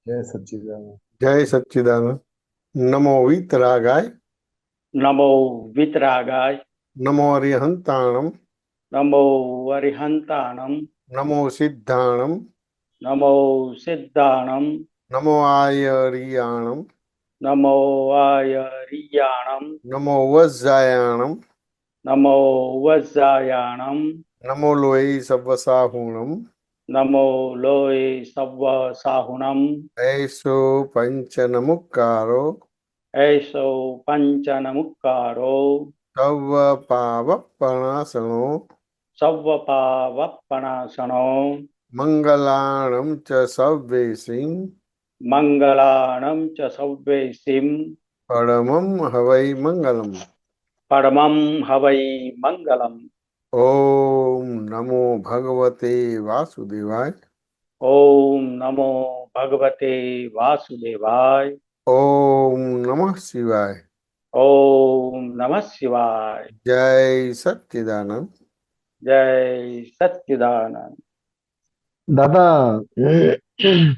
જય સચ્ચિદાનંદ. જય સચ્ચિદાનંદ. નમો વીતરાગાય. નમો વિતરાગાય. નમો અરિહંતાણમ. નમો અરિહંતાણમ. નમો સિદ્ધાણમ. નમો સિદ્ધાણમ. નમો આયરિયાણમ. નમો આયરિયાણમ. નમો વજ્જાયાણમ. નમો વજ્જાયાણમ. નમો લોહી સવ્વસાહુણમ. નમો લોય સવ્વ સાહુણમ. એસો પંચનમુક્કારો. એસો પંચનમુક્કારો. સવ્વ પાવપણાસણો. સવ્વ પાવપણાસણો. મંગલાણમ ચ સવ્વેસિં. મંગલાણમ ચ સવ્વેસિમ. પરમં હવૈ મંગલમ. પરમં હવૈ મંગલમ. ઓમ નમો ભગવતે વાસુદેવાય. ઓમ નમો ભગવતે વાસુદેવાય. ઓમ નમઃ શિવાય. ઓમ નમઃ શિવાય. જય સચ્ચિદાનંદ. જય સચ્ચિદાનંદ. દાદા,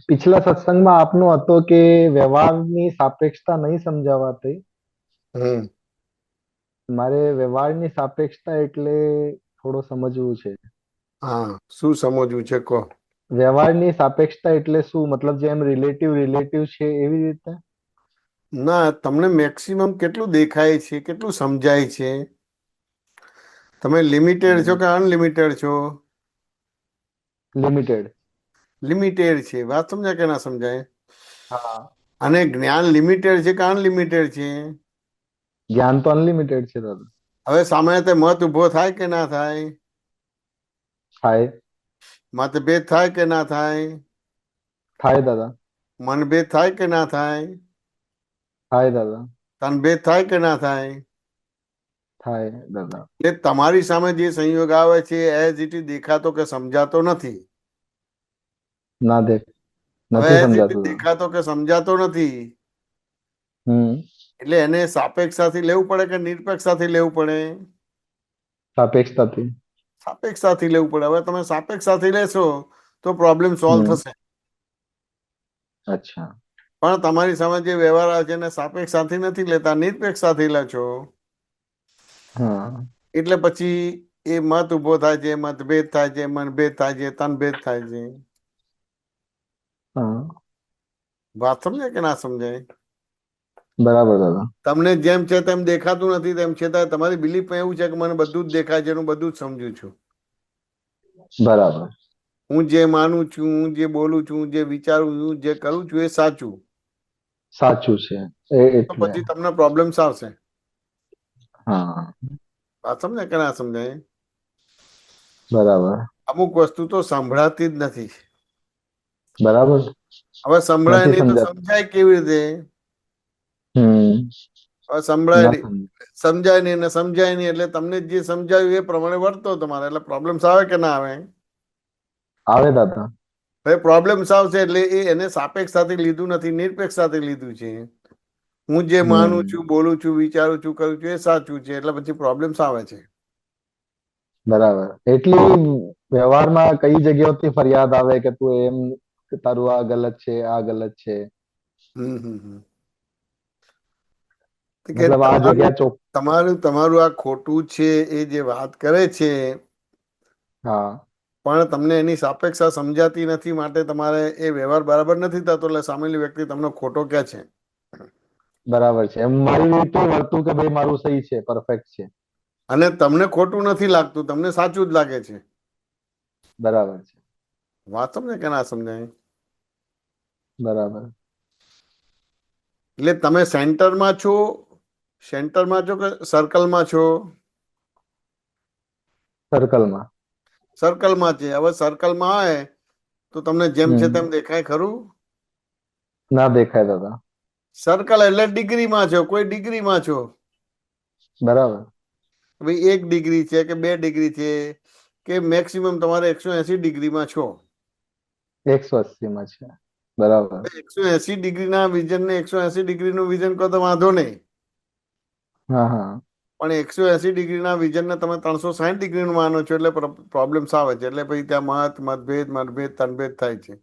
पिछला સત્સંગમાં આપનો હતો કે વ્યવહારની સાપેક્ષતા નહીં સમજાવાતી. હમ મારે વ્યવહારની સાપેક્ષતા એટલે થોડો સમજવું છે. હા, શું સમજવું છે કહો. વ્યવહારની સાપેક્ષતા એટલે શું? મતલબ જેમ રિલેટિવ રિલેટિવ છે એવી રીતે? ના, તમને મેક્સિમમ કેટલું દેખાય છે, કેટલું સમજાય છે? તમે લિમિટેડ છો કે અનલિમિટેડ છો? લિમિટેડ. લિમિટેડ છે. વાત સમજાય કે ના સમજાય? હા. અને જ્ઞાન લિમિટેડ છે કે અનલિમિટેડ છે? જ્ઞાન તો અનલિમિટેડ છે દાદા. હવે સામે તે મત ઉભો થાય કે ના થાય? થાય. મતભેદ થાય કે ના થાય? થાય દાદા. મનભેદ થાય કે ના થાય? થાય દાદા. તનભેદ થાય કે ના થાય? થાય દાદા. એટલે તમારી સામે જે સંયોગ આવે છે એઝ ઇટ ઇઝ દેખાતો કે સમજાતો નથી. ના દેખ હવે નથી એઝ ઇટ ઇઝ સમજાતું દાદા. દેખાતો કે સમજાતો નથી, હમ. એટલે એને સાપેક્ષતાથી લેવું પડે કે નિરપેક્ષતાથી લેવું પડે? સાપેક્ષતાથી. સાપેક્ષતાથી લેવું પડે. હવે તમે સાપેક્ષતાથી લેશો તો પ્રોબ્લેમ સોલ્વ હમ. થશે. અચ્છા. પણ તમારી સામે જે વ્યવહાર આવે છે એને સાપેક્ષતાથી નથી લેતા, નિરપેક્ષતાથી લે છો. હા. એટલે પછી એ મત ઉભો થાય છે, મતભેદ થાય છે, મનભેદ થાય છે, તનભેદ થાય છે. હા. વાત સમજાય કે ના સમજાય? બરાબર દાદા. તમને જેમ છે તેમ દેખાતું નથી, તેમ છતાં તમારી બિલીફમાં એવું છે કે મને બધું જ દેખાય છે, હું બધું જ સમજુ છું. બરાબર. હું જે માનું છું, હું જે બોલું છું, જે વિચારું છું, જે કરું છું એ સાચું. સાચું છે તો એટલે. પછી તમને પ્રોબ્લેમ્સ આવશે. હા. વાત સમજાય કે ના સમજાય? બરાબર. અમુક વસ્તુ તો સંભળાતી જ નથી. બરાબર. હવે સંભળાય નથી નહીં તો સમજાતું. સમજાય કેવી રીતે? હમ. હવે સંભળાય ના નહીં, સમજ. સમજાય નહીં ને સમજાય નહીં, એટલે તમને જે સમજાયું એ પ્રમાણે વર્તો તમારે, એટલે પ્રોબ્લેમ્સ આવે કે ના આવે? આવે દાદા. હવે પ્રોબ્લેમ્સ આવશે એટલે એ એને સાપેક્ષતાથી લીધું નથી, નિરપેક્ષતાથી લીધું છે. હું જે માનું હમ. છું, બોલું છું, વિચારું છું, કરું છું એ સાચું છે, એટલે પછી પ્રોબ્લેમ્સ આવે છે. બરાબર. એટલી વ્યવહારમાં કઈ જગ્યાઓથી ફરિયાદ આવે કે તું એમ કે તારું આ ગલત છે, આ ગલત છે. હમ હમ હમ તો કે મતલબ આ તમારું જગ્યા ચોક. તમારું તમારું આ ખોટું છે એ જે વાત કરે છે, હા. પણ તમને એની સાપેક્ષા સમજાતી નથી, માટે તમારે એ વ્યવહાર બરાબર નથી થતો, એટલે સામેલી વ્યક્તિ તમને ખોટો કહે છે. બરાબર છે. એમ મારી રીતે વર્તું કે ભાઈ મારું સહી છે, પરફેક્ટ છે. અને તમને ખોટું નથી લાગતું, તમને સાચું જ લાગે છે. બરાબર છે. વાત સમજાય કે ના સમજાય? બરાબર. એટલે તમે સેન્ટરમાં છો, સેન્ટરમાં છો કે સર્કલમાં છો? સર્કલમાં. સર્કલમાં છે. હવે સર્કલમાં આવે તો તમને જેમ છે હમ. તેમ દેખાય ખરું? ના દેખાય દાદા. સર્કલ એટલે ડિગ્રીમાં છો, કોઈ ડિગ્રીમાં છો. બરાબર. ભાઈ 1 ડિગ્રી છે કે 2 ડિગ્રી છે, કે મેક્સિમમ તમારે 180 ડિગ્રીમાં છો. 180 માં છે. બરાબર. 180 ડિગ્રીના વિઝનને 180 ડિગ્રીનું વિઝન કહો તો વાંધો નહીં. હા હા. પણ 180 ડિગ્રીના વિઝનને તમે 360 ડિગ્રીનું માનો છો, એટલે પ્રોબ્લેમ્સ આવે છે. એટલે પછી ત્યાં મતભેદ, મનભેદ, તનભેદ થાય છે.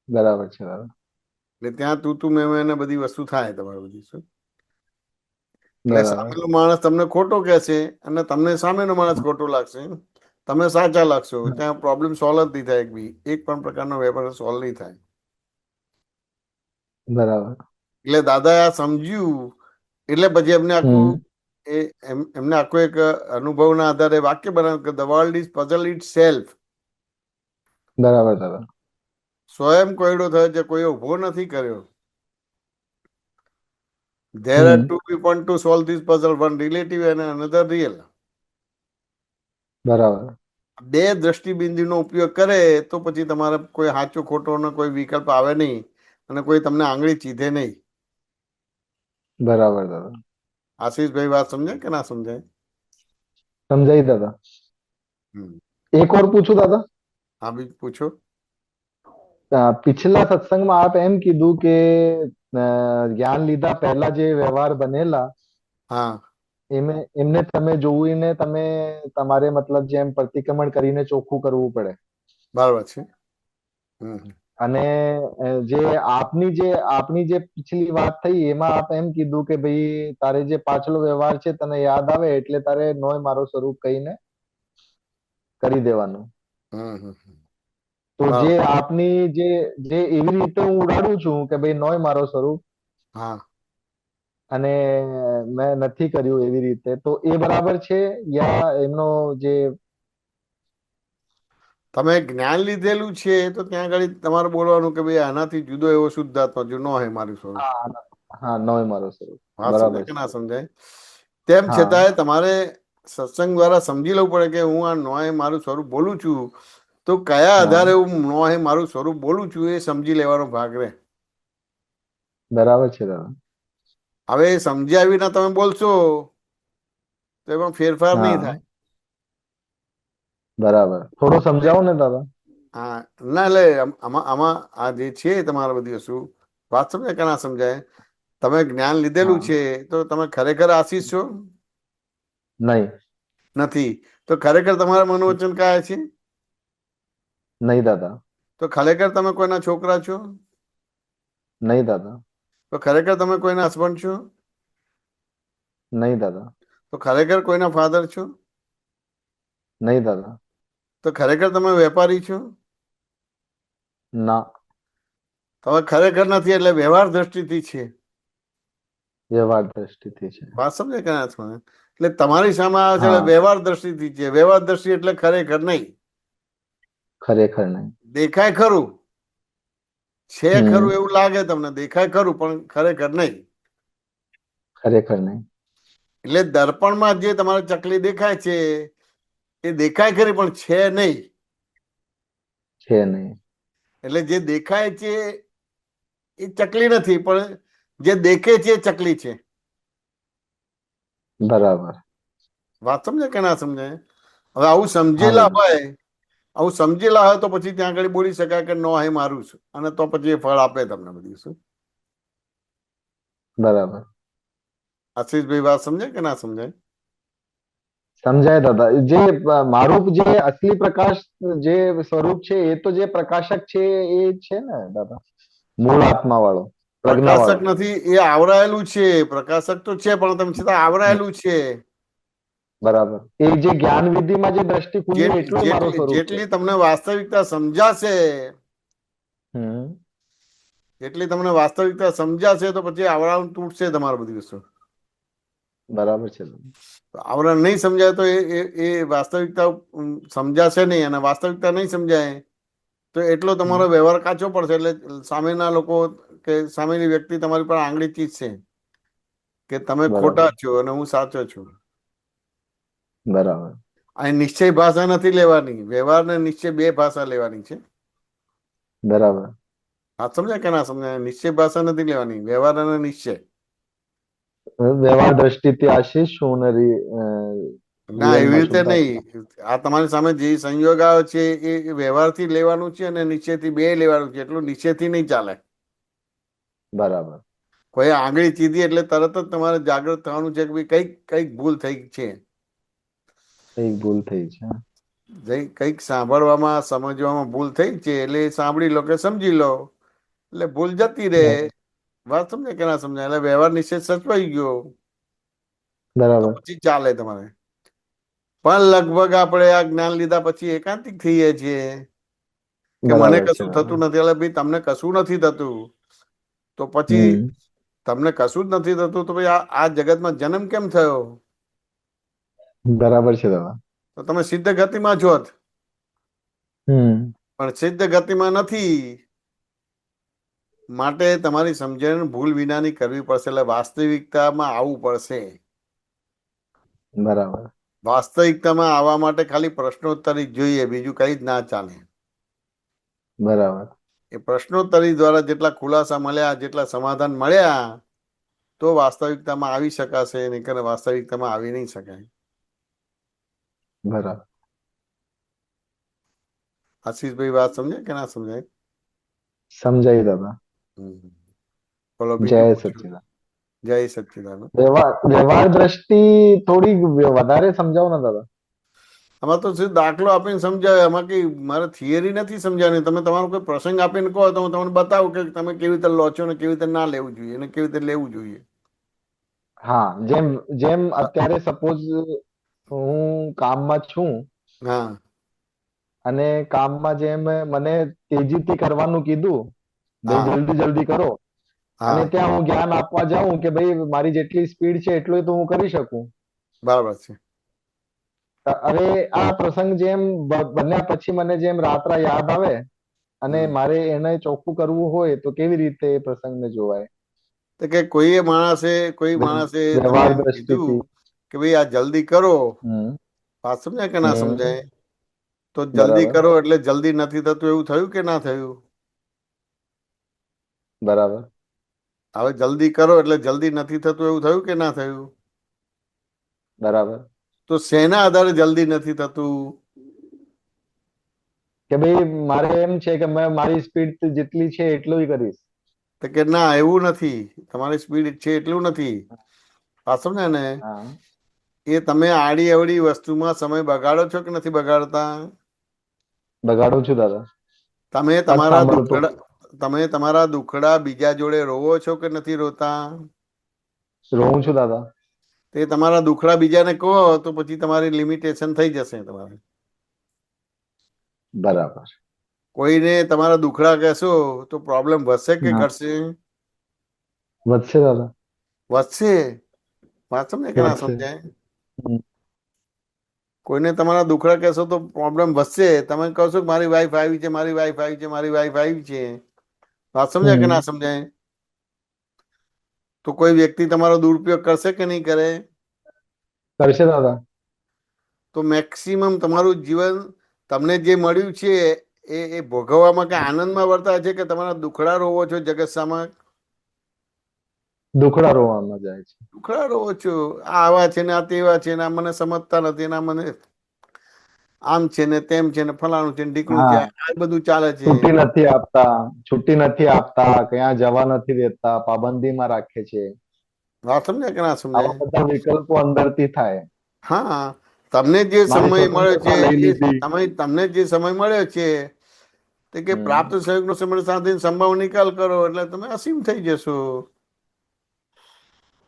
બરાબર છે દાદા. એટલે ત્યાં તું મેં એને બધી વસ્તુ થાય તમારી બધી શું. એટલે બરાબર. સામેનો માણસ તમને ખોટો કહેશે અને તમને સામેનો માણસ ખોટો લાગશે, તમે સાચા લાગશો, ત્યાં પ્રોબ્લેમ સોલ્વ જ નહીં થાય. એક પણ પ્રકારનો વેપાર સોલ્વ નહીં થાય. બરાબર. એટલે દાદાએ આ સમજ્યું એટલે પછી એમને આખું હમ. એમને આખું એક અનુભવના આધારે વાક્ય બનાવ્યું કે the world is puzzle it self. બરાબર દાદા. સ્વયં કોયડો થયો છે, કોઈ ઉભો નથી કર્યો. There are hmm. two people to solve this puzzle, one relative and another real. બરાબર. બે દ્રષ્ટિબિંદુનો ઉપયોગ કરે તો પછી તમારે કોઈ સાચો ખોટો ને કોઈ વિકલ્પ આવે નહીં અને કોઈ તમને આંગળી ચીધે નહીં. બરાબર દાદા. આશીષભાઈ વાત સમજાય કે ના સમજાય? સમજાઈ દાદા. હમ. એક और પૂછું દાદા? હા બી પૂછો. પિછલા સત્સંગમાં આપ એમ કીધું કે જ્ઞાન લીધા પહેલા જે વ્યવહાર બનેલા હા એમને તમે જોઈને તમે તમારે મતલબ જેમ પ્રતિક્રમણ કરીને ચોખ્ખું કરવું પડે. બરાબર છે. હમ. અને આપની જે પિછલી વાત થઈ એમાં આપ એમ કીધું કે ભાઈ તારે જે પાછલો વ્યવહાર છે તને યાદ આવે એટલે તારે નોય મારો સ્વરૂપ કહીને કરી દેવાનું. હમ. તો જે બરાબર. આપની જે એવી રીતે હું ઉડાડું છું કે ભાઈ નોય મારો સ્વરૂપ હા અને મેં નથી કર્યું એવી રીતે, તો એ બરાબર છે યા એમનો જે તમે જ્ઞાન લીધેલું છે તો ત્યાં આગળ તમારે બોલવાનું કે ભાઈ આનાથી જુદો એવો શુદ્ધાત્મા જો ન હોય મારું સ્વરૂપ. હા હા નોય મારો સ્વરૂપ. વાત બરાબર સમજાય કે છે. ના સમજાય? તેમ હા છતાંય તમારે સત્સંગ દ્વારા સમજી લેવું પડે કે હું આ નોય મારું સ્વરૂપ બોલું છું તો કયા હા આધારે હું નોય મારું સ્વરૂપ બોલું છું એ સમજી લેવાનો ભાગ રહે. બરાબર છે દાદા. હવે એ સમજ્યા વિના તમે બોલશો તો એમાં ફેરફાર નહીં હા થાય. બરાબર. થોડું સમજાવો ને દાદા. હા ના એટલે આમાં આમાં આ જે છે તમારે બધી વસ્તુ વાત સમજાય કે ના સમજાય? તમે જ્ઞાન લીધેલું હા. છે તો તમે ખરેખર આશીષ છો? નહીં. નથી. તો ખરેખર તમારા મનોવચન કયા છે? નહીં દાદા. તો ખરેખર તમે કોઈના છોકરા છો? નહીં દાદા. તો ખરેખર તમે કોઈના હસબન્ડ છો? નહીં દાદા. તો ખરેખર કોઈના ફાધર છો? નહીં દાદા. તો ખરેખર તમે વેપારી છો? ના. તમે ખરેખર નથી એટલે વ્યવહાર દ્રષ્ટિથી છે. વ્યવહાર દ્રષ્ટિથી છે. વાત સમજે કે ના સમજે? એટલે તમારી સામે આવે છે એટલે હા વ્યવહાર દ્રષ્ટિથી છે. વ્યવહાર દ્રષ્ટિ એટલે ખરેખર નહીં. ખરેખર નહીં. દેખાય ખરું, છે હમ. ખરું એવું લાગે તમને, દેખાય ખરું પણ ખરેખર નહીં. ખરેખર નહીં. એટલે દર્પણમાં જે તમારે ચકલી દેખાય છે એ દેખાય ખરી પણ છે નહીં. છે નહીં. એટલે જે દેખાય છે એ ચકલી નથી પણ જે દેખે છે એ ચકલી છે. બરાબર. વાત સમજે કે ના સમજાય? હવે આવું હા સમજેલા દાદા. હોય, આવું સમજેલા હોય તો પછી ત્યાં આગળ બોલી શકાય કે નો હે મારું છે અને તો પછી એ ફળ આપે તમને બધી શું. બરાબર. આશીષભાઈ વાત સમજે કે ના સમજાય? સમજાય દાદા. જે મારું જે અસલી પ્રકાશ જે સ્વરૂપ છે એ તો જે પ્રકાશક છે એ છે ને દાદા, મૂળ આત્મા વાળો, પ્રજ્ઞા પ્રકાશક વાળો. નથી, એ આવરાયેલું છે. પ્રકાશક તો છે પણ તમે છતાં આવરાયેલું છે. બરાબર. એ જે જ્ઞાન વિધિમાં જે દ્રષ્ટિ ખુલી એટલું જ મારું જેટલી સ્વરૂપ છે. જેટલી તમને વાસ્તવિકતા સમજાશે હમ. એટલી તમને વાસ્તવિકતા સમજાશે તો પછી આવરણ તૂટશે તમારું બધી વસ્તુ. બરાબર છે. આવરણ નહીં સમજાય તો એ વાસ્તવિકતા સમજાશે નહીં અને વાસ્તવિકતા નહીં સમજાય તો એટલો તમારો વ્યવહાર કાચો પડશે. એટલે સામેના લોકો કે સામેની વ્યક્તિ તમારી પર આંગળી ચીજશે કે તમે બરાબર. ખોટા છો અને હું સાચો છું. બરાબર. અહીં નિશ્ચય ભાષા નથી લેવાની. વ્યવહાર ને નિશ્ચય બે ભાષા લેવાની છે. બરાબર. હા સમજાય કે ના સમજાય? નિશ્ચય ભાષા નથી લેવાની, વ્યવહાર અને નિશ્ચય. વ્યવહાર દ્રષ્ટિથી આશીષ છું અને ના એવી રિયલમાં રીતે શુદ્ધાત્મા. નહીં. આ તમારી સામે જે સંયોગ આવે છે એ વ્યવહારથી લેવાનું છે અને નિશ્ચયથી બે લેવાનું છે. એટલું નિશ્ચયથી નહીં ચાલે. બરાબર. કોઈ આંગળી ચીધી એટલે તરત જ તમારે જાગૃત થવાનું છે કે ભાઈ કઈક કઈક ભૂલ થઈ છે. એક ભૂલ થઈ છે. કંઈક સાંભળવામાં સમજવામાં ભૂલ થઈ છે એટલે સાંભળી લો કે સમજી લો એટલે ભૂલ જતી રહે. વાત સમજે કે ના સમજાય? એટલે વ્યવહાર નિષેધ સચવાઈ ગયો તો બરાબર. પછી ચાલે તમારે. પણ લગભગ આપણે આ જ્ઞાન લીધા પછી એકાંતિક થઈએ છીએ કે મને બરાબર છે કશું દાદા. થતું નથી. એટલે ભાઈ તમને કશું નથી થતું તો પછી હમ. તમને કશું જ નથી થતું તો ભાઈ આ જગતમાં જન્મ કેમ થયો? બરાબર છે દાદા. તો તમે સિદ્ધ ગતિમાં છો જ, હમ. પણ સિદ્ધ ગતિમાં નથી. માટે તમારી સમજણ ભૂલ વિનાની કરવી પડશે. એટલે વાસ્તવિકતામાં આવવું પડશે. બરાબર. વાસ્તવિકતામાં આવવા માટે ખાલી પ્રશ્નોત્તરી જ જોઈએ, બીજું કઈ જ ના ચાલે. બરાબર. એ પ્રશ્નોત્તરી દ્વારા જેટલા ખુલાસા મળ્યા, જેટલા સમાધાન મળ્યા, તો વાસ્તવિકતામાં આવી શકાશે. નહીં વાસ્તવિકતામાં આવી નહીં શકાય. બરાબર. આશીષભાઈ વાત સમજે કે ના સમજાય? સમજાય દાદા. હમ. બોલો જય બીજું પૂછો. સચ્ચિદાનંદ. જય સચ્ચિદાનંદ. વ્યવહાર દ્રષ્ટિ થોડી વધારે સમજાવો ને દાદા. આમાં તો સીધો દાખલો આપીને સમજાવે. એમાં કઈ મારે થિયરી નથી સમજાવવાની. તમે તમારો કોઈ પ્રસંગ આપીને કહો તો હું તમને બતાવું કે તમે કેવી રીતે લો છો ને કેવી રીતે ના લેવું જોઈએ અને કેવી રીતે લેવું જોઈએ. હા, જેમ જેમ અત્યારે સપોઝ હું કામમાં છું હા અને કામમાં જેમ મને તેજીથી કરવાનું કીધું, ભાઈ હા જલ્દી જલ્દી કરો, અને હા ત્યાં હું જ્ઞાન આપવા જાઉં કે ભાઈ મારી જેટલી સ્પીડ છે એટલું તો હું કરી શકું. બરાબર છે. હવે આ પ્રસંગ જેમ બન્યા પછી મને જેમ રાત્રા યાદ આવે અને હમ. મારે એને ચોખ્ખું કરવું હોય તો કેવી રીતે એ પ્રસંગને જોવાય? તો કે કોઈ માણસે તમને વ્યવહાર એમ કીધું દ્રષ્ટિથી. કે ભાઈ આ જલ્દી કરો. હમ. વાત સમજાય કે ના હમ. સમજાય? તો જલ્દી બરાબર. કરો એટલે જલ્દી નથી થતું એવું થયું કે ના થયું? બરાબર. હવે જલ્દી કરો એટલે જલ્દી નથી થતું એવું થયું કે ના થયું? બરાબર. તો શેના આધારે જલ્દી નથી થતું? કે ભાઈ મારે એમ છે કે મેં મારી સ્પીડ જેટલી છે એટલું કરીશ. તો કે ના, એવું નથી. તમારી સ્પીડ છે એટલું નથી. વાત સમજ્યા ને? હા. એ તમે આડી અવડી વસ્તુમાં સમય બગાડો છો કે નથી બગાડતા? બગાડું છું દાદા. તમે નથી તમારા સાંભળતો. દુખડા તમે તમારા દુખડા બીજા જોડે રોવો છો કે નથી રોતા? રોઉં છું દાદા. તે તમારા દુખડા બીજાને કહો તો પછી તમારી લિમિટેશન થઈ જશે. તમારે બરાબર. કોઈને તમારા દુખડા કહેશો તો પ્રોબ્લેમ વધશે કે હા. ઘટશે? વધશે દાદા. વધશે. વાત સમજે કે ના વધશે. સમજાય? હમ. કોઈને તમારા દુખડા કહેશો તો પ્રોબ્લેમ વધશે. તમે કહો છો કે મારી વાઈફ આવી છે, મારી વાઈફ આવી છે, મારી વાઈફ આવી છે. વાત સમજાય કે હમ. ના સમજાય? તો કોઈ વ્યક્તિ તમારો દુરુપયોગ કરશે કે નહીં કરે? કરશે દાદા. તો મેક્સિમમ તમારું જીવન તમને જે મળ્યું છે એ ભોગવવામાં કે આનંદમાં વર્તાય છે કે તમારા દુખડા રોવો છો જગત સામા? દુખડા રોવામાં જાય છે. દુખડા રોવો છો. આ આવા છે ને આ તેવા છે ને આ મને સમજતા નથી ને આ મને આમ છે ને તેમ છે ને ફલાણું છે ને ઢીકણું છે. હા. આ બધું ચાલે છે. છુટ્ટી નથી આપતા, છુટ્ટી નથી આપતા, ક્યાં જવા નથી દેતા, પાબંદીમાં રાખે છે. વાત સમજાય કે ના આવા સમજાય? બધા વિકલ્પો અંદરથી થાય. હા, તમને જે મારી સમય મળ્યો છે સ્વતંત્રતા લઈ એ લીધી. તમને જે સમય મળ્યો છે તે કે હમ. પ્રાપ્ત સંયોગનો સમય સાધીને સંભાવ નિકાલ કરો એટલે તમે અસીમ થઈ જશો.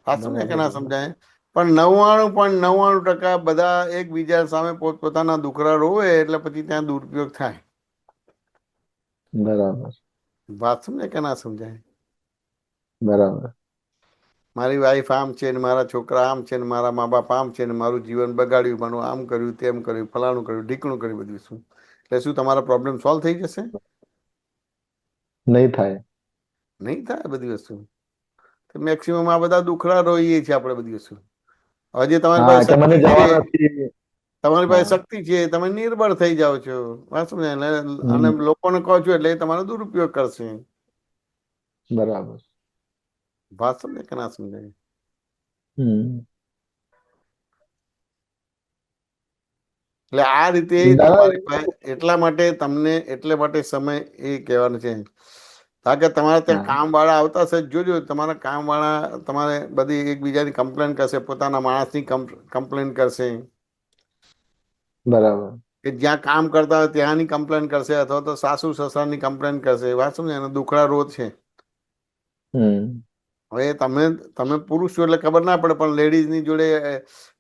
આ સમજાય કે બરાબર ના દાદા. સમજાય? પણ 99.99% બધા એકબીજા સામે પોતપોતાના દુખડા રોવે એટલે પછી ત્યાં દુરુપયોગ થાય. બરાબર. વાત સમજાય કે ના સમજાય? બરાબર. મારી વાઈફ આમ છે ને મારા છોકરા આમ છે ને મારા મા બાપ આમ છે ને મારું જીવન બગાડ્યું, મારું આમ કર્યું, તેમ કર્યું, ફલાણું કર્યું, ઢીકણું કર્યું, બધું શું એટલે શું તમારા પ્રોબ્લેમ સોલ્વ થઈ જશે? નહીં થાય. નહીં થાય બધી વસ્તુ. મેક્સિમમ આ બધા દુખડા રોઈએ છીએ આપણે બધી વસ્તુ. હવે જે તમારી હા, પાસે કે મને શક્તિ છે, જવા નથી. તમારી પાસે હા. શક્તિ છે, તમે નિર્બળ થઈ જાઓ છો. વાત સમજાય ને? અને હમ. લોકોને કહો છો એટલે એ તમારો દુરુપયોગ કરશે. બરાબર. વાત સમજાય કે ના સમજાય? હમ. એટલે આ રીતે દાદા તમારી પાસે એટલા માટે તમને એટલે માટે સમય એ કહેવાનું છે. કારણ કે તમારે ત્યાં હા. કામ વાળા આવતા હશે. જોજો તમારા કામ વાળા તમારે બધી એકબીજાની કમ્પ્લેન કરશે, પોતાના માણસની કમ્પ્લેન કરશે. બરાબર. કે જ્યાં કામ કરતા હોય ત્યાંની કમ્પ્લેન કરશે અથવા તો સાસુ સસરાની કમ્પ્લેન કરશે. વાત સમજે, એનો દુખડા રોજ છે. હમ હવે તમે તમે પુરુષ છો એટલે ખબર ના પડે, પણ લેડીઝની જોડે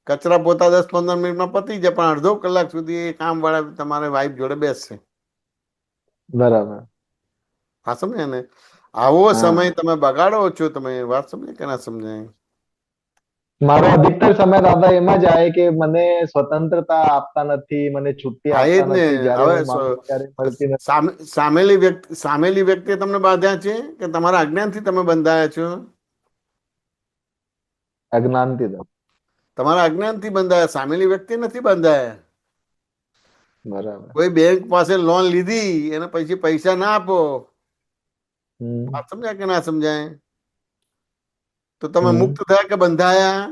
કચરા પોતા 10-15 મિનિટમાં પતી જાય, પણ અડધો કલાક સુધી એ કામ વાળા તમારે વાઈફ જોડે બેસશે. બરાબર. હા સમજે ને? આવો હા, સમય તમે બગાડો છો. તમે વાત સમજે કે ના સમજાય? મારો અધિકતર સમય દાદા એમાં જાય કે મને સ્વતંત્રતા આપતા નથી, મને છુટ્ટી હા એ આપતા જ ને. નથી, જ્યારે હવે હું માંગુ ત્યારે મળતી નથી. સામેલી વ્યક્તિએ તમને બાંધ્યા છે કે તમારા અજ્ઞાનથી તમે બંધાયા છો? અજ્ઞાનથી દાદા. તમારા અજ્ઞાનથી બંધાયા, સામેલી વ્યક્તિ નથી બંધાયા. બરાબર. કોઈ બેંક પાસે લોન લીધી, એને પછી પૈસા ના આપો, હમ વાત સમજાય કે ના સમજાય? તો તમે હમ મુક્ત થયા કે બંધાયા?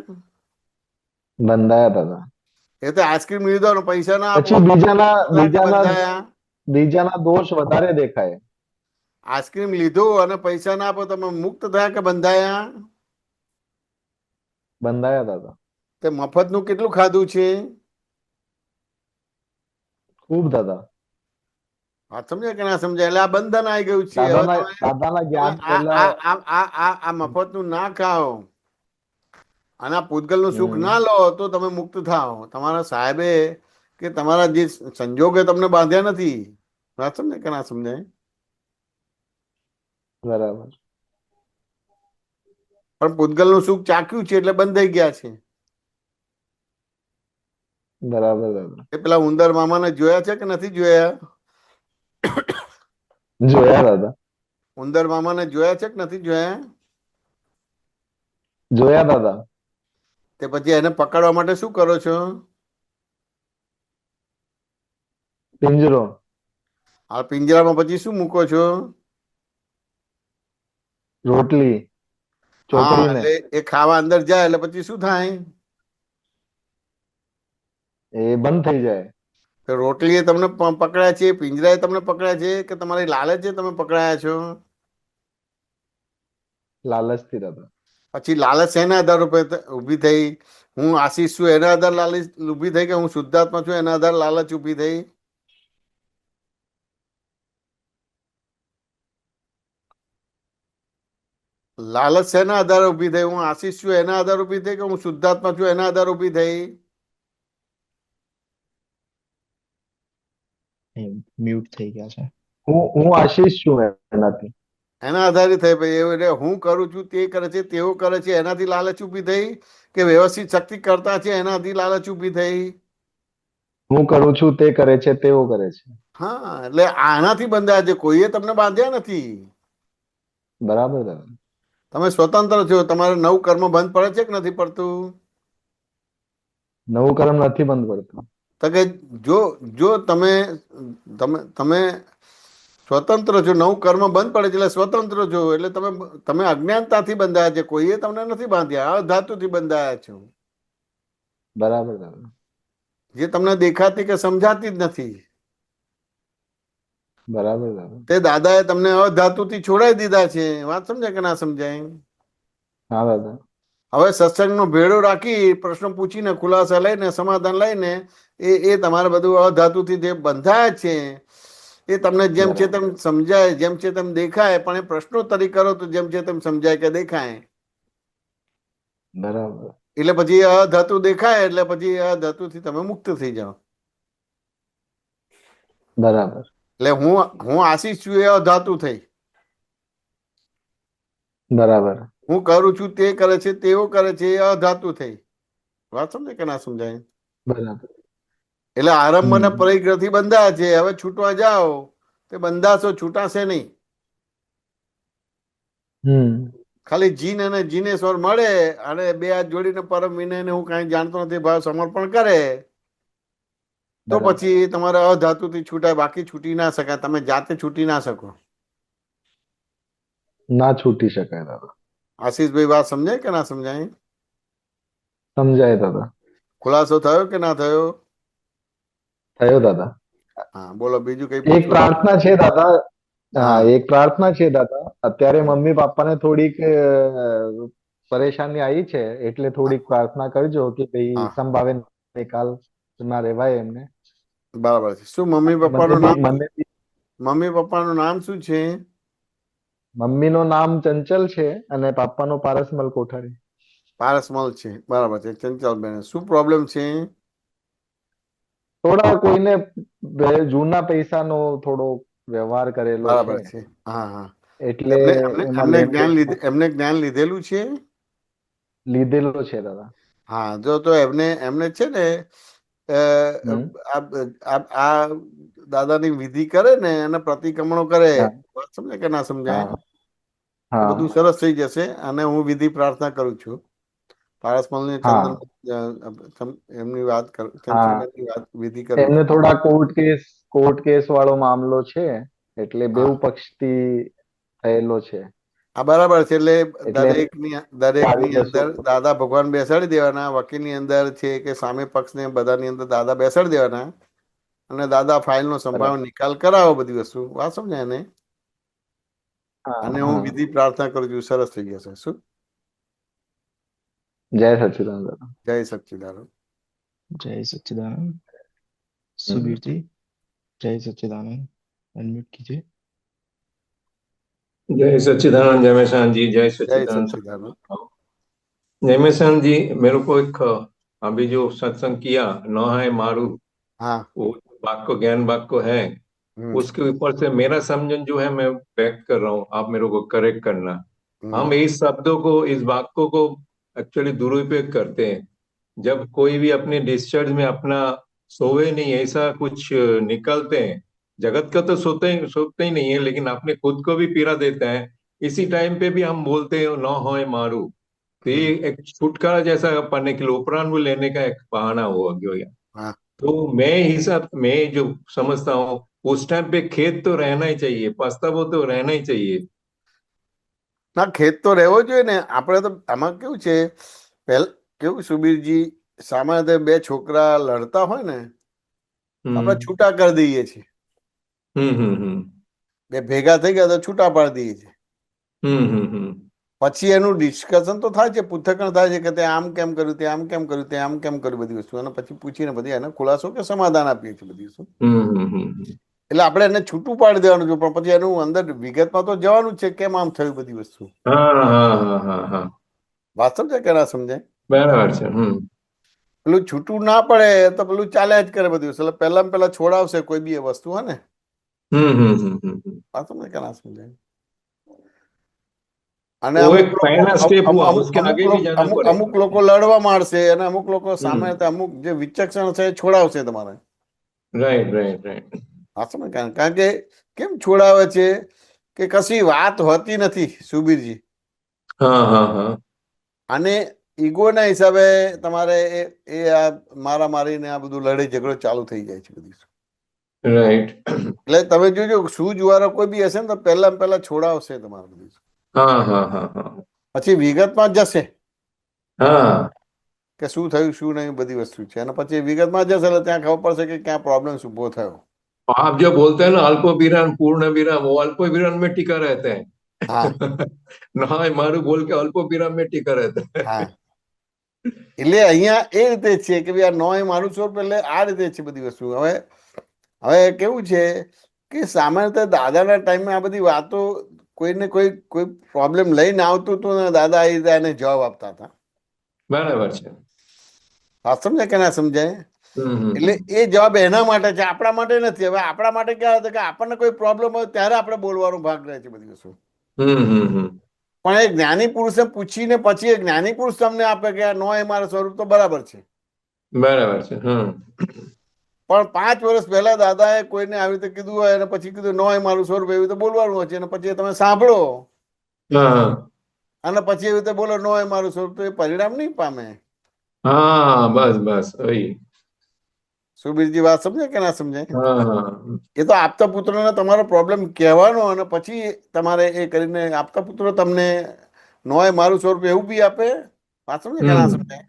બંધાયા દાદા. એ તો આઈસ્ક્રીમ લીધો ને પૈસા ના આપો, પછી બીજાના મુક્ત થયા કે બીજાના બંધાયા? બીજાના દોષ વધારે દેખાય. આઈસ્ક્રીમ લીધો અને પૈસા ના આપો, તમે મુક્ત થયા કે બંધાયા? બંધાયા દાદા. તે મફતનું કેટલું ખાધું છે? ખૂબ દાદા. વાત સમજાય કે ના સમજાય? એટલે આ બંધન આવી ગયું છે. હવે દાદાના તમે દાદાના તમે જ્ઞાન આ પહેલા. આ આ આ આ આ મફતનું ના ખાઓ અને આ પૂતગલનું સુખ હમ ના લો, તો તમે મુક્ત થાઓ. તમારા સાહેબે કે તમારા જે સંજોગે તમને બાંધ્યા નથી. વાત સમજાય કે ના સમજાય? બરાબર. પણ પૂતગલનું સુખ ચાખ્યું છે એટલે બંધાઈ ગયા છે. બરાબર દાદા. એ પેલા ઉંદર મામાને જોયા છે કે નથી જોયા? જોયા દાદા. ઉંદર મામાને જોયા છે કે નથી જોયા? જોયા દાદા. તે પછી એને પકડવા માટે શું કરો છો? પિંજરો. આ પિંજરામાં પછી શું મૂકો છો? રોટલી. હા, ચોપડીને. એટલે એ ખાવા અંદર જાય એટલે પછી શું થાય? એ બંધ થઈ જાય. તો રોટલી એ તમને પકડાય છે, પિંજરાએ તમને પકડાય છે કે તમારી લાલચે તમે પકડાયા છો? લાલચથી દાદા. પછી લાલચ શેના આધાર ઉપર ઊભી થઈ? હું આશીષ છું એના આધાર લાલચ ઊભી થઈ કે હું શુદ્ધાત્મા છું એના આધાર લાલચ ઊભી થઈ? લાલચ શેના આધારે ઊભી થઈ? હું આશીષ છું એના આધાર ઊભી થઈ કે હું શુદ્ધાત્મા છું એના આધાર ઊભી થઈ? મ્યુટ થઈ ગયા છે. હું આશીષ છું એનાથી. એના આધારે થઈ. ભાઈ એટલે હું કરું છું તે કરે છે, તેઓ કરે છે, એનાથી લાલચ ઊભી થઈ કે વ્યવસ્થિત શક્તિ કરતા છે એનાથી લાલચ ઊભી થઈ? હું કરું છું તે કરે છે, તેઓ કરે છે. હા, એટલે આનાથી બંધાયા છે, કોઈએ તમને બાંધ્યા નથી. બરાબર દાદા. તમે સ્વતંત્ર છો. તમારે નવું કર્મ બંધ પડે છે કે નથી પડતું? નવું કર્મ નથી બંધ પડતું. તો કે જો જો તમે તમે તમે સ્વતંત્ર છો, નવું કર્મ બંધ પડે છે એટલે સ્વતંત્ર છો. એટલે તમે તમે અજ્ઞાનતાથી બંધાયા છે, કોઈએ તમને નથી બાંધ્યા. અધાતુથી બંધાયા છો. બરાબર દાદા. જે તમને દેખાતી કે સમજાતી જ નથી. બરાબર દાદા. તે દાદાએ તમને અધાતુથી છોડાઈ દીધા છે. વાત સમજાય કે ના સમજાય? હા દાદા. હવે સત્સંગનો ભેડો રાખી પ્રશ્ન પૂછીને ખુલાસા લઈને સમાધાન લઈને એ તમારે બધું અધાતુથી જે બંધાય છે એ તમને જેમ છે બરાબર. તેમ સમજાય, જેમ છે તેમ દેખાય. પણ એ પ્રશ્નોત્તરી કરો તો જેમ છે તેમ સમજાય કે દેખાય. બરાબર. એટલે પછી અધાતુ દેખાય એટલે પછી અધાતુથી તમે મુક્ત થઈ જાઓ. બરાબર. એટલે હું આશીષ છું એ અધાતુ થઈ. બરાબર. હું કરું છું તે કરે છે, તેઓ કરે છે એ અધાતુ થઈ. વાત સમજે કે ના સમજાય? બરાબર. એટલે આરંભ અને હમ પરિગ્રહથી બંધાયા છે. હવે છૂટવા જાઓ તે બંધાશો, છૂટાશે નહીં. હમ ખાલી જીન અને જીનેશ્વર મળે અને બે હાથ જોડીને પરમ વિનયને હું કાંઈ જાણતો નથી ભાવ સમર્પણ કરે તો બરાબર. પછી તમારે અધાતુથી છૂટાય. બાકી છૂટી ના શકાય. તમે જાતે છૂટી ના શકો. ના છૂટી શકાય દાદા. આશીષભાઈ વાત સમજાય કે ના સમજાય? સમજાય દાદા. ખુલાસો થયો કે ના થયો? થયો દાદા. હા, બોલો બીજું કઈ એક પૂછવું? પ્રાર્થના છે દાદા. હા, હા એક પ્રાર્થના છે દાદા. અત્યારે મમ્મી પપ્પાને થોડીક પરેશાની આવી છે, એટલે થોડીક પ્રાર્થના કરજો કે ભાઈ હા સંભાવે નિકાલ ના રેવાય એમને. બરાબર છે. શું મમ્મી મને પપ્પાનું બી નામ મને બી મમ્મી પપ્પાનું નામ શું છે? મમ્મીનું નામ ચંચલ છે અને પાપાનું પારસમલ કોઠારી. પારસમલ છે. બરાબર છે. ચંચલબેન, શું પ્રોબ્લેમ છે? થોડા કોઈને જૂના પૈસાનો થોડો વ્યવહાર કરેલો છે, બરાબર છે. હા હા. એટલે એમને એમને એમાં એમને જ્ઞાન લેણદેણમાં એમને જ્ઞાન લીધેલું છે. લીધેલો છે દાદા. હા, જો તો એમને છે ને અ, હમ. આ આ દાદાની વિધિ કરે ને અને પ્રતિક્રમણો કરે, હા વાત સમજાય કે ના સમજાય? હા તો બધું હા સરસ થઈ જશે. અને હું વિધિ પ્રાર્થના કરું છું. પારસમલને ચંદન હા એમની વાત હા ચંચલબેનની વાત વિધિ કરું એમને છું. થોડા કોર્ટ કેસ વાળો મામલો છે, એટલે બેઉ હા પક્ષથી થયેલો છે, હા, બરાબર છે. એટલે એટલે દરેકની ચાલી જશો. અંદર દાદા ભગવાન બેસાડી દેવાના, વકીલની અંદર છે કે સામે પક્ષને બધાની અંદર દાદા બેસાડી દેવાના, અને દાદા ફાઇલનો સંભાવ બરાબર. નિકાલ કરાવો, બધી વસ્તુ વાત સમજાય ને. હા અને હું હા વિધિ પ્રાર્થના કરું છું, સરસ થઈ જશે. શું? જય સચિદાનંદ દાદા. જય સચ્ચિદાનંદ. જય सच्चिदानंद। હમ. सुबीर जी, जय सच्चिदानंद। अनम्यूट कीजिए। जय सच्चिदानंद जयमेशान जी, जय જય सच्चिदानंद સચ્ચિદાનंद। जयमेशान जी, मेरे को एक अभी जो सत्संग किया न है मारू, हाँ। वो वाक्य ज्ञान वाक्य है, हम्म उसके ऊपर से मेरा समझन जो है मैं व्यक्त कर रहा हूँ, आप मेरे को करेक्ट करना। हम्म हम इस शब्दों को, इस वाक्यों को एक्चुअली दुरुपयोग करते हैं। जब कोई भी अपने डिस्चार्ज में अपना सोवे नहीं ऐसा कुछ निकलते हैं, जगत का तो सोते ही नहीं है, लेकिन अपने खुद को भी पीड़ा देता है। इसी टाइम पे भी हम बोलते हैं न होए मारू, तो ये हम्म। एक छुटकारा जैसा पाने के लिए उपरांत वो लेने का एक बहाना हुआ गया। हाँ। तो मैं जो समझता हूँ, उस टाइम पे खेद तो रहना ही चाहिए, पछताવો तो रहना ही चाहिए। ના, ખેદ તો રહેવો જોઈએ ને. આપણે તો આમાં કેવું છે, કેવું સુબીરજી, સામાન્ય રીતે બે છોકરા લડતા હોય ને, આપણે हम्म છૂટા કરી દઈએ છીએ. हम्म। બે ભેગા થઈ ગયા તો છૂટા પાડી દઈએ છીએ. हम्म। પછી એનું ડિસ્કશન તો થાય છે, પૃથ્થકરણ થાય છે કે તે આમ કેમ કર્યું, તે આમ કેમ કર્યું, તે આમ કેમ કર્યું, બધી વસ્તુ. અને પછી પૂછીને બધી એને ખુલાસો કે સમાધાન આપીએ છીએ બધી વસ્તુ. हम्म। એટલે આપણે એને છૂટું પાડી દેવાનું છે, પણ પછી એનું અંદર વિગતમાં તો જવાનું જ છે, કેમ આમ થયું બધી વસ્તુ. हाँ हाँ हाँ हाँ हाँ, વાત સમજાય કે ના સમજાય? बराबर છે। પેલું છૂટું ના પડે તો પેલું ચાલ્યા જ કરે બધી વસ્તુ. એટલે પહેલા છોડાવશે કોઈ બી એ વસ્તુ, હે ને? વાત સમજાય કે ના સમજાય? અને वो અમુક एक લોકો पहला स्टेप हुआ, उसके आगे भी जाना અમુક पड़ेगा। લોકો લડવા માંડશે, અને અમુક લોકો સામે हम्म, અમુક જે વિચક્ષણ છે એ છોડાવશે તમારે. Right right right. વાત સમજાય? કારણ કે કેમ છોડાવે છે કે કશી વાત હોતી નથી, સુબીરજી. हाँ हाँ हाँ, અને ઈગોના હિસાબે તમારે એ આ મારા મારીને આ બધું લડાઈ ઝઘડો ચાલુ થઈ જાય છે બધી. राइट। એટલે તમે જોજો, સૂજ વાળો કોઈ બી હશે ને તો પહેલા છોડાવશે તમારે બધું. हाँ हाँ हाँ हाँ પછી વિગતમાં જશે हाँ, કે શું થયું શું નહીં બધી વસ્તુ છે, અને પછી વિગતમાં જશે એટલે ત્યાં ખબર પડશે કે ક્યાં પ્રોબ્લેમ ઉભો થયો. आप जो बोलते हैं ना अल्प विराम पूर्ण विराम, वो अल्प विराम में टिका रहते હા हैं। ना मारू बोल के अल्प विराम में टिका रहता હા, है। એટલે અહીંયા એ રીતે જ છે કે ભાઈ આ નોય મારું સ્વરૂપ, એટલે આ રીતે છે બધી વસ્તુ. હવે હવે કેવું છે કે સામાન્ય રીતે દાદાના ટાઈમમાં આ બધી વાતો કોઈને કોઈ પ્રોબ્લેમ લઈને આવતું હતું ને દાદા એ રીતે એને જવાબ આપતા હતા. બરાબર છે। વાત સમજાય કે ના સમજાય? એટલે હમ એ જવાબ એના માટે છે, આપણા માટે નથી. હવે આપણા માટે ક્યાં હતું કે આપણને કોઈ પ્રોબ્લેમ હોય ત્યારે આપણે બોલવાનો ભાગ રહે છે બધી વસ્તુ. હમ, પણ એ જ્ઞાની પુરુષે પૂછીને પછી એ જ્ઞાની પુરુષ તમને આપે કે નો એ મારા સ્વરૂપ તો બરાબર છે. બરાબર છે। પણ 5 વર્ષ પહેલા દાદાએ કોઈને આવી રીતે કીધું હોય અને પછી કીધું નો એ મારું સ્વરૂપ, એવી રીતે બોલવાનું હોય છે, અને પછી તમે સાંભળો હા અને પછી એવી રીતે બોલો નો એ મારું સ્વરૂપ, તો એ પરિણામ નહીં પામે. હા, બસ બસ વહી। સુબીરજી વાત સમજે કે ના સમજાય? હા હા એ તો આપતા પુત્રોને તમારો પ્રોબ્લેમ કહેવાનો, અને પછી તમારે એ કરીને આપતા પુત્રો તમને નોય મારું સ્વરૂપ એવું બી આપે. વાત સમજે કે ના સમજાય?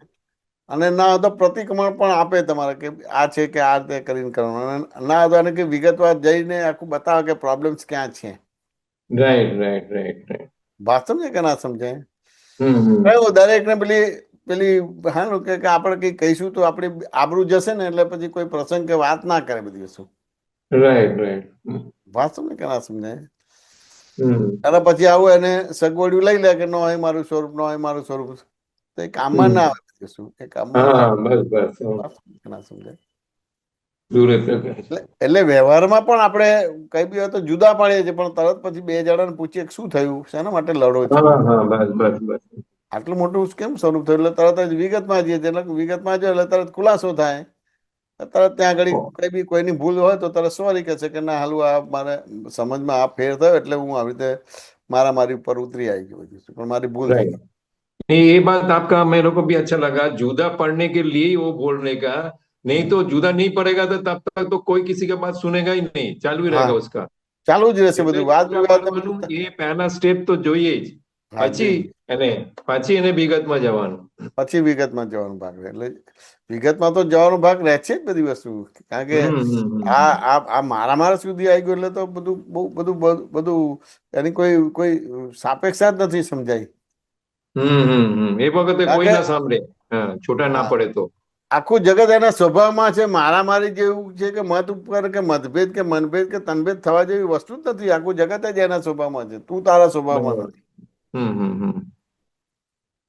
અને ના તો પ્રતિક્રમણ પણ આપે તમારે કે આ છે કે આ રીતે કરીને કરવાનું. અને ના તો એને કે વિગતવાર જઈને આખું બતાવે કે પ્રોબ્લેમ્સ ક્યાં છે. Right right right right. વાત સમજે કે ના સમજાય? હમ કયું દરેકને પેલી પેલી હા કે આપણે કઈ કહીશું તો આપણી આબરૂ જશે ને, એટલે પછી કોઈ પ્રસંગ કે વાત ના કરે બધી વસ્તુ. Right right. વાત સમજે કે ના સમજાય? હમ. અને પછી આવું એને સગવડિયું લઈ લે કે નો હોય મારું સ્વરૂપ, નો હોય મારું સ્વરૂપ, તો એ કામમાં ના આવે બધી વસ્તુ. એ કામમાં ના હા, આવે. બસ બસ. વાત સમજે કે ના સમજાય? દુરુપયોગ. એટલે વ્યવહારમાં પણ આપણે કઈ બી હોય તો જુદા પાડીએ છીએ, પણ તરત પછી બે જણાને પૂછીએ કે શું થયું, શેના માટે લડો છો, હા હા, બસ બસ બસ. આટલું મોટું કેમ સ્વરૂપ થયું, એટલે તરત જ વિગતમાં જઈએ છીએ. એટલે વિગતમાં જોઈએ એટલે તરત ખુલાસો થાય. તરત ત્યાં આગળ કઈ બી કોઈની ભૂલ હોય તો તરત સોરી કહે છે કે ના હાલું આ મારે સમજમાં આ ફેર થયો એટલે હું આવી રીતે मारी ऊपर उतरी आएगी वजह से, पर मारी भूल थी। राइट। नहीं, ये बात आपका मेरे को भी अच्छा लगा, जुदा पढ़ने के लिए ही वो बोलने का। नहीं तो जुदा नहीं पड़ेगा तो तब तक तो कोई किसी का बात सुनेगा ही नहीं, चालू ही रहेगा हाँ उसका। ચાલુ જ રહેશે એટલે બધું વાદ જુદા વિવાદ ને પાડવાનું બધું. એ પહેલા સ્ટેપ તો જોઈએ જ. હા પછી જોઈએ, એને વિગતમાં જવાનું. પછી વિગતમાં જવાનો ભાગ રહે. એટલે વિગતમાં તો જવાનો ભાગ રહે છે જ બધી વસ્તુ. કારણ કે આ આ આ મારામાર સુધી આવી ગયું એટલે તો બધું બહુ બધું બધું એની કોઈ કોઈ સાપેક્ષા જ નથી સમજાય. એ વખતે કારણ કોઈ કે ના સાંભળે. હા, છૂટા ના હા, પડે તો. આખું જગત એના સ્વભાવમાં છે. મારામારી જેવું છે કે મત ઉપર કે મતભેદ કે મનભેદ કે તનભેદ થવા જેવી વસ્તુ જ નથી. આખું જગત જ એના સ્વભાવમાં છે. તું તારા સ્વભાવમાં બરાબર. નથી. હમ.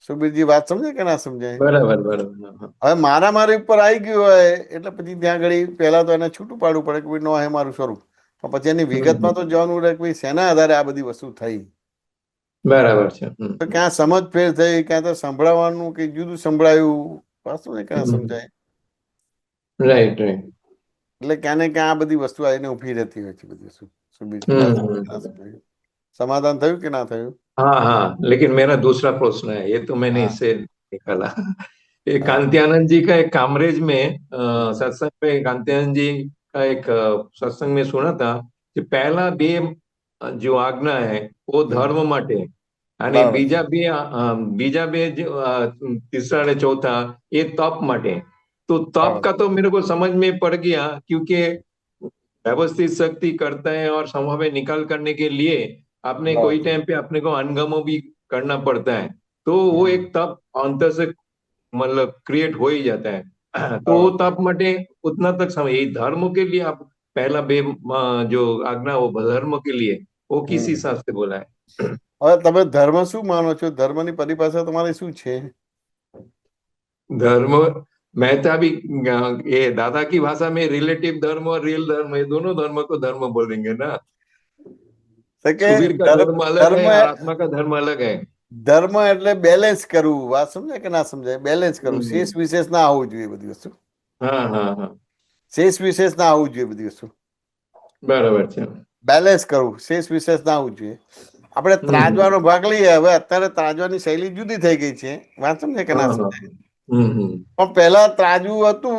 સુબીરજી વાત સમજે કે ના સમજાય? બરાબર બરાબર. હા. હવે મારામારી ઉપર આવી ગયું હોય એટલે પછી ત્યાં આગળ પહેલા તો એને છૂટું પાડવું પડે કે ભાઈ નો હે મારું સ્વરૂપ. પણ પછી એની વિગતમાં તો જવાનું રહે કે ભાઈ શેના આધારે આ બધી વસ્તુ થઈ. બરાબર છે. તો ક્યાં સમજ ફેર થઈ, ક્યાં તો સંભળાવવાનું કે જુદું સંભળાયું, વાસ્તુ ને ક્યાં સમજાય? Right right. એટલે ક્યાં ને ક્યાં આ બધી વસ્તુ આવીને ઉભી રહેતી હોય છે બધી વસ્તુ. સુબીરજી વાત ના સમજાય? समाधान થયું કે ના થયું? हाँ हाँ, लेकिन मेरा दूसरा प्रश्न है, ये तो मैंने हाँ इससे निकाला। ये हाँ कांत्यानंद जी का एक कामरेज में हम्म, सत्संग में कांत्यानंद जी का एक सत्संग में सुना था कि पहला બે जो આજ્ઞા है वो धर्म માટે અને બરાબર છે. બીજા બે तीसरा ने चौथा ये तप માટે। तो तप બરાબર का तो मेरे को समझ में पड़ गया, क्योंकि व्यवस्थित शक्ति करता है और समय निकाल करने के लिए आपने બરાબર कोई છે. टाइम पे अपने को अनगमो भी करना पड़ता है। तो वो હમ, एक तप अंतर से मतलब क्रिएट हो ही जाता है। तो वो બરાબર છે. तप માટે उतना तक समय, ये धर्म के लिए आप पहला बे जो आज्ञा वो धर्म के लिए वो किस હમ. हिसाब से बोला है? હવે તમે ધર્મ શું માનો છો? ધર્મની પરિભાષા તમારી શું છે? धर्म, मैं तो अभी ये दादा की भाषा में रिलेटिव धर्म और रियल धर्म, ये दोनों धर्म को धर्म बोलेंगे ना। તો કે सुबीर का ધર્મ धर्म अलग ધર્મ है और आत्मा का धर्म अलग है। ધર્મ એટલે બેલેન્સ કરવું. વાત સમજાય કે ના સમજાય? બેલેન્સ કરવું. हम्म, શેષ વિશેષ ના આવવું જોઈએ બધી વસ્તુ. हाँ हाँ हाँ, શેષ વિશેષ ના આવવું જોઈએ બધી વસ્તુ. बराबर છે। બેલેન્સ કરવું, શેષ વિશેષ ના આવવું જોઈએ. આપણે ત્રાજવાનો ભાગ લઈએ. હવે અત્યારે ત્રાજવાની શૈલી જુદી થઈ ગઈ છે. વાત સમજે કે ના हाँ हाँ, સમજાય? हम्म, પણ પહેલા ત્રાજવું હતું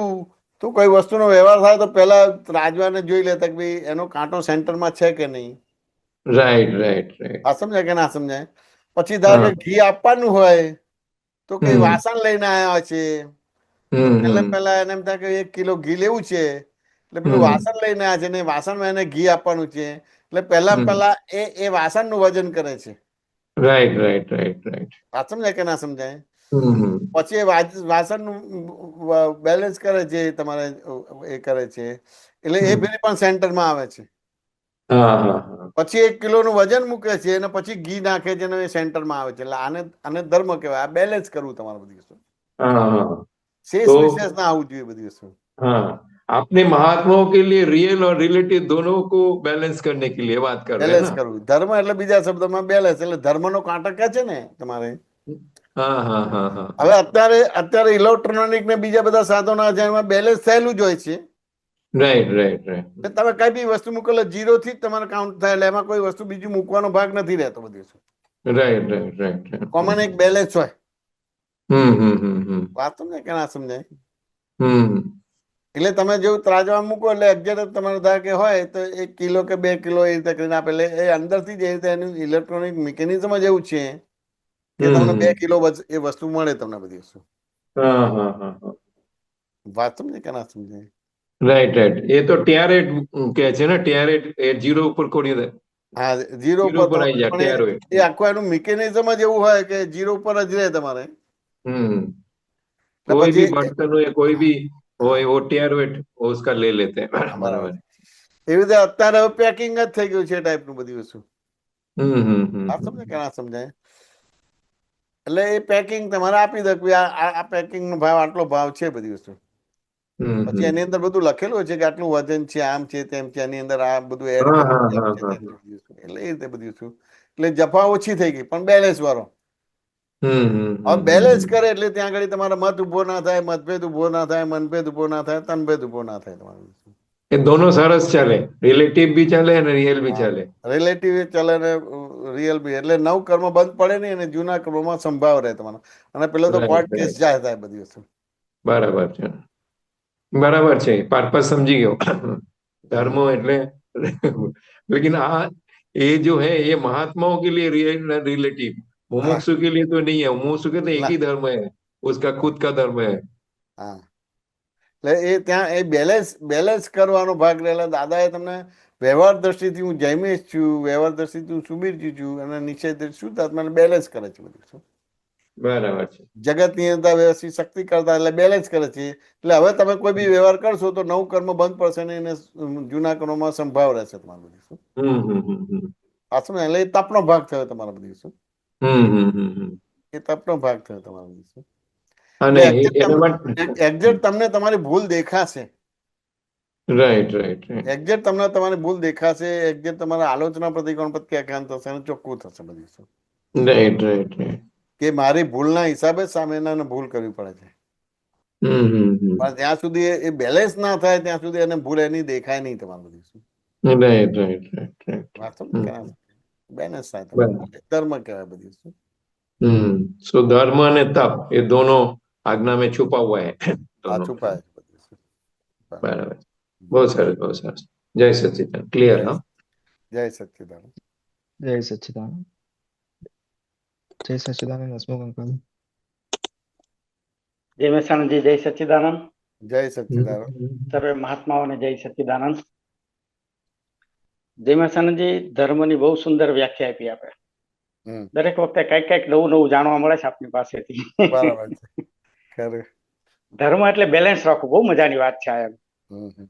તો કોઈ વસ્તુનો વ્યવહાર થાય તો પહેલા ત્રાજવાને જોઈ લેતા કે ભાઈ એનો કાંટો સેન્ટરમાં છે કે નહીં. Right right right. આ સમજાય કે ના સમજાય? પછી ધારો हाँ, કે ઘી આપવાનું હોય તો કઈ हम्म વાસણ લઈને આવ્યા છે તો પહેલા हम्म પહેલા એને એમ થાય કે 1 કિલો ઘી લેવું છે એટલે પેલું हम्म વાસણ લઈને આવ્યા છે ને વાસણમાં એને ઘી આપવાનું છે એટલે પહેલા हम्म, પહેલા એ વાસણનું વજન કરે છે. Right right right right. વાત સમજાય કે ના સમજાય? हम्म, પછી એ વાસણનું બેલેન્સ કરે છે, તમારે એ કરે છે એટલે એ हम्म, પેલી પણ સેન્ટરમાં આવે છે. हाँ हाँ हाँ, પછી 1 કિલોનું વજન મૂકે છે અને પછી ઘી નાખે છે અને એ સેન્ટરમાં આવે છે. એટલે આને આને ધર્મ કહેવાય. આ બેલેન્સ કરવું તમારે બધી વસ્તુ. हाँ हाँ। શેષ तो વિશેષ ના આવવું જોઈએ બધી વસ્તુ. हाँ, आपने महात्माओं के लिए रियल और रिलेटिव दोनों को बैलेंस करने के लिए बात कर रहे हैं બેલેન્સ ना। કરવું. ધર્મ એટલે બીજા શબ્દમાં બેલેન્સ એટલે ધર્મનો કાંટો કે છે ને તમારે. हाँ हाँ हाँ हाँ હવે हाँ, અત્યારે અત્યારે ઇલેક્ટ્રોનિક ને બીજા બધા સાધનો છે એમાં બેલેન્સ થયેલું જ હોય છે. राइट राइट राइट, તમે કઈ બી વસ્તુ મૂકો એટલે 0 થી જ તમારે કાઉન્ટ થાય એટલે એમાં કોઈ વસ્તુ બીજું મૂકવાનો ભાગ નથી રહેતો. બધી વસ્તુ राइट राइट राइट। કોમન એક બેલેન્સ હોય. हम्म। વાત સમજાય કે ના સમજાય? हम्म, એટલે તમે જેવું ત્રાજવા મૂકો એટલે એક્ઝેક્ટ તમારે ધારો કે હોય તો 1 કિલો કે 2 કિલો એ રીતે કરીને આપે. એટલે એ અંદરથી જ એ રીતે એનું ઇલેક્ટ્રોનિક મિકેનિઝમ જ એવું છે કે તમને 2 કિલો એ વસ્તુ મળે તમને બધી વસ્તુ. हाँ हाँ हाँ हाँ, વાત સમજે કે ના સમજાય? Right right. એ તો ટેરેટ કહે છે ને, ટેરેટ એ જીરો ઉપર કોડી દે, હા 0 જીરો ઉપર ઉપર આવી જાય પણ ટેરોઇડ। એ આખું એનું મિકેનિઝમ જ એવું હોય કે 0 ઉપર જ રહે તમારે. હમ એટલે कोई भी પછી बर्तन हो या कोई भी हो वो टेयर वेट वो उसका ले लेते हैं બરાબર बराबर છે. એવી રીતે અત્યારે હવે પેકિંગ જ થઈ ગયું છે એ ટાઈપનું બધી વસ્તુ. આ हम्म સમજાય કે ના સમજાય? એટલે એ પેકિંગ તમારે આપી દે કે આ પેકિંગ નો ભાવ આટલો ભાવ છે બધી વસ્તુ. પછી એની અંદર બધું લખેલું છે કે આટલું વજન છે, આમ છે, તેમ છે, એની અંદર આ બધું એડ हाँ કરવું हाँ છે, આમ हाँ છે, हाँ તેમ છે બધી વસ્તુ. એટલે એ રીતે બધી વસ્તુ. એટલે જફા ઓછી થઈ ગઈ પણ બેલેન્સ વાળો. હવે બેલેન્સ કરે એટલે ત્યાં આગળ તમારા મત ઉભો ના થાય, મતભેદ ઉભો ના થાય, મનભેદ ઉભો ના થાય, તનભેદ ઉભો ના થાય તમારું. ये दोनों सरस चले रिलेटिव भी चले और रियल भी હા, चले રિલેટિવ ચલે ને રિયલ બી. એટલે નવ કર્મ બંધ પડે નહીં અને જૂના કર્મમાં સંભાવ રહે તમારો. અને પેલો તો राइट કોર્ટ કેસ राइट જાય થાય બધી વસ્તુ. बराबर છે पर्पस समझी गयो धर्मो હમ. એટલે लेकिन ये जो है ये महात्माओं के लिए रिलेटिव હા मुमुक्षु के लिए तो नहीं है मुमुक्षु के तो एक ના ही धर्म है उसका खुद का धर्म है હા એટલે એ ત્યાં એ બેલેન્સ કરવાનો ભાગ રહેલા. દાદાએ તમને વ્યવહાર દ્રષ્ટિથી હું જૈમિશ છું, વ્યવહાર દ્રષ્ટિથી હું સુબીરજી છું, અને નિશ્ચય દ્રષ્ટિ શુદ્ધાત્માને બેલેન્સ કરે છે બધું શું. બરાબર છે જગતની અંદર વ્યવસ્થિત શક્તિ કરતા એટલે બેલેન્સ કરે છે. એટલે હવે તમે કોઈ બી વ્યવહાર કરશો તો નવું કર્મ બંધ પડશે નહીં અને જૂના કર્મમાં સંભાવ રહેશે તમારું બધું શું. હમ પાછું એટલે એ તપનો ભાગ થયો તમારા બધી શું. હમ એ તપનો ભાગ થયો તમારા બધી શું. અને એટલે એના માટે એક્ઝેક્ટ તમને તમારી ભૂલ દેખાશે. રાઈટ રાઈટ રાઈટ એક્ઝેક્ટ તમને તમારી ભૂલ દેખાશે. એક્ઝેક્ટ તમારા આલોચના પ્રતિકોણ પ્રત્યાખ્યાન થશે અને ચોખ્ખું થશે બધી શું. રાઈટ રાઈટ રાઈટ કે મારી ભૂલના હિસાબે સામેનાને ભૂલ કરવી પડે છે. પણ ત્યાં સુધી એ બેલેન્સ ના થાય ત્યાં સુધી એને ભૂલ એની દેખાય નહીં તમારું બધી શું. રાઈટ રાઈટ રાઈટ રાઈટ વાસ્તવ બેલેન્સ થાય તમારું. ધર્મ કહેવાય બધી શું. सो धर्म અને તપ એ दोनों આજ્ઞા में छुपा हुआ है આ दोनों છુપાય છે બધી શું. બરાબર બહુ સરસ જય સચિદાન ક્લિયર હા જય સચ્ચિદાનંદ. जय सच्चिदानंद जय सच्चिदानंद हसमुख अंकल જય મહેસાણાજી, જય સચ્ચિદાનંદ. જય સચ્ચિદાનંદ. સર્વે મહાત્માઓને જય સચ્ચિદાનંદ. જય મહેસાણાજી, ધર્મની બહુ સુંદર વ્યાખ્યા આપી આપણે. હમ. દરેક વખતે કઈક કઈક નવું નવું જાણવા મળે છે આપની પાસેથી. બરાબર છે ખરું. ધર્મ એટલે બેલેન્સ રાખવું, બહુ મજાની વાત છે આ. એમ હમ.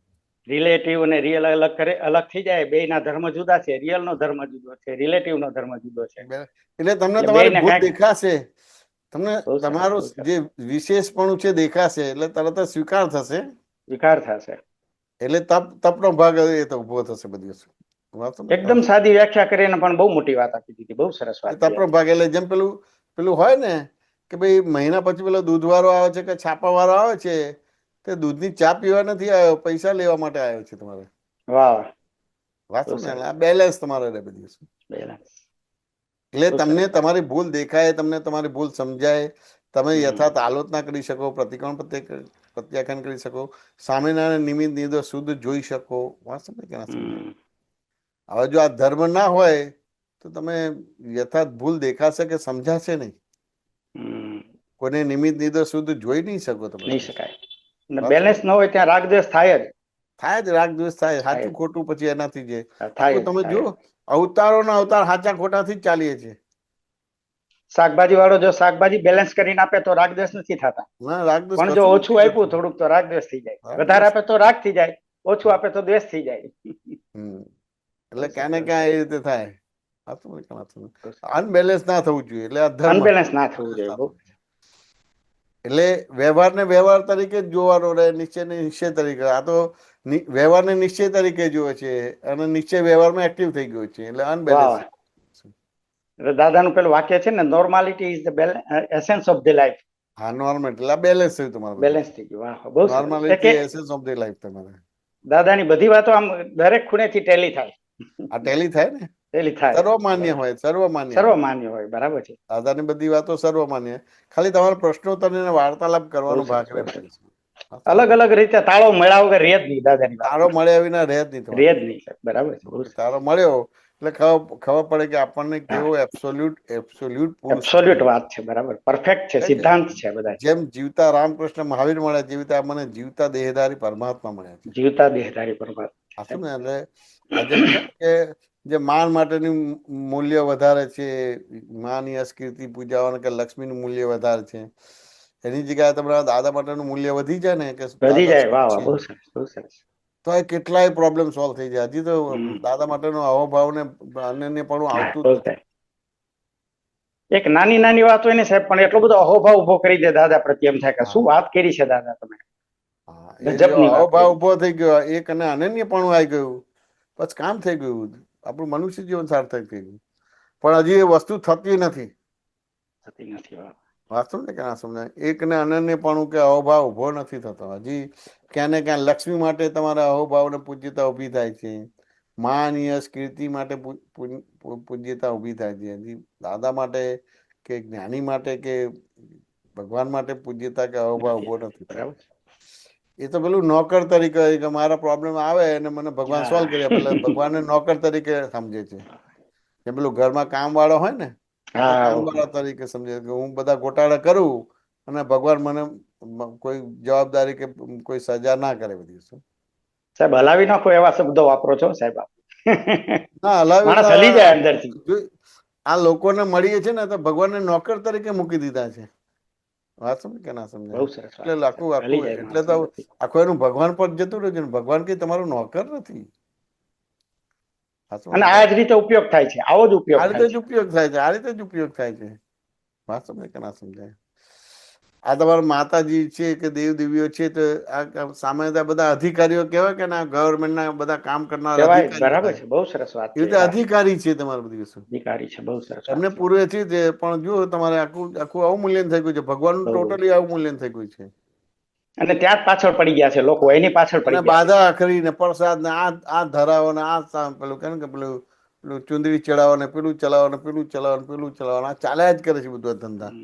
રિલેટિવ અને રિયલ અલગ થઈ જાય. બે ના ધર્મ જુદા છે. રિયલ નો ધર્મ જુદો છે, રિલેટિવ નો ધર્મ જુદો છે. એટલે તમને એટલે તમારી બેયને ભૂલ કાંઈક દેખાશે. તમને બહુ સરસ, તમારું બહુ સરસ. જે વિશેષપણું છે દેખાશે એટલે તરત જ સ્વીકાર થશે. વિકાર થશે. એટલે તપનો ભાગ એ તો ઉભો થશે બધી વસ્તુ. વાંચો ને. એકદમ સાદી વ્યાખ્યા કરીને પણ બહુ મોટી વાત આપી દીધી. બહુ સરસ એ વાત તપનો ભાગ એટલે જેમ પેલું પેલું હોય ને કે ભાઈ મહિના પછી પેલો દૂધ વાળો આવે છે કે છાપા વાળો આવે છે તે દૂધની ચા પીવા નથી આવ્યો, પૈસા લેવા માટે આવ્યો છે તમારે. વાહ વાહ, વાંચો બહુ ને સરસ. એટલે આ બેલેન્સ તમારે રહે બધી વસ્તુ. બેલેન્સ. એટલે બહુ તમને સરસ. તમારી ભૂલ દેખાય, તમને તમારી ભૂલ સમજાય, તમે હમ. યથાર્થ આલોચના કરી શકો, પ્રતિકોણ પ્રત્યાખ્યાન કરી શકો, સામેના નિમિત્ત નિર્દોષ શુદ્ધ જોઈ શકો. વાંચો ને કે ના સમજાય. હમ. હવે જો આ ધર્મ ના હોય તો તમે યથાર્થ ભૂલ દેખાશે કે સમજાશે નહીં. હમ. કોઈને નિમિત્ત નિર્દોષ શુદ્ધ જોઈ નહીં શકો તમે. નહીં શકાય. અને બેલેન્સ ન હોય ત્યાં રાગદ્વેષ થાય જ. થાય જ રાગ દ્વેષ થાય. થાય સાચું જ. ખોટું પછી એનાથી જે થાય આખું જ, તમે થાય જુઓ જ. અવતારોના અવતાર સાચા ખોટાથી જ ચાલીએ છીએ. શાકભાજી વાળો જો શાકભાજી બેલેન્સ કરીને આપે તો રાગદ્વેષ નથી થતા. ના રાગ દ્વેષ પણ જો કશું ઓછું નથી આપ્યું થતું. થોડુંક તો રાગદ્વેષ થઈ જાય. રાગ વધારે દ્વેષ. આપે તો રાગ થઈ જાય, ઓછું આપે તો દ્વેષ થઈ જાય. એટલે ક્યાં ને ક્યાં એ રીતે થાય. અનબેલેન્સ ના થવું જોઈએ. એટલે આ ધર્મ અનબેલેન્સ ના થવું જોઈએ. બહુ એટલે વ્યવહારને વ્યવહાર તરીકે જ જોવાનો રહે, નિશ્ચયને નિશ્ચય તરીકે. આ તો વ્યવહારને નિશ્ચય તરીકે જુએ છે અને નિશ્ચય વ્યવહારમાં એક્ટિવ થઈ ગયો છે. એટલે વાહ અનબેલેન્સ. વાહ. એટલે દાદાનું પેલું વાક્ય છે ને, normality is the essence of the life. હા નોર્મલ એટલે બેલેન્સ થયું તમારું. બેલેન્સ થઈ ગયું. વાહ, બહુ સરસ. Normality essence of the life તમારે. દાદાની બધી વાતો આમ દરેક ખૂણેથી ટેલી થાય. આ ટેલી થાય ને. ટેલી થાય. સર્વમાન્ય હોય. સર્વમાન્ય હોય. સર્વમાન્ય હોય. બરાબર છે. દાદાની બધી વાતો સર્વમાન્ય. ખાલી તમારે પ્રશ્નોત્તર અને વાર્તાલાપ બહુ કરવાનો સરસ, ભાગ બહુ રહે. સરસ. અલગ અલગ રીતે તાળો મળ્યા વગર રહે જ નહીં દાદાની વાત. તારો મળ્યા વિના રહે જ નહીં રહે તમારે. જ નહીં. બરાબર છે. બહુ સરસ. તારો મળ્યો એટલે ખબર પડે કે આપણને કેવો એબ્સોલ્યુટ પુરુષ એબ્સોલ્યુટ વાત છે. બરાબર, પરફેક્ટ છે, સિદ્ધાંત છે બધા. જેમ જીવતા રામકૃષ્ણ મહાવીર મળ્યા જીવતા મને જીવતા દેહધારી પરમાત્મા મળ્યા છે. જીવતા દેહધારી પરમાત્મા. સાચું ને. એટલે આજે કે જે માન માટેની મૂલ્ય વધારે છે, માની અસ્કીર્તિ પૂજાવાનું કે લક્ષ્મીનું મૂલ્ય વધારે છે, એની જગ્યાએ તમારા દાદા માટેનું મૂલ્ય વધી જાય ને કે વધી દાદા જાય. સુખ વાહ વાહ, છે, બહુ સરસ, બહુ સરસ. તો એ કેટલાય પ્રોબ્લેમ સોલ્વ થઈ જાય. હજી તો હમ. દાદા માટેનો અહોભાવ ને અનન્યપણું હા, આવતું બહુ જ નથી. સરસ. એક નાની નાની વાત હોય ને સાહેબ, પણ એટલો બધો અહોભાવ ઉભો કરી દે દાદા પ્રત્યે, એમ થાય કે શું વાત કરી છે દાદા તમે. હા, એ જો ગજબની વાત અહોભાવ કરી. ઉભો થઈ ગયો, એક અને અનન્યપણું આવી ગયું, બસ કામ થઈ ગયું, આપણું મનુષ્ય જીવન સાર્થક થઈ ગયું. પણ હજી એ વસ્તુ થતી નથી. થતી નથી. વાહ. વાસ્તવ ને કે ના સમજાય, એક ને અનન્યપણું કે અહોભાવ ઉભો નથી થતો. હજી ક્યાં ને ક્યાં લક્ષ્મી માટે તમારા અહોભાવ ને પૂજ્યતા ઉભી થાય છે, માન યશ કીર્તિ માટે પૂજ્યતા ઉભી થાય છે. હજી દાદા માટે કે જ્ઞાની માટે કે ભગવાન માટે પૂજ્યતા કે અહોભાવ ઉભો નથી થતો. બરાબર. એ તો પેલું નોકર તરીકે કે મારા પ્રોબ્લેમ આવે અને મને ભગવાન સોલ્વ કરી આપે, એટલે હા ભગવાનને નોકર તરીકે સમજે છે. કે પેલું ઘરમાં કામ વાળો હોય ને, એ હા, કામ ઓહો. વાળા તરીકે સમજે કે હું બધા ગોટાળા કરું અને ભગવાન મને કોઈ જવાબદારી કે કોઈ સજા ના કરે બધી. શું સાહેબ હલાવી નાખો એવા શબ્દો વાપરો છો સાહેબ આપ. ના હલાવી માણસ હલી જાય અંદરથી. આ લોકોને મળીએ છે ને તો ભગવાનને નોકર તરીકે મૂકી દીધા છે. વાત સમજ કે ના સમજાય? બહુ સરસ વાત એટલે છે આખું સાહેબ, હલી આખું જાય એટલે માણસ તો અંદરથી. આખું એનું ભગવાન પર જતું રહ્યું છે ને. ભગવાન કઈ તમારું નોકર નથી. વાત સમજ અને ને? આ જ રીતે ઉપયોગ થાય છે, આવો જ ઉપયોગ આ રીતે થાય જ છે. ઉપયોગ થાય છે, આ રીતે જ ઉપયોગ થાય છે. વાત સમજ કે ના સમજાય? આ તમારા માતાજી છે કે દેવ દેવીઓ છે, તો આ સામે બધા અધિકારીઓ કહેવાય કે ના, ગવર્મેન્ટના બધા કામ કરનાર કહેવાય, અધિકારીઓ બરાબર થાય, છે, બહુ સરસ વાત એ છે. રીતે હા, અધિકારી છે તમારી બધી વસ્તુ. અધિકારી છે, બહુ સરસ વાત એમને છે. પૂર્વેથી જ પણ જો તમારે આખું આખું અવમૂલ્યન થઈ ગયું છે. ભગવાનનું બહુ. ટોટલી અવમૂલ્યન થઈ ગયું છે. અને ત્યાં જ પાછળ પડી ગયા છે લોકો, એની પાછળ અને પડી ગયા છે. બાધા આખરી ને પ્રસાદ ને આ ધરાવો ને પેલું કે ને કે પેલું પેલું ચુંદડી ચડાવો ને પેલું ચલાવો ને પેલું ચલાવો ને પેલું ચલાવો, આ ચાલ્યા જ કરે છે બધું ધંધા.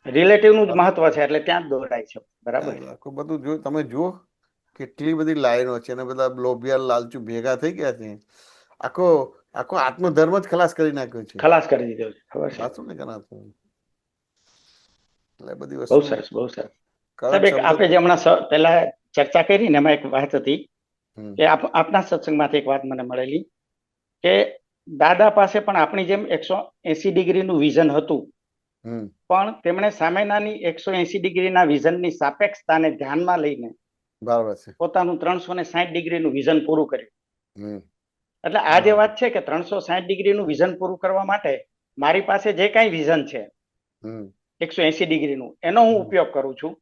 રિલેટિવ નું જ મહત્વ છે, એટલે ત્યાં જ દોરાય છે. બરાબર છે. આખું બધું જો તમે જુઓ કેટલી બધી લાઈનો છે અને બધા લોભિયા લાલચુ ભેગા થઈ ગયા છે. આખો આખો આત્મધર્મ જ ખલાસ કરી નાખ્યો છે. ખલાસ કરી દીધો છે, ખબર છે. વાંચું ને કે ના વાંચું? એટલે બધી બહુ વસ્તુ સરસ, બહુ સરસ. કડક સાહેબ એક શબ્દ. આપણે જે હમણાં પહેલા ચર્ચા કરી ને, એમાં એક વાત હતી હમ કે આપના સત્સંગમાંથી એક વાત મને મળેલી કે દાદા પાસે પણ આપણી જેમ 180 ડિગ્રીનું વિઝન હતું, હમ પણ તેમણે સામેનાની 180 ડિગ્રીના વિઝનની સાપેક્ષતાને ધ્યાનમાં લઈને બરાબર છે. પોતાનું 360 ડિગ્રીનું વિઝન પૂરું કર્યું. હમ એટલે આ જે વાત છે કે 360 ડિગ્રીનું વિઝન પૂરું કરવા માટે મારી પાસે જે કાંઈ વિઝન છે હમ 180 ડિગ્રીનું, એનો હું ઉપયોગ કરું છું.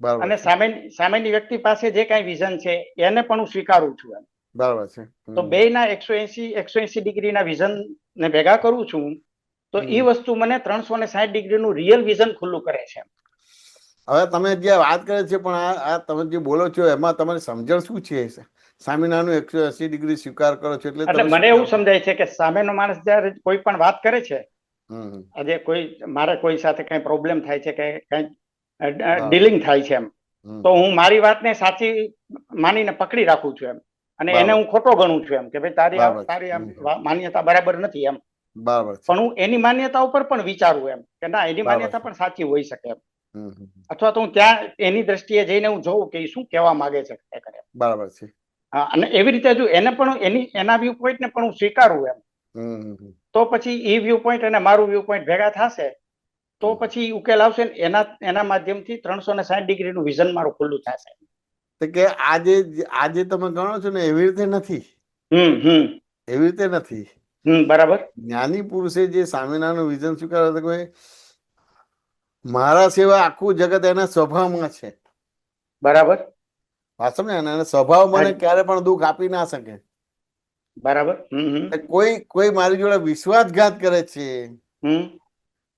બરાબર અને છે. સામેની વ્યક્તિ પાસે જે કાંઈ વિઝન છે એને પણ હું સ્વીકારું છું. બરાબર છે. તો બેયના 180 ડિગ્રીના વિઝન ને ભેગા કરું છું, તો એ વસ્તુ મને 360 ડિગ્રીનું રિયલ વિઝન ખુલ્લું કરે છે. હવે તમે જે વાત કરે છે, પણ આ તમે જે બોલો છો એમાં તમારી સમજણ શું છે? સ્વામિનારાયણનું 180 ડિગ્રી સ્વીકાર કરો છો એટલે એટલે તમે મને શું એવું કહેવા માંગો? સમજાય છે કે સામેનો માણસ જયારે કોઈ પણ વાત કરે છે, હમ આજે મારે કોઈ સાથે કઈ પ્રોબ્લેમ થાય છે કે કઈ બરાબર. ડીલિંગ થાય છે એમ, હમ તો હું મારી વાતને સાચી માનીને પકડી રાખું છું એમ, અને એને બરાબર હું ખોટો ગણું છું એમ કે ભાઈ બરાબર છે. તારી માન્યતા બરાબર નથી એમ. બરાબર છે. પણ હું એની માન્યતા ઉપર પણ વિચારું એમ કે ના, એની બરાબર માન્યતા છે. પણ સાચી હોઈ શકે એમ. હમ અથવા તો હું ત્યાં એની દ્રષ્ટિએ જઈને હું જોઉં કે એ શું કહેવા માંગે છે ખરેખર એમ. બરાબર છે. અને એવી રીતે જો એને પણ એના વ્યૂ પોઈન્ટ ને પણ હું સ્વીકારું એમ, હમ તો પછી એ વ્યૂ પોઈન્ટ અને મારું વ્યૂ પોઈન્ટ ભેગા થશે, તો પછી ઉકેલ આવશે ને એના માધ્યમથી 360 ડિગ્રીનું વિઝન મારું ખુલ્લું થશે. તો કે આજે તમે ગણો છો ને એવી રીતે નથી. હમ એવી રીતે નથી. બરાબર. જ્ઞાની પુરુષે જે સ્વામિનારાયણનું વિઝન સ્વીકાર્યું હતું કે મારા સિવાય આખું જગત એના સ્વભાવમાં છે. બરાબર. વાત સમજે ને? અને સ્વભાવ મને હા, ક્યારે પણ દુઃખ આપી ના શકે. બરાબર. કોઈ મારી જોડે વિશ્વાસઘાત કરે છે,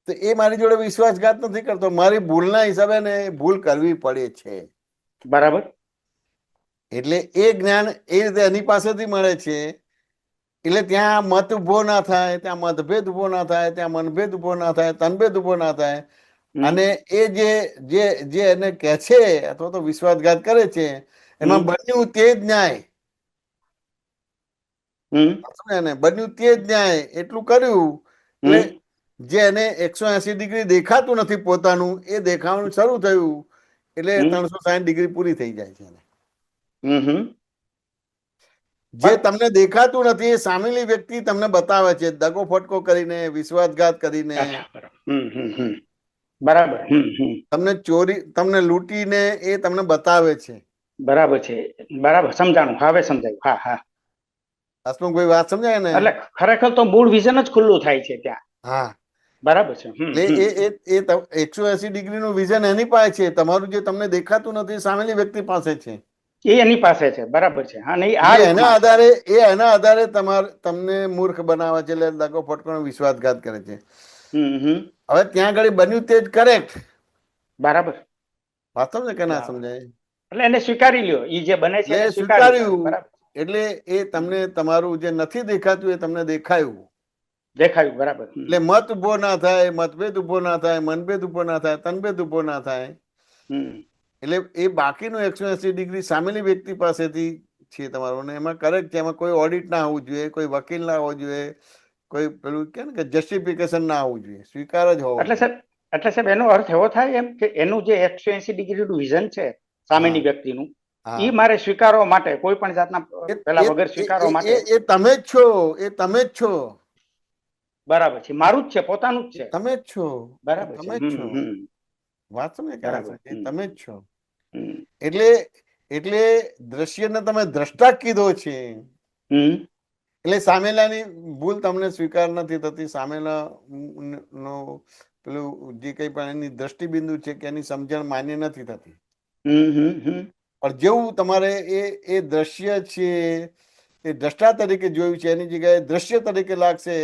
તો એ મારી જોડે વિશ્વાસઘાત નથી કરતો, મારી ભૂલના હિસાબે ને ભૂલ કરવી પડે છે. બરાબર. એટલે એ જ્ઞાન એ રીતે એની પાસેથી મળે છે. એટલે ત્યાં મત ઉભો ના થાય, ત્યાં મતભેદ ઉભો ના થાય, ત્યાં મનભેદ ઉભો ના થાય, તનભેદ ઉભો ના થાય. અને એ જે એને કહે છે અથવા તો વિશ્વાસઘાત કરે છે, એમાં બન્યું તે જ ન્યાય. બન્યું તે જ ન્યાય એટલું કર્યું એટલે જે એને 180 ડિગ્રી દેખાતું નથી પોતાનું, એ દેખાવાનું શરૂ થયું એટલે 360 ડિગ્રી પૂરી થઈ જાય છે. જે તમને દેખાતું નથી એ સામેની વ્યક્તિ તમને બતાવે છે, દગો ફટકો કરીને, વિશ્વાસઘાત કરીને. બરાબર. તમને તમને લૂંટીને એ તમને બતાવે છે. બરાબર છે. બરાબર, સમજાણું, હવે સમજાયું. હા હા. હસમુખભાઈ વાત સમજાય ને? એટલે ખરેખર તો મૂળ વિઝન જ ખુલ્લું થાય છે ત્યાં. હા, બરાબર છે. એટલે એ 180 નું વિઝન એની પાસે છે. તમારું જે તમને દેખાતું નથી સામેની વ્યક્તિ પાસે છે. એ એની પાસે છે. બરાબર છે. હા, નહીં આ એટલે રૂપમાં છે. એના આધારે તમને મૂર્ખ બનાવે છે, એટલે દગો ફટકોનો વિશ્વાસઘાત કરે છે. હવે ત્યાં આગળ બન્યું તે જ કરેક્ટ. બરાબર. વાસ્તવ છે કે ના બરાબર. સમજાય? એટલે એને સ્વીકારી લ્યો, ઈ જે બને છે એને એટલે સ્વીકારી લ્યો. સ્વીકાર્યું. બરાબર, એટલે એ તમને તમારું જે નથી દેખાતું એ તમને દેખાયું. દેખાયું. બરાબર. એટલે મત ઉભો ના થાય, મતભેદ ઉભો ના થાય, મનભેદ ઉભો ના થાય, તનભેદ ઉભો ના થાય. એટલે એ બાકીનું 180 સામેની વ્યક્તિ પાસેથી છે તમારું, ને એમાં કરેક્ટ છે. એમાં કોઈ ઓડિટ ના હોવું જોઈએ, કોઈ વકીલ ના હોવો જોઈએ, કોઈ પેલું કે ને કે જસ્ટિફિકેશન ના હોવું જોઈએ, સ્વીકાર જ હોવો જોઈએ. એટલે સાહેબ એનો અર્થ એવો થાય એમ કે એનું જે 180 નું વિઝન છે સામેની વ્યક્તિનું, ઈ મારે સ્વીકારવા માટે કોઈ પણ જાતના પેલા વગર સ્વીકારવા માટે એ તમે જ છો. એ તમે જ છો. બરાબર છે. મારું જ છે, પોતાનું જ છે. તમે જ છો. બરાબર છે. તમે જ છો. વાત સમજે કે બરાબર. તમે જ છો. એટલે દ્રશ્યને તમે દ્રષ્ટા કીધો છે. એટલે સામેલાની ભૂલ તમને સ્વીકાર નથી થતી. સામેલા નો પેલું જે કઈ પણ એની દ્રષ્ટિબિંદુ છે કે એની સમજણ માન્ય નથી થતી. પણ જેવું તમારે એ દ્રશ્ય છે એ દ્રષ્ટા તરીકે જોયું છે, એની જગ્યાએ દ્રશ્ય તરીકે લાગશે,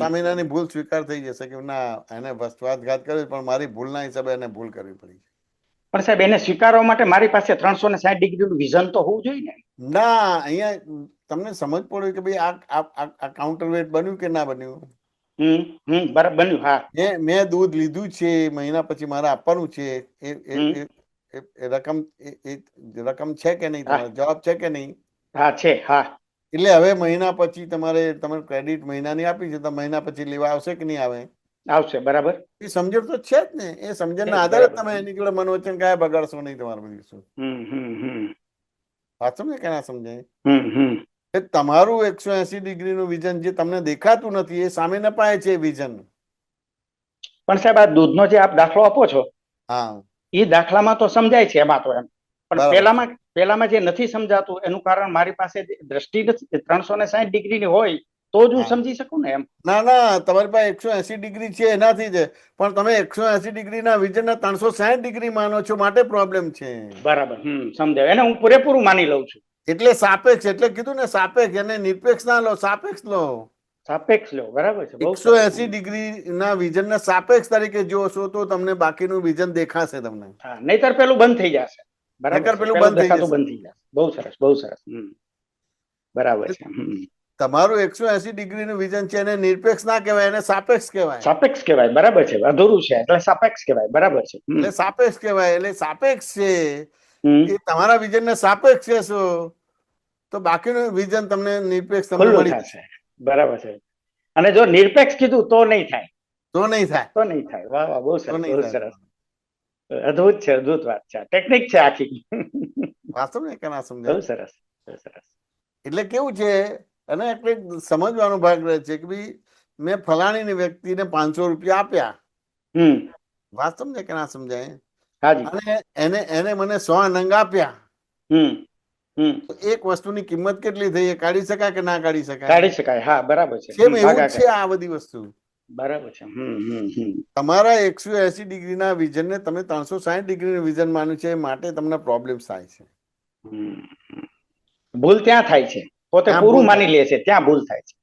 સામેનાની ભૂલ સ્વીકાર થઈ જશે કે ના, એને વિશ્વાસઘાત કર્યો પણ મારી ભૂલના હિસાબે એને ભૂલ કરવી પડી. પણ સાહેબ એને સ્વીકારવા માટે મારી પાસે 360 નું વિઝન તો હોવું જોઈએ ને? ના, અહીંયા તમને સમજ પડે કે ભાઈ આ કાઉન્ટર વેટ બન્યું કે ના બન્યું. બરાબર બન્યું. હા, મેં દૂધ લીધું છે, મહિના પછી મારે આપવાનું છે. રકમ છે કે નહીં? તમારો જવાબ છે કે નહીં? હા છે. હા, એટલે હવે મહિના પછી તમે ક્રેડિટ મહિનાની આપી છે, તો મહિના પછી લેવા આવશે કે નહીં આવે? આવશે. બરાબર. એ સમજણ તો છે જ ને. એ સમજણના આધારે તમે એની જોડે મનોવચન કયા બગાડશો નહીં તમારે બધી શું. વાત સમજે કે ના સમજાય? તમારું 180 નું વિઝન જે તમને દેખાતું નથી એ સામે નપાય છે વિઝન. પણ સાહેબ આ દૂધનો જે આપ દાખલો આપો છો, હા, એ દાખલામાં તો સમજાય છે એમાં તો એમ, પણ બરાબર. પેલામાં જે નથી સમજાતું એનું કારણ મારી પાસે દ્રષ્ટિ નથી 360 ની હોય તો જ હું સમજી શકું ને એમ. ના, તમારી પાસે 180 છે એનાથી જ, પણ તમે 180 ના વિઝન 360 માનો છો માટે પ્રોબ્લેમ છે. બરાબર. સમજાય. એને હું પૂરેપૂરું માની લઉં છું. એટલે સાપેક્ષ, એટલે કીધું ને સાપેક્ષ. એને નિરપેક્ષ ના લો, સાપેક્ષ લો. સાપેક્ષ લો. બરાબર છે. 180 ના વિઝન ના સાપેક્ષ તરીકે જોશો તો તમને બાકીનું વિઝન દેખાશે તમને. નહીતર પેલું બંધ થઈ જશે. બરાબર. પેલું બંધ થઈ જશે. બંધ થઈ જશે. બહુ સરસ, બહુ સરસ. બરાબર છે. તમારું 180 નું વિઝન છે એને નિરપેક્ષ ના કહેવાય, એને સાપેક્ષ કહેવાય. સાપેક્ષ કહેવાય. બરાબર છે. અધૂરું છે એટલે સાપેક્ષ કહેવાય. બરાબર છે. એટલે સાપેક્ષ કહેવાય. એટલે સાપેક્ષ છે એ તમારા વિઝન ને સાપેક્ષ કહેશો તો બાકીનું વિઝન તમને નિરપેક્ષ તમને મળી જશે. બરાબર છે. અને જો નિરપેક્ષ કીધું તો નહીં થાય. તો નહીં થાય. તો નહીં થાય. વાહ વાહ, બહુ સરસ, બહુ સરસ. અદ્ભુત છે, અદ્ભુત વાત છે. ટેકનિક છે આખી. વાસ્તવ ને કે ના સમજાય? બહુ સરસ, બહુ સરસ. એટલે કેવું છે, અને એટલે સમજવાનો ભાગ રહે છે કે ભાઈ મેં ફલાણીની વ્યક્તિને 500 રૂપિયા આપ્યા. વાત સમજે કે ના સમજાય? અને એને મને 100 નંગ આપ્યા. તો એક વસ્તુની કિંમત કેટલી થઈ એ કાઢી શકાય કે ના કાઢી શકાય? કાઢી શકાય. હા, બરાબર છે. કેમ એવું જ છે આ બધી વસ્તુ. બરાબર છે. તમારા 180 ના વિઝન ને તમે 360 નું વિઝન માન્યું છે માટે તમને પ્રોબ્લેમ થાય છે. ભૂલ ત્યાં થાય છે. પોતે પૂરું માની લે છે, ત્યાં ભૂલ થાય છે.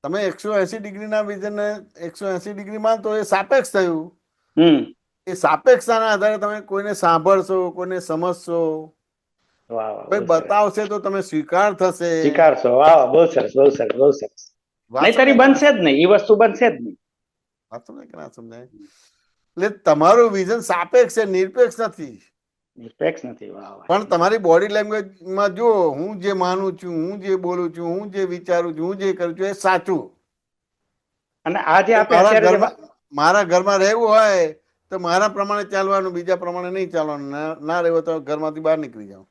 તમે 180 ના વિઝન ને 180 માનતો એ સાપેક્ષ થયું. એ સાપેક્ષતાના આધારે તમે કોઈને સાંભળશો, કોઈને સમજશો, કોઈ બતાવશે તો તમે સ્વીકાર થશે. સ્વીકારશો. વાહ, બહુ સરસ, બહુ સરસ, બહુ સરસ. નહીંતર બનશે જ નહીં. એ વસ્તુ બનશે જ નહીં. વાત સમજાય કે ના સમજાય? એટલે તમારું વિઝન સાપેક્ષ છે, નિરપેક્ષ નથી. નિરપેક્ષ નથી. પણ તમારી બોડી લેંગ્વેજમાં જો હું જે માનું છું, હું જે બોલું છું, હું જે વિચારું છું, હું જે કરું છું એ સાચું. અને આજે આપણે મારા ઘરમાં રહેવું હોય તો મારા પ્રમાણે ચાલવાનું, બીજા પ્રમાણે નહીં ચાલવાનું. ના રહેવું તો ઘરમાંથી બહાર નીકળી જાવ.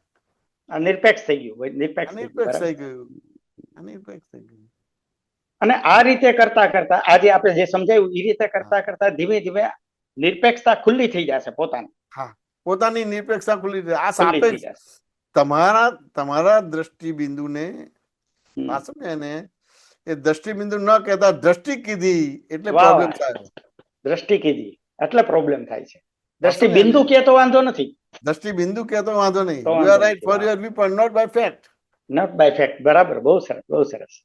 નિરપેક્ષ થઈ ગયું. નિરપેક્ષ થઈ ગયું. નિરપેક્ષ થઈ ગયું. અને આ રીતે કરતા કરતા આજે આપણે જે સમજાયું એ રીતે કરતા કરતા ધીમે ધીમે નિરપેક્ષતા ખુલ્લી થઈ જશે પોતાની, પોતાની નિરપેક્ષતા ખુલ્લી થઈ. આ ખુલ્લી થઈ સાપેક્ષ જશે. તમારા દ્રષ્ટિબિંદુને હમ. આ સમજે ને, એ દ્રષ્ટિબિંદુ ન કહેતા દ્રષ્ટિ કીધી એટલે વાહ, પ્રોબ્લેમ વાહ. થાય. દ્રષ્ટિ કીધી એટલે પ્રોબ્લેમ થાય છે. દ્રષ્ટિ સમજે બિંદુ ને? કે તો વાંધો નથી, દ્રષ્ટિબિંદુ કહેતો વાંધો નહીં. તો યુ વાંધો આર રાઈટ નથી. ફોર વાહ. Your view point, not by fact. Not by fact. બરાબર, બહુ સરસ, બહુ સરસ.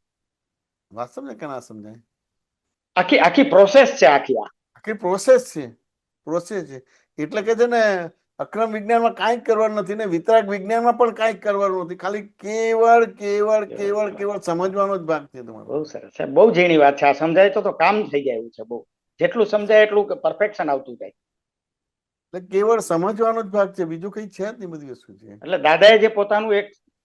વાત સમજે કે ના સમજાય? આખી આખી પ્રોસેસ છે, આખી આ આખી પ્રોસેસ છે, પ્રોસેસ છે. એટલે કે છે ને, અક્રમ વિજ્ઞાનમાં કાંઈ કરવાનું નથી ને વિતરાગ વિજ્ઞાનમાં પણ કાંઈ કરવાનું નથી. ખાલી કેવળ કેવળ કેવળ કેવળ સમજવાનો જ ભાગ છે તમારો. બહુ સરસ છે, બહુ ઝીણી વાત છે. આ સમજાય તો કામ થઈ જાય એવું છે. બહુ જેટલું સમજાય એટલું પરફેક્શન આવતું જાય. એટલે કેવળ સમજવાનો જ ભાગ છે, બીજું કઈ છે જ નહીં. બધી વસ્તુ છે. એટલે દાદાએ જે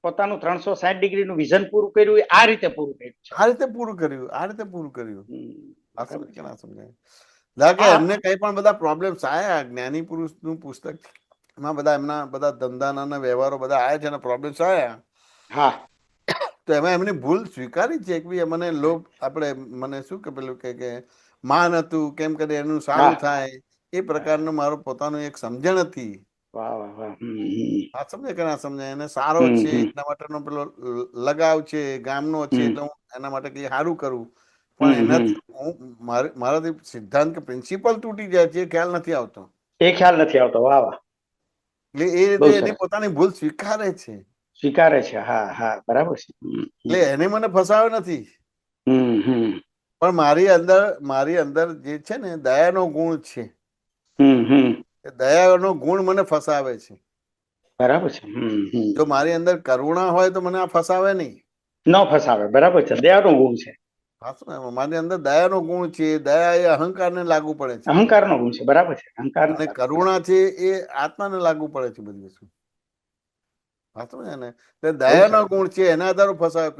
પોતાનું 360 ડિગ્રીનું વિઝન પૂરું કર્યું, એ આ રીતે પૂરું કર્યું છે. આ રીતે પૂરું કર્યું, આ રીતે પૂરું કર્યું. હમ. આ સમજ કે ના સમજાય? દાખલા કે હા. એમને કઈ પણ બધા પ્રોબ્લેમ્સ આયા, જ્ઞાની પુરુષનું પુસ્તક એમાં બધા એમના બધા ધંધાના વ્યવહારો બધા આયા છે અને પ્રોબ્લેમ્સ આયા, હા, તો એમાં એમની ભૂલ સ્વીકારી છે કે ભાઈ મને લોભ, આપણે મને શું કે પેલું કે માન હતું, કેમ કરી એનું સારું હા. થાય, એ પ્રકારનું મારું પોતાનું એક સમજણ હતી. વાહ વાહ વાહ. હમ. આ સમજે કે ના સમજાય? એને સારો હમ, છે હમ. એના માટેનો પેલો લગાવ છે, ગામનો છે, હમ. એટલે હું એના માટે કઈ સારું કરું. પણ હમ, હમ. એનાથી હું મારાથી સિદ્ધાંત કે પ્રિન્સિપલ તૂટી જાય છે, એ ખ્યાલ નથી આવતો. એ ખ્યાલ નથી આવતો. વાહ વાહ, એટલે એ બહુ રીતે એની સરસ. પોતાની ભૂલ સ્વીકારે છે. સ્વીકારે છે. હા હા, બરાબર છે. એટલે એને મને ફસાવ્યો નથી. હમ હમ પણ મારી અંદર જે છે ને દયાનો ગુણ છે, હમ હમ. એ દયાનો ગુણ મને ફસાવે છે. બરાબર છે. જો મારી અંદર કરુણા હોય તો મને આ ફસાવે નહીં. ન ફસાવે. બરાબર છે, દયાનો ગુણ છે. મારી અંદર દયાનો ગુણ છે. દયા એ અહંકારને લાગુ પડે છે, અહંકારનો ગુણ છે. બરાબર છે, અહંકાર અને કરુણા છે એ આત્માને લાગુ પડે છે. બધી વસ્તુ વાંચો ને, એટલે દયાનો ગુણ છે, એના આધારે ફસાવે.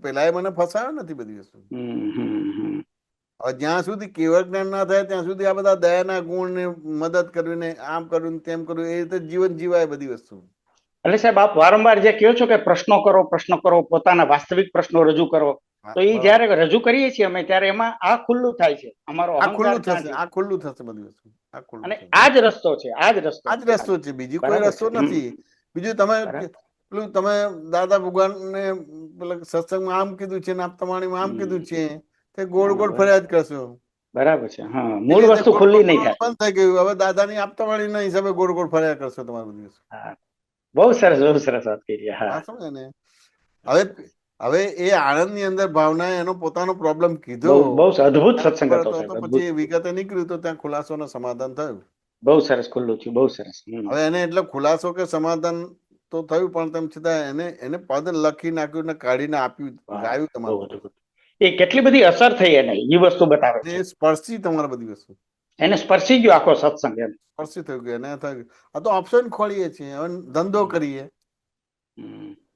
પેલા મને ફસાવ્યો નથી બધી વસ્તુ. હવે જ્યાં સુધી કેવળ જ્ઞાન ના થાય ત્યાં સુધી આ બધા દયાના ગુણ ને મદદ કરવી ને આમ કરવું ને તેમ કરવું, એ રીતે જીવન જીવાય બધી વસ્તુ. એટલે સાહેબ, આપ વારંવાર જે કહો છો કે પ્રશ્નો કરો, પોતાના વાસ્તવિક પ્રશ્નો રજૂ કરો, તો એ જયારે રજૂ કરીએ છીએ અમે, ત્યારે એમાં આ ખુલ્લું થાય છે. અમારો આ ખુલ્લું અહંકાર થશે, આ ખુલ્લું થશે બધી વસ્તુ. આ ખુલ્લું અને થશે. આ જ રસ્તો છે, આ જ રસ્તો આ જ રસ્તો છે, બીજો કોઈ રસ્તો નથી. બીજું તમે પેલું તમે દાદા ભગવાન ને પેલા સત્સંગમાં આમ કીધું છે ને આપતવાણીમાં આમ કીધું છે, તે ગોળ ગોળ ફરિયાદ કરશો. બરાબર છે. હા, મૂળ વસ્તુ ખુલ્લી નહીં થાય. બંધ થઈ ગયું. હવે દાદાની આપતવાણી ના હિસાબે ગોળ ગોળ ફર્યા કરશો તમારું દિવસ. બહુ સરસ, બહુ સરસ વાત કરી. હા, સમજે ને? હવે એ આણંદ ની અંદર ભાવના એનો પોતાનો પ્રોબ્લેમ કીધો, બહુ અદ્ભુત સત્સંગ હતો. તો પછી વિગતે નીકળ્યું તો ત્યાં ખુલાસો ને સમાધાન થયું. બહુ સરસ ખુલ્લું થયું, બહુ સરસ. હવે એને એટલે ખુલાસો કે સમાધાન તો થયું, પણ તેમ છતાં એને પદ લખી નાખ્યું ને કાઢીને આપ્યું, ગાયું તમારું. એ કેટલી બધી અસર થઈ એને, એ વસ્તુ બતાવે છે. સ્પર્શી તમારે બધી વસ્તુ, એને સ્પર્શી ગયો આખો સત્સંગ. એમ સ્પર્શી થયું ગયું. એને થયું આ તો ઓપ્શન ખોલીએ છીએ, હવે ધંધો કરીએ.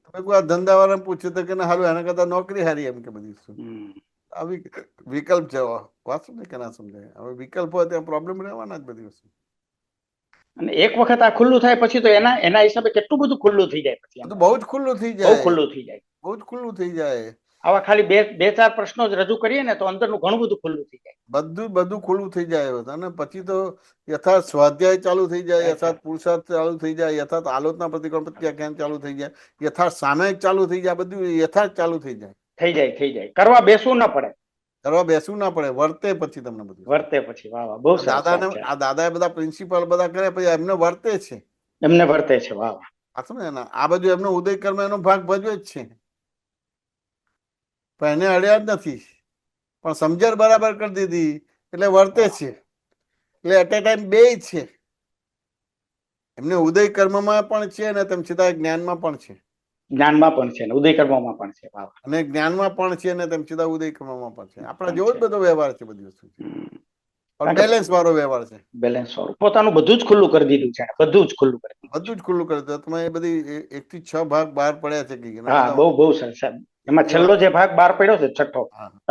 તમે કોઈ આ ધંધા વાળાને પૂછ્યું તો કે હારું એના કરતા નોકરી હારી, એમ કે બધી વસ્તુ. આવી વિકલ્પ છે. વાંચો ને કે ના સમજાય? હવે વિકલ્પ હોય ત્યાં પ્રોબ્લેમ રહેવાના જ બધી વસ્તુ. અને એક વખત આ ખુલ્લું થાય પછી તો એના હિસાબે કેટલું બધું ખુલ્લું થઈ જાય. પછી બહુ જ ખુલ્લું થઈ જાય, બહુ ખુલ્લું થઈ જાય, બહુ જ ખુલ્લું થઈ જાય. આવા ખાલી બે ચાર પ્રશ્નો જ રજૂ કરીએ ને તો અંદરનું ઘણું બધું ખુલ્લું થઈ જાય. બધું ખુલ્લું થઈ જાય. અને પછી તો યથાર્થ સ્વાધ્યાય ચાલુ થઈ જાય, યથાર્થ પુરુષાર્થ ચાલુ થઈ જાય, યથાર્થ આલોચના પ્રતિક્રમણ પ્રત્યાખ્યાન ચાલુ થઈ જાય, યથાર્થ સામયિક ચાલુ થઈ જાય, બધું યથાર્થ ચાલુ થઈ જાય. થઈ જાય. કરવા બેસવું ના પડે, કરવા બેસવું ના પડે, વર્તે પછી તમને બધું વર્તે પછી. વાહ વાહ, બહુ સરસ. આ દાદાએ બધા પ્રિન્સિપલ બધા કર્યા પછી એમને વર્તે છે, એમને વર્તે છે. વાહ વાહ. આ બધું એમનો ઉદય કર્મ એનો ભાગ ભજવે જ છે, પણ એને અડ્યા જ નથી. પણ સમજણ બરાબર કરી દીધી એટલે વર્તે છે. એટલે એટ એ ટાઈમ બે છે. એમને ઉદય કર્મમાં પણ છે અને તેમ છતાં જ્ઞાનમાં પણ છે. જ્ઞાનમાં પણ છે, ઉદય કર્મમાં પણ છે. અને જ્ઞાનમાં પણ છે અને તેમ છતાં ઉદય કર્મમાં પણ છે. આપણા જેવો જ બધો વ્યવહાર છે, બધી વસ્તુ છે. બેલેન્સ વાળો વ્યવહાર છે. બેલેન્સ વાળો. પોતાનું બધું જ ખુલ્લું કરી દીધું છે, બધું જ ખુલ્લું કરી દીધું. બધું જ ખુલ્લું કરી દીધું. તમે એ બધી 1 થી 6 ભાગ બહાર પડ્યા છે કે હા, બહુ સરસ સાહેબ. એમાં છેલ્લો જે ભાગ બહાર પડ્યો છે, 6,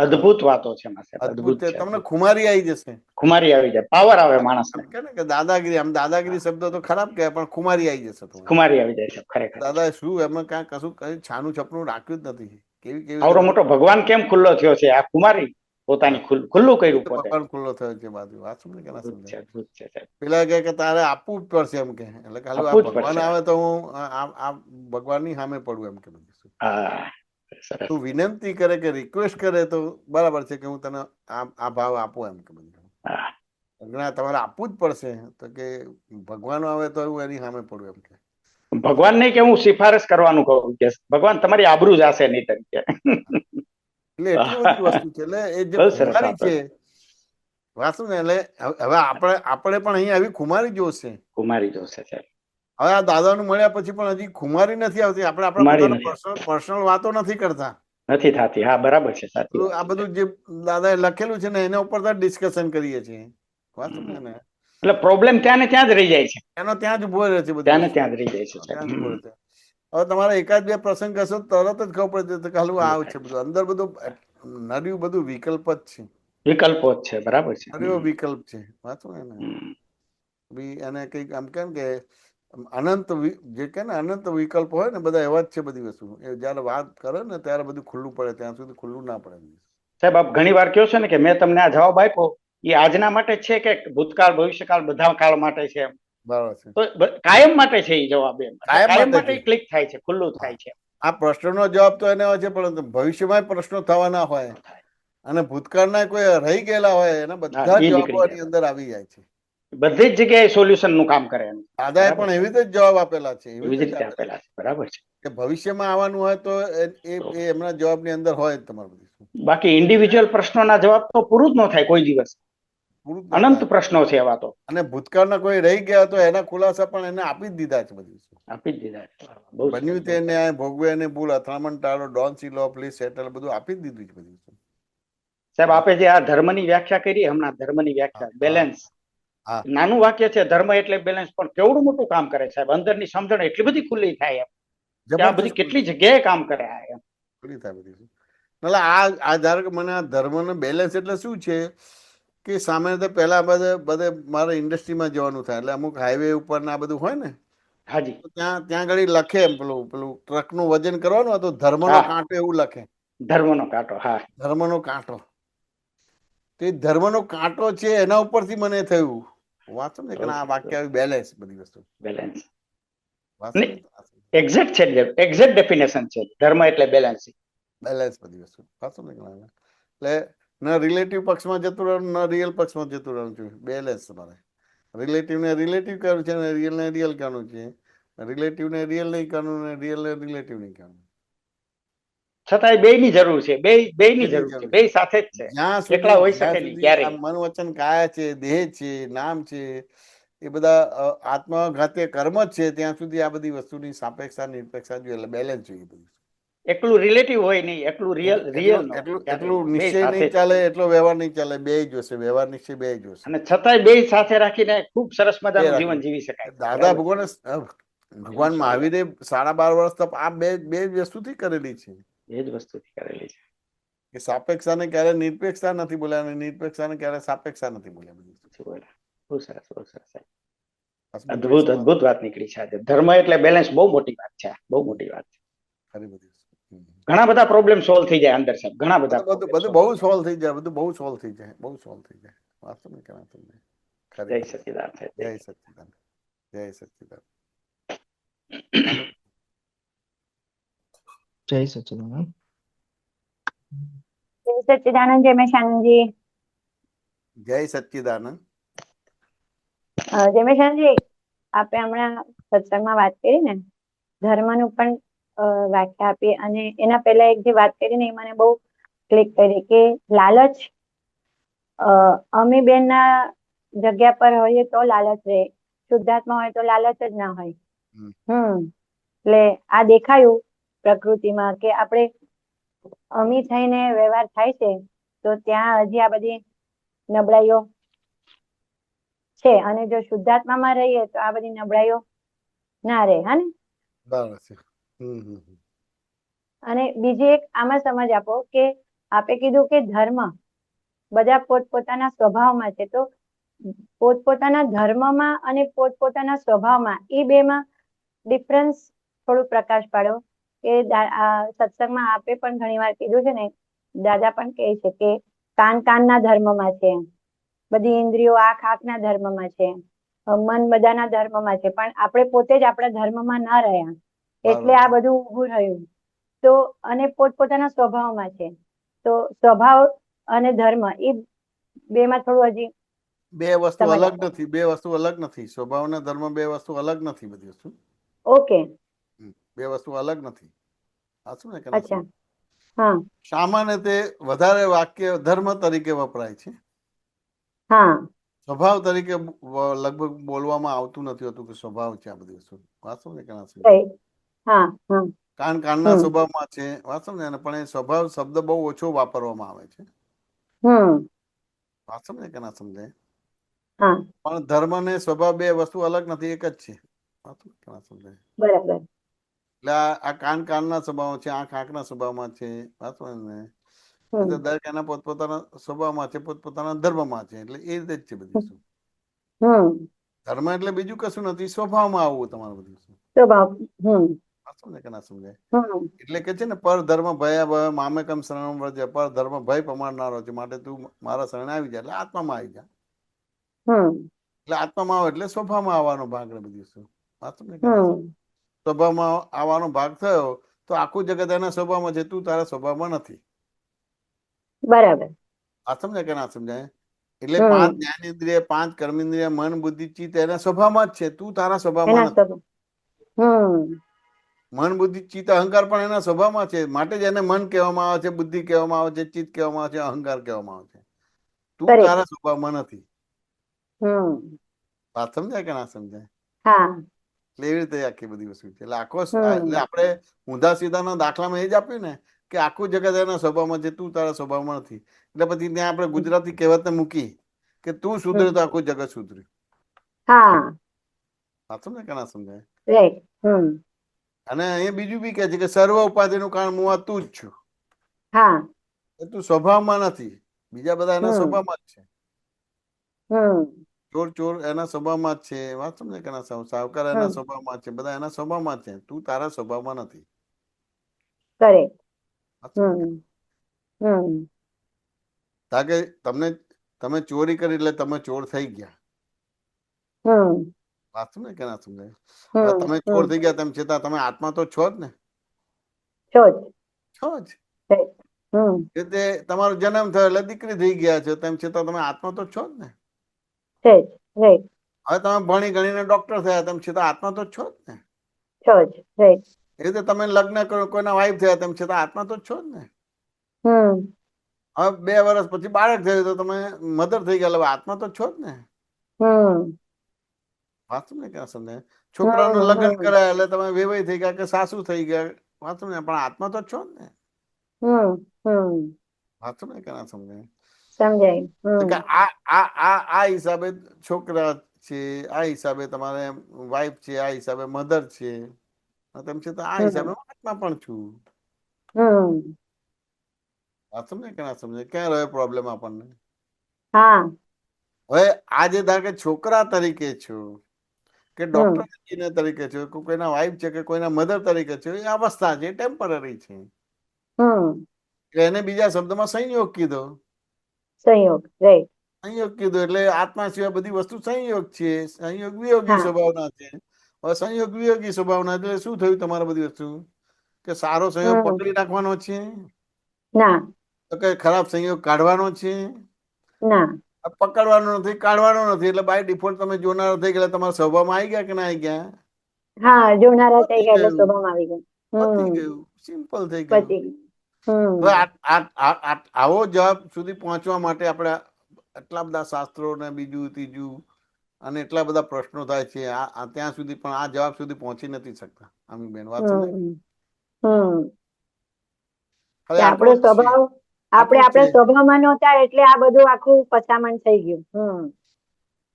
અદ્ભુત વાતો છે એમાં સાહેબ. અદ્ભુત છે. તમને ખુમારી આવી જશે, ખુમારી આવી જાય, પાવર આવે માણસને. કે દાદાગીરી, આમ દાદાગીરી શબ્દ તો ખરાબ કહેવાય, પણ ખુમારી આવી જશે. ખુમારી આવી જાય છે ખરેખર. દાદા શું એમાં કાંઈ કશું કઈ છાનું છપનું રાખ્યું જ નથી. કેવી આવડો મોટો ભગવાન કેમ ખુલ્લો થયો છે? આ ખુમારી, પોતાની ખુલ્લું કર્યું પોતે. ભગવાન ખુલ્લો થયો છે બાજુ. વાત સમજે કે ના અદ્ભુત છે, સમજે? અદ્ભુત છે સાહેબ. પેલા કે તારે આપવું જ પડશે એમ કે, એટલે ખાલી આ આપવું જ ભગવાન પડશે. આવે તો હું આ ભગવાનની સામે પડું એમ કે બધું શું. હા, સરસ. તું વિનંતી કરે કે રિક્વેસ્ટ કરે તો બરાબર છે કે હું તને આ ભાવ આપું એમ કે બધું. હા, ના તમારે આપવું જ પડશે તો કે ભગવાન આવે તો હું એની સામે પડું એમ કે. ભગવાન નહીં કે હું સિફારસ કરવાનું કહું કે ભગવાન તમારી આબરૂ જશે નહીં તરીકે. એટલે એટલી બધી વસ્તુ છે. એટલે એ જે બહુ સરસ ખુમારી વાત છે વાસુ ને, એટલે હવે આપણે પણ અહીં આવી ખુમારી જોશે. કુમારી જોશે સાહેબ. હવે આ દાદાનું મળ્યા પછી પણ હજી ખુમારી નથી આવતી. આપણે આપણા ખુમારી પોતાના નથી. પર્સનલ વાતો નથી કરતા. નથી થતી. હા, બરાબર છે, સાચી આ વાત છે. બધું જે દાદાએ લખેલું છે ને એના ઉપર ડિસ્કશન કરીએ છીએ. વાસુ ને એટલે પ્રોબ્લેમ ત્યાં ને ત્યાં જ રહી જાય છે. એનો ત્યાં જ ઉભો રહે છે બધી ત્યાં ને વસ્તુ. ત્યાં જ રહી જાય છે ત્યાં જ સાહેબ. ઉભો રહે છે. હવે તમારે એકાદ બે પ્રસંગ હશો તરત જ ખબર પડે કે હાલું આવ છે બધું અંદર બધું નર્યું બધું વિકલ્પ જ છે. વિકલ્પો જ છે, બરાબર છે. નર્યો વિકલ્પ છે. વાંચો ને બી એને કઈક આમ કેમ કે અનંત જે કે ને અનંત વિકલ્પ હોય ને બધા એવા જ છે બધી વસ્તુ. એ જયારે વાત કરે ને ત્યારે બધું ખુલ્લું પડે, ત્યાં સુધી ખુલ્લું ના પડે. સાહેબ, આપ ઘણી વાર કહો છો ને કે મેં તમને આ જવાબ આપ્યો, એ આજના માટે છે કે ભૂતકાળ ભવિષ્યકાળ બધા કાળ માટે છે? બરાબર છે. તો કાયમ માટે છે એ જવાબ. એમ કાયમ માટે માટે ક્લિક થાય છે, ખુલ્લું થાય છે. આ પ્રશ્નનો જવાબ તો એને હોય છે, પરંતુ ભવિષ્યમાં પ્રશ્નો થવાના હોય અને ભૂતકાળના કોઈ રહી ગયેલા હોય એના બધા એ જવાબો નીકળી એની જાય. અંદર આવી જાય છે. બધી જ જગ્યાએ સોલ્યુશન નું કામ કરે. દાદાએ પણ એવી રીતે જ જવાબ આપેલા છે. એવી જ રીતે આપેલા છે, બરાબર છે. કે ભવિષ્યમાં આવવાનું હોય તો એ એમના જવાબની અંદર હોય જ તમારું બધું. બાકી ઇન્ડિવિજ્યુઅલ પ્રશ્નોના જવાબ તો પૂરું જ ન થાય કોઈ દિવસ. પૂરું જ ન અનંત થાય. પ્રશ્નો છે એવા તો. અને ભૂતકાળના કોઈ રહી ગયા તો એના ખુલાસા પણ એને આપી જ દીધા છે બધું. આપી જ દીધા છે. બહુ સરસ, બન્યું બહુ તે સરસ. ન્યાય ભોગવે અને ભૂલ અથડામણ ટાળો ડોન સી લો પ્લીઝ સેટલ બધું આપી જ દીધું છે બધું. સાહેબ, આપે જે આ ધર્મની વ્યાખ્યા કરી હમણાં, ધર્મની વ્યાખ્યા બેલેન્સ, હા. નાનું વાક્ય છે ધર્મ એટલે બેલેન્સ, પણ કેવડું મોટું કામ કરે સાહેબ. અંદરની સમજણ એટલી બધી ખુલ્લી થાય એમ કે આ બધી કેટલી જગ્યાએ કામ કરે આ એમ. ખુલ્લી થાય બધી. એટલે આ ધારો કે મને આ ધર્મનો બેલેન્સ એટલે શું છે કે સામાન્ય પહેલા બધે મારે ઇન્ડસ્ટ્રીમાં જવાનું થાય એટલે અમુક હાઈવે ઉપર ને આ બધું હોય ને, હાજી. ત્યાં આગળ લખે એમ પેલું ટ્રકનું વજન કરવાનું હોય તો ધર્મનો હા. કાંટો એવું લખે. ધર્મનો કાંટો. હા, ધર્મનો કાંટો. તે ધર્મનો કાંટો છે એના ઉપરથી મને થયું વાંચો ને કે આ વાક્ય આવી બેલેન્સ બધી વસ્તુ. બેલેન્સ વાંચો એક્ઝેક્ટ છે, એક્ઝેક્ટ ડેફિનેશન છે ધર્મ એટલે બેલેન્સ. બેલેન્સ બધી વસ્તુ વાંચો ને એટલે ન રિલેટિવ પક્ષમાં જતું રહેવાનું ન રિયલ પક્ષમાં જતું રહેવાનું છે. બેલેન્સ તમારે રિલેટિવ ને રિલેટિવ કરવું છે ને રિયલ ને રિયલ કરવું છે. રિલેટિવ ને રિયલ નહીં કરવું ને રિયલ ને રિલેટિવ નહીં કરવું. છતાંય બે ની જરૂર છે. બે ની જરૂર છે. બે સાથે જ છે. જ્યાં એકલા હોઈ જ્યાં શકે નહીં સુધી આ ક્યારેય. મન વચન કાયા છે, દેહ છે, નામ છે, એ બધા આત્મઘાતીય કર્મ જ છે ત્યાં સુધી આ બધી વસ્તુની સાપેક્ષા નિરપેક્ષા જોઈએ. એટલે બેલેન્સ જોઈએ બધું. એકલું રિલેટિવ હોય નહીં, એકલું રિયલ ન એટલું બે નિશ્ચય સાથે નહીં જ. ચાલે, એટલો વ્યવહાર નહીં ચાલે. બે જોશે, વ્યવહાર નિશ્ચય બે જોશે. અને છતાંય બે સાથે રાખીને ખૂબ સરસ મજાનું જીવન જીવી શકાય. દાદા ભગવાન મહાવીરે 12.5 વર્ષ તપ આ બે વસ્તુથી કરેલી છે. એ જ વસ્તુથી કરેલી છે. કે સાપેક્ષાને ક્યારે નિરપેક્ષતા નથી બોલ્યા અને નિરપેક્ષાને ક્યારે સાપેક્ષા નથી બોલ્યા. બહુ સરસ, બહુ સરસ. અદ્ભુત વાત નીકળી છે આજે. ધર્મ એટલે બેલેન્સ બહુ મોટી વાત છે. બહુ મોટી વાત છે. ઘણા બધા પ્રોબ્લેમ સોલ્વ થઈ જાય અંદર સાહેબ. ઘણા બધા બધું બહુ સોલ્વ થઈ જાય. બધું બહુ સોલ્વ થઈ જાય. બહુ સોલ્વ થઈ જાય. વાસ્તવ માં કહેવાય તમને. જય સચ્ચિદાન સાહેબ. જય સચ્ચિદાન. જય સચ્ચિદાન. જય સચ્ચિદાનંદ. જય સચ્ચિદાનંદ. જય મેશાનંદજી. જય સચ્ચિદાનંદ. જય મેશાનંદજી, આપણે હમણાં સત્સંગમાં વાત કરી ને ધર્મનું પણ વ્યાખ્યા આપી અને એના પહેલા એક જે વાત કરી ને એ મને બહુ ક્લિક કરી કે લાલચ અમી બેન ના જગ્યા પર હોઈએ તો લાલચ રહે, શુદ્ધાત્મા હોય તો લાલચ જ ના હોય. એટલે આ દેખાયું પ્રકૃતિમાં કે આપણે અમી થઈને વ્યવહાર થાય છે તો ત્યાં હજી આ બધી નબળાઈઓ છે અને જો શુદ્ધાત્મામાં રહીએ તો આ બધી નબળાઈઓ ના રહે. હા ને? બરાબર છે. અને બીજી એક આમાં સમજ આપો કે આપે કીધું કે ધર્મ બધા પોતપોતાના સ્વભાવમાં છે, તો પોતપોતાના ધર્મમાં અને પોતપોતાના સ્વભાવમાં એ બેમાં ડિફરન્સ થોડું પ્રકાશ પાડો. કે સત્સંગમાં આપે પણ ઘણી વાર કીધું છે ને, દાદા પણ કહે છે કે કાનના ધર્મમાં છે, બધી ઇન્દ્રિયો આંખના ધર્મમાં છે, મન બધાના ધર્મમાં છે, પણ આપણે પોતે જ આપણા ધર્મમાં ના રહ્યા એટલે આ બધું ઊભું રહ્યું. તો અને પોતપોતાના સ્વભાવમાં છે, તો સ્વભાવ અને ધર્મ એ બેમાં થોડું હજી બે વસ્તુ અલગ નથી, બે વસ્તુ અલગ નથી. સ્વભાવ અને ધર્મ બે વસ્તુ અલગ નથી. બધી વસ્તુ ઓકે, બે વસ્તુ અલગ નથી. સાચું ને કે અચ્છા, હા, સામાન્ય તે વધારે વાક્ય ધર્મ તરીકે વપરાય છે. હા, સ્વભાવ તરીકે લગભગ બોલવામાં આવતું નથી હોતું કે સ્વભાવ છે આ બધી વસ્તુ. વાંચો ને કે ના સમજાય? હા, હા, કાનના સ્વભાવમાં છે, વાંચો ને, પણ એ સ્વભાવ શબ્દ બહુ ઓછો વાપરવામાં આવે છે. વાંચો ને કે ના સમજાય? પણ ધર્મ ને સ્વભાવ બે વસ્તુ અલગ નથી, એક જ છે. વાંચો કે ના સમજાય? બરાબર. એટલે આ કાનના સ્વભાવ છે, આંખના સ્વભાવમાં છે. વાંચો ને, એટલે દરેક એના પોતપોતાના સ્વભાવમાં છે, પોતપોતાના ધર્મમાં છે. એટલે એ રીતે જ છે બધી વસ્તુ. ધર્મ એટલે બીજું કશું નથી, સ્વભાવમાં આવવું તમારું બધું સ્વભાવ. વાંચો ને કે ના સમજાય? એટલે કે છે ને, પર ધર્મ ભય મામેકમ શરણમ વ્રજ, પર ધર્મ ભય પમાડનારો છે, માટે તું મારા શરણે આવી જાય. એટલે આત્મામાં આવી જાય. એટલે આત્મામાં આવે એટલે સ્વભાવમાં આવવાનો ભાગ. બધી વસ્તુ વાંચો ને કે ના સમજાય? સ્વભાવમાં આવવાનો ભાગ થયો તો આખું જગત એના સ્વભાવમાં છે, તું તારા સ્વભાવમાં નથી. બરાબર. આ સમજાય કે ના સમજાય? એટલે 5 જ્ઞાનેન્દ્રિય, 5 કર્મેન્દ્રિય, મન, બુદ્ધિ, ચિત્ત એના સ્વભાવમાં જ છે, તું તારા સ્વભાવમાં નથી. મન, બુદ્ધિ, ચિત્ત, અહંકાર પણ એના સ્વભાવમાં છે, માટે જ એને મન કહેવામાં આવે છે, બુદ્ધિ કહેવામાં આવે છે, ચિત્ત કહેવામાં આવે છે, અહંકાર કહેવામાં આવે છે. તું તારા સ્વભાવમાં નથી. વાત સમજાય કે ના સમજાય? એટલે એવી રીતે આખી બધી વસ્તુ છે. એટલે આખો એટલે આપણે ઊંધા સીધાના દાખલામાં એ જ આપ્યું ને કે આખું જગત એના સ્વભાવમાં છે, તું તારા સ્વભાવમાં નથી. એટલે પછી ત્યાં આપણે ગુજરાતી કહેવતને મૂકી કે તું સુધરે તો આખું જગત સુધર્યું. સાચું ને કે ના સમજાય? અને એ બીજું બી કહે છે કે સર્વ ઉપાધિનું કારણ હું તું જ છું. તું સ્વભાવમાં નથી, બીજા બધા એના સ્વભાવમાં જ છે. ચોર એના સ્વભાવમાં જ છે. વાત સમજે કે ના? સાવકાર એના સ્વભાવમાં છે, બધા એના સ્વભાવમાં જ છે. તું તારા સ્વભાવમાં નથી. કે તમે ચોરી કરી એટલે તમે ચોર થઈ ગયા. વાત સમજે કે ના સમજાય? તમે ચોર થઈ ગયા તેમ છતાં તમે આત્મા તો છો જ ને? છો જ. એટલે તમારો જન્મ થયો એટલે દીકરી થઈ ગયા છો, તેમ છતાં તમે આત્મા તો છો જ ને? હવે તમે ભણી ગણીને ડોક્ટર થયા, તેમ છતાં આત્મા તો છો જ ને? એ રીતે તમે લગ્ન કરો, કોઈના વાઈફ થયા, તેમ છતાં આત્મા તો છો જ ને? હવે 2 વર્ષ પછી બાળક થયું તો તમે મધર થઈ ગયા, આત્મા તો છો જ ને? વાંચું ને ક્યાં સમજાય? છોકરાનું લગ્ન કરાય એટલે તમે વેવાઈ થઈ ગયા કે સાસુ થઈ ગયા. વાંચું ને, પણ આત્મા તો છો જ ને? વાંચું ને ક્યાં સમજાય? સમજાય. આ હિસાબે છોકરા છે, આ હિસાબે તમારે વાઈફ છે, આ હિસાબે મધર છે, તેમ છતાં આ હિસાબે આત્મા પણ છું. વાત સમજે કે ના સમજે? ક્યાં રહ્યો પ્રોબ્લેમ આપણને? હવે આજે ધારો કે છોકરા તરીકે છું કે ડોક્ટર એન્જિનિયર તરીકે છો, કોઈના વાઈફ છે કે કોઈના મધર તરીકે છે, એ અવસ્થા છે, ટેમ્પરરી છે. એને બીજા શબ્દમાં સંયોગ કીધો. સંયોગ કીધું એટલે આત્મા સિવાય બધી વસ્તુ સંયોગ છે. સંયોગ વિયોગી સ્વભાવના છે. હવે સંયોગ વિયોગી સ્વભાવના એટલે શું થયું તમારે બધી વસ્તુ? કે સારો સંયોગ પકડી રાખવાનો છે, તો કે ખરાબ સંયોગ કાઢવાનો છે? પકડવાનો નથી, કાઢવાનો નથી. એટલે બાય ડિફોલ્ટ તમે જોનારા થઈ ગયા, તમારા સ્વભાવમાં આવી ગયા કે ના આવી ગયા? જોનારા થઈ ગયા એટલે સ્વભાવમાં આવી ગયા. પતી ગયું, સિમ્પલ થઈ ગયું. હવે આવો જવાબ સુધી પહોંચવા માટે આપણે એટલા બધા શાસ્ત્રો ને બીજું ત્રીજું અને એટલા બધા પ્રશ્નો થાય છે, ત્યાં સુધી પણ આ જવાબ સુધી પહોંચી નથી શકતા. આમી બેન વાત સમજે? આપણો સ્વભાવ આપણે સ્વભાવમાં નહોતા એટલે આ બધું આખું પછામણ થઈ ગયું.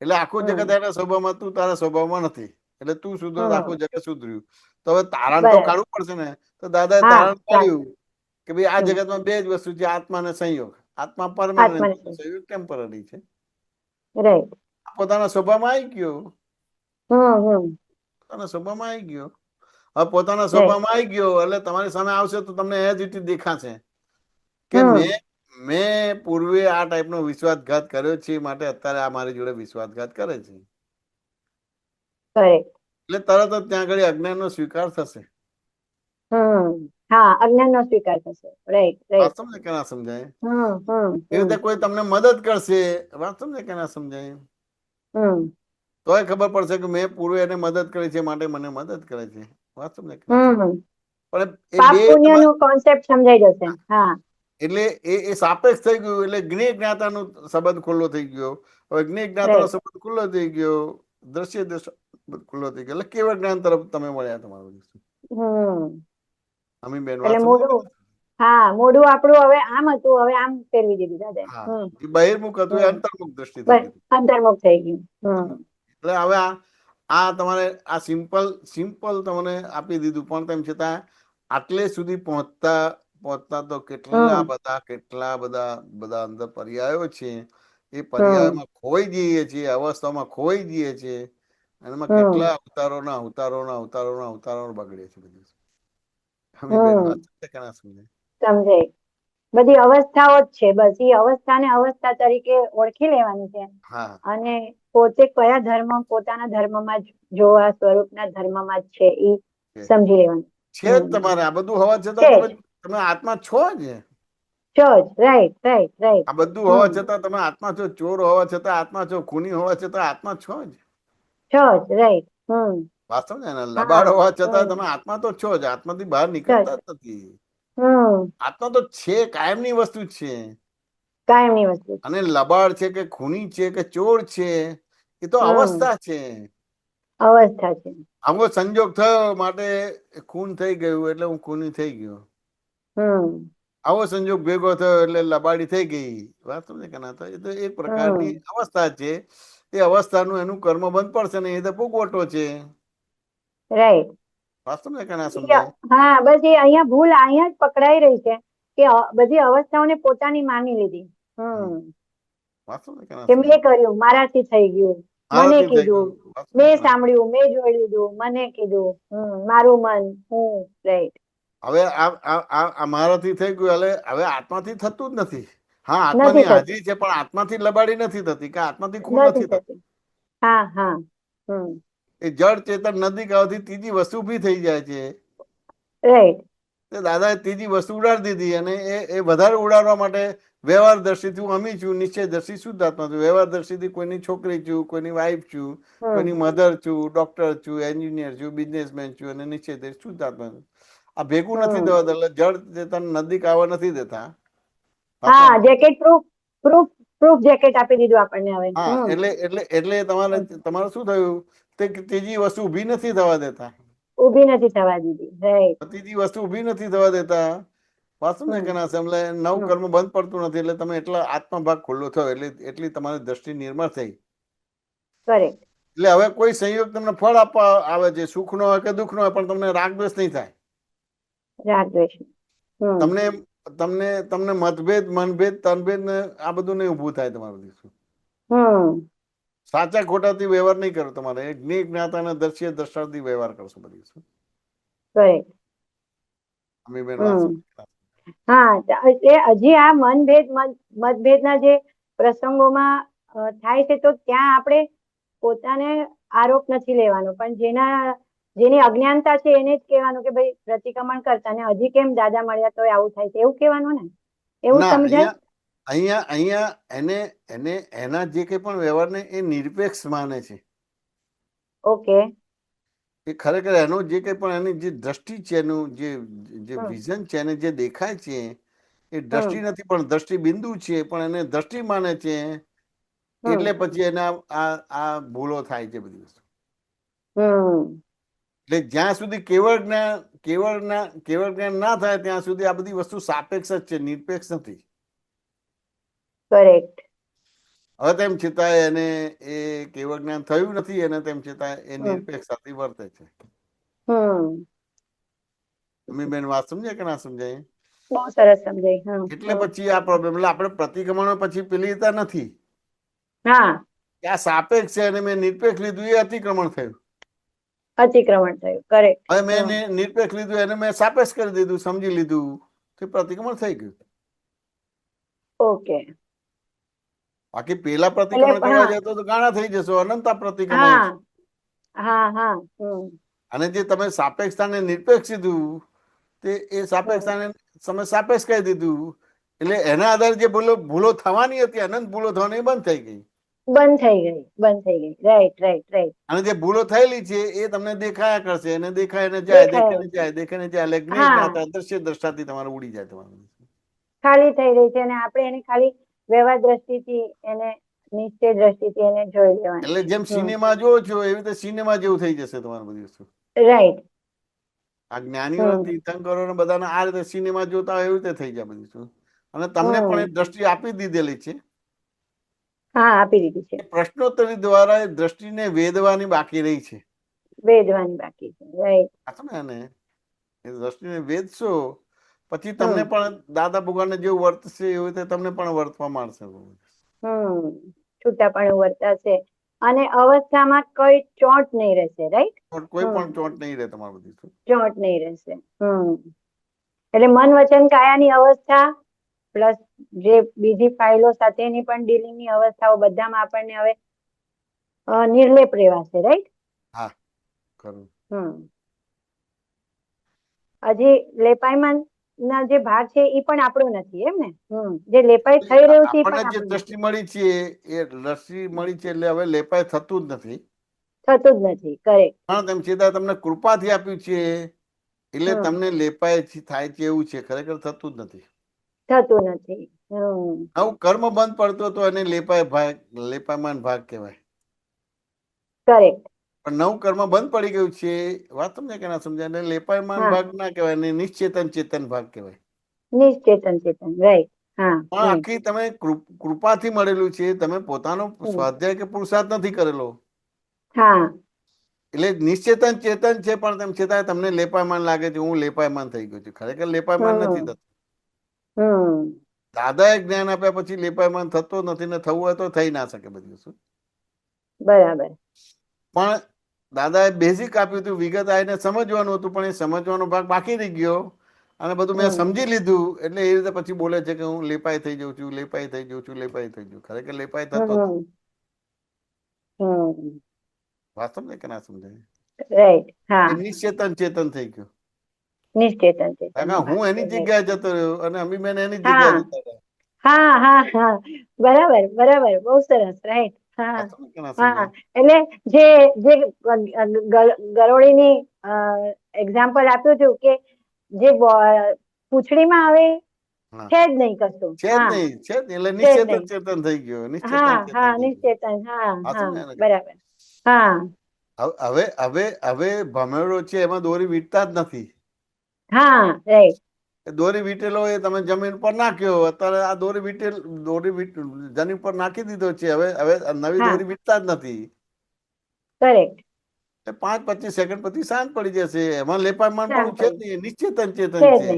એટલે આખું જગત એના સ્વભાવમાં, તું તારા સ્વભાવમાં નથી. એટલે તું સુધરો, આખું જગત સુધર્યું. તો હવે તારણ તો કાઢવું પડશે ને? તો દાદાએ તારણ કાઢ્યું કે ભાઈ આ જગતમાં 2 જ વસ્તુ છે, આત્મા અને સંયોગ. આત્મા પરમેનન્ટ, સંયોગ ટેમ્પરરી છે. પોતાના સ્વભાવમાં આવી ગયો. પોતાના સ્વભાવમાં આવી ગયો. હવે પોતાના સ્વભાવમાં આવી ગયો એટલે તમારી સામે આવશે તો તમને એ જ રીતે દેખાશે કે મેં પૂર્વે આ ટાઈપનો વિશ્વાસઘાત કર્યો છે, માટે અત્યારે આ મારી જોડે વિશ્વાસઘાત કરે છે, કરેક્ટ. એટલે તરત જ ત્યાં આગળ અજ્ઞાનનો સ્વીકાર થશે. હા, અજ્ઞાનનો સ્વીકાર થશે. રાઈટ, વાત રાઈટ. સમજે કે ના સમજાય? હમ એ રીતે કોઈ તમને મદદ કરશે, વાત સમજે કે ના સમજાય? તોય ખબર પડશે કે મેં પૂર્વે એને મદદ કરી છે, માટે મને મદદ કરે છે. વાત સમજે કે ના સમજાય? પણ એ પાપ બે પુણ્યનો કોન્સેપ્ટ સમજાઈ જશે. હા, એટલે એ સાપેક્ષ થઈ ગયું, એટલે જ્ઞેય જ્ઞાતાનો સંબંધ ખુલ્લો થઈ ગયો. હવે જ્ઞેય જ્ઞાતાનો રાઈટ. સંબંધ ખુલ્લો થઈ ગયો, દ્રશ્ય ખુલ્લો થઈ ગયો, એટલે કેવળ જ્ઞાન તરફ તમે વળ્યા. તમારું અમીબેન વાત એટલે સમજે કે? મોઢું આપણું હવે આમ હતું, હવે આમ ફેરવી દીધું દાદા. હા, જે બહિર્મુખ હતું એ અંતર્મુખ દ્રષ્ટિ થઈ ગઈ. અંતર્મુખ થઈ ગયું. એટલે હવે આ તમારે આ સિમ્પલ તમને આપી દીધું, પણ તેમ છતાં આટલે સુધી પહોંચતા તો કેટલા બધા અંદર પર્યાયો છે. એ પર્યાયમાં ખોઈ જઈએ છીએ, અવસ્થામાં ખોઈ જઈએ છીએ, અને એમાં કેટલા અવતારો બગડે છે બધું. સમજાય. બધી અવસ્થાઓ જ છે, બસ એ અવસ્થાને અવસ્થા તરીકે ઓળખી લેવાની છે. અને પોતે કયા ધર્મ, પોતાના ધર્મમાં જ જોવા સ્વરૂપના ધર્મમાં જ છે એ સમજી લેવાનું છે. જ તમારે આ બધું હોવા છતાં તમે આત્મા છો જ. રાઈટ. આ બધું હોવા છતાં તમે આત્મા છો. ચોર હોવા છતાં આત્મા છો, ખૂની હોવા છતાં આત્મા છો જ. રાઈટ. વાસ્તવ ને લબાડ હોવા છતાં તમે આત્મા તો છો જ. આત્માથી બહાર નીકળતા જ નથી. આત્મા તો છે, કાયમની વસ્તુ છે. કાયમની વસ્તુ. અને લબાડ છે કે ખૂની છે કે ચોર છે, એ તો અવસ્થા છે. આમો સંજોગ થયો માટે ખૂન થઈ ગયું એટલે હું ખૂની થઈ ગયો. આવો સંજોગ ભેગો થયો એટલે લબાડી થઈ ગઈ. વાત સમજે કે ના? તો એ તો એક પ્રકારની અવસ્થા છે. એ અવસ્થાનું એનું કર્મ બંધ પડશે ને, એ તો ભોગવટો છે. રાઈટ. વાત સમજે કે ના સમજાય? હા, બસ એ અહીંયા ભૂલ અહીંયા જ પકડાઈ રહી છે કે બધી અવસ્થાઓને પોતાની માની લીધી. કે મેં કર્યું, મારાથી થઈ ગયું, મને કીધું, મેં સાંભળ્યું, મેં જોઈ લીધું, મને કીધું, મારું મન, હું. રાઈટ. હવે આ મારાથી થઈ ગયું, હવે આત્માથી થતું જ નથી. હા, આત્માની હાજરી છે, પણ આત્માથી લબાડી નથી થતી, કે આત્માથી ખૂન નથી થતી. એ જળ ચેતન નદી આવતી ત્રીજી વસ્તુ ઉભી થઈ જાય છે. દાદાએ ત્રીજી વસ્તુ ઉડાડી દીધી, અને એ વધારે ઉડાડવા માટે વ્યવહાર દર્શીથી હું અમી છું, નિશ્ચય દર્શી શુદ્ધ આત્મા છું. વ્યવહાર દર્શીથી કોઈની છોકરી છું, કોઈની વાઈફ છું, કોઈની મધર છું, ડોક્ટર છું, એન્જિનિયર છું, બિઝનેસમેન છું, અને નિશ્ચય દર્શી શુદ્ધ આત્મા છું. આ ભેગું નથી દેવા, એટલે જળ ચેતન નજીક આવવા નથી દેતા. પ્રૂફ જેકેટ આપી દીધું આપણને હવે. હા, એટલે તમારે શું થયું? ત્રીજી વસ્તુ ઉભી નથી થવા દેતા. ત્રીજી વસ્તુ ઉભી નથી થવા દેતા. વાત સમજે કે ના સમજે? નવ કર્મ બંધ પડતું નથી, એટલે તમે એટલા આત્મભાગ ખુલ્લો થયો, એટલે એટલી તમારી દ્રષ્ટિ નિર્મળ થઈ. એટલે હવે કોઈ સંયોગ તમને ફળ આપવા આવે છે, સુખ નો હોય કે દુઃખ નો હોય, પણ તમને રાગ દ્વેષ નહીં થાય. તમને મતભેદ, મનભેદ, તનભેદ ને આ બધું નહીં ઉભું થાય તમારું. સાચા ખોટાથી વ્યવહાર નહીં કરો. તમારે જ્ઞેય જ્ઞાતા દ્રશ્ય દ્રષ્ટાથી વ્યવહાર કરશો બધી. હજી આ મતભેદના જે પ્રસંગોમાં થાય છે, તો ત્યાં આપણે પોતાને આરોપ નથી લેવાનો, પણ જેની અજ્ઞાનતા છે એને જ કહેવાનું કે ભાઈ પ્રતિક્રમણ કરતા, ને હજી કેમ દાદા મળ્યા તો આવું થાય છે, એવું કહેવાનું ને? એવું સમજાય? અહીંયા એને એના જે કઈ પણ વ્યવહારને એ નિરપેક્ષ માને છે. ઓકે. એ ખરેખર એનો જે કઈ પણ એની જે દ્રષ્ટિ છે, એનું જે વિઝન છે, એને જે દેખાય છે, એ દ્રષ્ટિ નથી, પણ દ્રષ્ટિ બિંદુ છે, પણ એને દ્રષ્ટિ માને છે. એટલે પછી એના આ ભૂલો થાય છે બધી વસ્તુ. એટલે જ્યાં સુધી કેવળ જ્ઞાન ના થાય ત્યાં સુધી આ બધી વસ્તુ સાપેક્ષ જ છે, નિરપેક્ષ નથી. હવે તેમ છતાં એને એ કેવળ જ્ઞાન થયું નથી, અને તેમ છતાં એ નિરપેક્ષતાથી વર્તે છે. બેન વાત સમજે કે ના સમજાય? બહુ સરસ સમજાય. એટલે પછી આ પ્રોબ્લેમ, એટલે આપણે પ્રતિક્રમણ પછી પેલી રીતે નથી. આ સાપેક્ષ છે, અને મેં નિરપેક્ષ લીધું, એ અતિક્રમણ થયું. કરેક્ટ. હવે મેં નિરપેક્ષ લીધું, એને મેં સાપેક્ષ કરી દીધું, સમજી લીધું, તે પ્રતિક્રમણ થઈ ગયું. ઓકે. બાકી પેલા એટલે પ્રતિક્રમણ કરવા હા જાય તો ગાણા થઈ જશો, અનંતા પ્રતિક્રમણો છે. હા. અને જે તમે સાપેક્ષતાને નિરપેક્ષ કીધું તે એ સાપેક્ષતાને તમે સાપેક્ષ કહી દીધું, એટલે એના આધારે જે ભૂલો થવાની હતી, અનંત ભૂલો થવાની બંધ થઈ ગઈ. બંધ થઈ ગઈ. રાઈટ. અને જે ભૂલો થયેલી છે એ તમને દેખાયા કરશે, એને દેખાય ને જાય, દેખે ને જાય, દેખે ને જાય, એટલે જ્ઞેય જ્ઞાતા દ્રશ્ય દ્રષ્ટાથી તમારે ઉડી જાય તમારું. ખાલી થઈ રહી છે અને આપણે એને ખાલી વ્યવહાર દ્રષ્ટિથી એને નિશ્ચય દ્રષ્ટિથી એને જોઈ લેવાનું. એટલે જેમ સિનેમા જોવો છો એવી રીતે સિનેમા જેવું થઈ જશે તમારું બધી વસ્તુ. રાઈટ. આ જ્ઞાનીઓ તીર્થંકરો ને બધાને આ રીતે સિનેમા જોતા હોય એવી રીતે થઈ જાય બધી વસ્તુ. અને તમને પણ એ દ્રષ્ટિ આપી દીધેલી છે. હા, આપી દીધી છે. પ્રશ્નોત્તરી દ્વારા એ દ્રષ્ટિને વેદવાની બાકી રહી છે. વેદવાની બાકી છે. રાઈટ. ને એ દ્રષ્ટિને વેદશો પછી તમને પણ દાદા ભગવાનને જેવું વર્તશે એવું રીતે તમને પણ વર્તવા માંડશે. છૂટાપણું વર્તાશે અને અવસ્થામાં કોઈ ચોંટ નહીં રહેશે. રાઈટ. કોઈ પણ ચોંટ નહીં રહે તમારું બધું. ચોંટ નહીં રહેશે. એટલે મન વચન કાયાની અવસ્થા પ્લસ જે બીજી ફાઇલો સાથેની પણ ડીલિંગની અવસ્થાઓ બધામાં આપણને હવે નિર્લેપ રહેવાશે. રાઈટ. હા, ખરું. હજી લેપાયમાન ના જે ભાગ છે એ પણ આપણું નથી એમ ને. જે લેપાય થઈ રહ્યું છે એ પણ આપણને જે દ્રષ્ટિ મળી છે એ દ્રષ્ટિ મળી છે એટલે હવે લેપાય થતું જ નથી. થતું જ નથી. કરેક્ટ. હા, તેમ છતાં તમને કૃપાથી આપ્યું છે એટલે તમને લેપાય થાય છે એવું છે, ખરેખર થતું જ નથી. થતું નથી. નવું કર્મ બંધ પડતો તો એને લેપાયમાન ભાગ કહેવાય. કરેક્ટ. પણ નવું કર્મ બંધ પડી ગયું છે, વાત તમને કે ના સમજાય, એટલે લેપાયમાન ભાગ ના કહેવાય ને નિશ્ચેતન ચેતન ભાગ કહેવાય. નિશ્ચેતન ચેતન. રાઈટ. પણ આખી તમે કૃપાથી મળેલું છે, તમે પોતાનો સ્વાધ્યાય કે પુરુષાર્થ નથી કરેલો. એટલે નિશ્ચેતન ચેતન છે પણ તેમ છતાં તમને લેપાયમાન લાગે છે, હું લેપાયમાન થઈ ગયો છું. ખરેખર લેપાયમાન નથી થતું. દાદાએ જ્ઞાન આપ્યા પછી લેપાયમાન થતો નથી ને થવું હોય તો થઈ ના શકે બધી વસ્તુ. બરાબર. પણ દાદાએ બેઝિક આપ્યું હતું, વિગત આવીને સમજવાનું હતું, પણ એ સમજવાનો ભાગ બાકી રહી ગયો અને બધું મેં સમજી લીધું એટલે એ રીતે પછી બોલે છે કે હું લેપાય થઈ જઉં છું, લેપાય થઈ જઉં છું, લેપાય થઈ જઉં. ખરેખર લેપાય થતો વાત સમજે કે ના સમજાય? રાઈટ. હા, નિશ્ચેતન ચેતન થઈ ગયું. નિશ્ચેતન ચેતન. હું એની જગ્યાએ જતો રહ્યો અને અમીબેન એની જગ્યાએ જતા રહ્યા. હા. બરાબર. બહુ સરસ. રાઈટ. એટલે જે ગરોળીની એક્ઝામ્પલ આપ્યું હતું કે જે પૂંછડીમાં આવે છે જ નહીં કશું. છે જ નહીં. એટલે નિશ્ચેતન ચેતન થઈ ગયો. નિશ્ચેતન. બરાબર. હવે ભમેડો છે એમાં દોરી વીટતા જ નથી. રાઈટ. દોરી વીટેલો એ તમે જમીન પર નાખ્યો, અત્યારે આ દોરી જમીન પર નાખી દીધો છે, હવે નવી દોરી વીટતા જ નથી. કરેક્ટ. 5-25 સેકન્ડ પછી શાંત પડી જશે. એમાં લેપાયમાન પણ છે જ નહીં, નિશ્ચેતન ચેતન છે.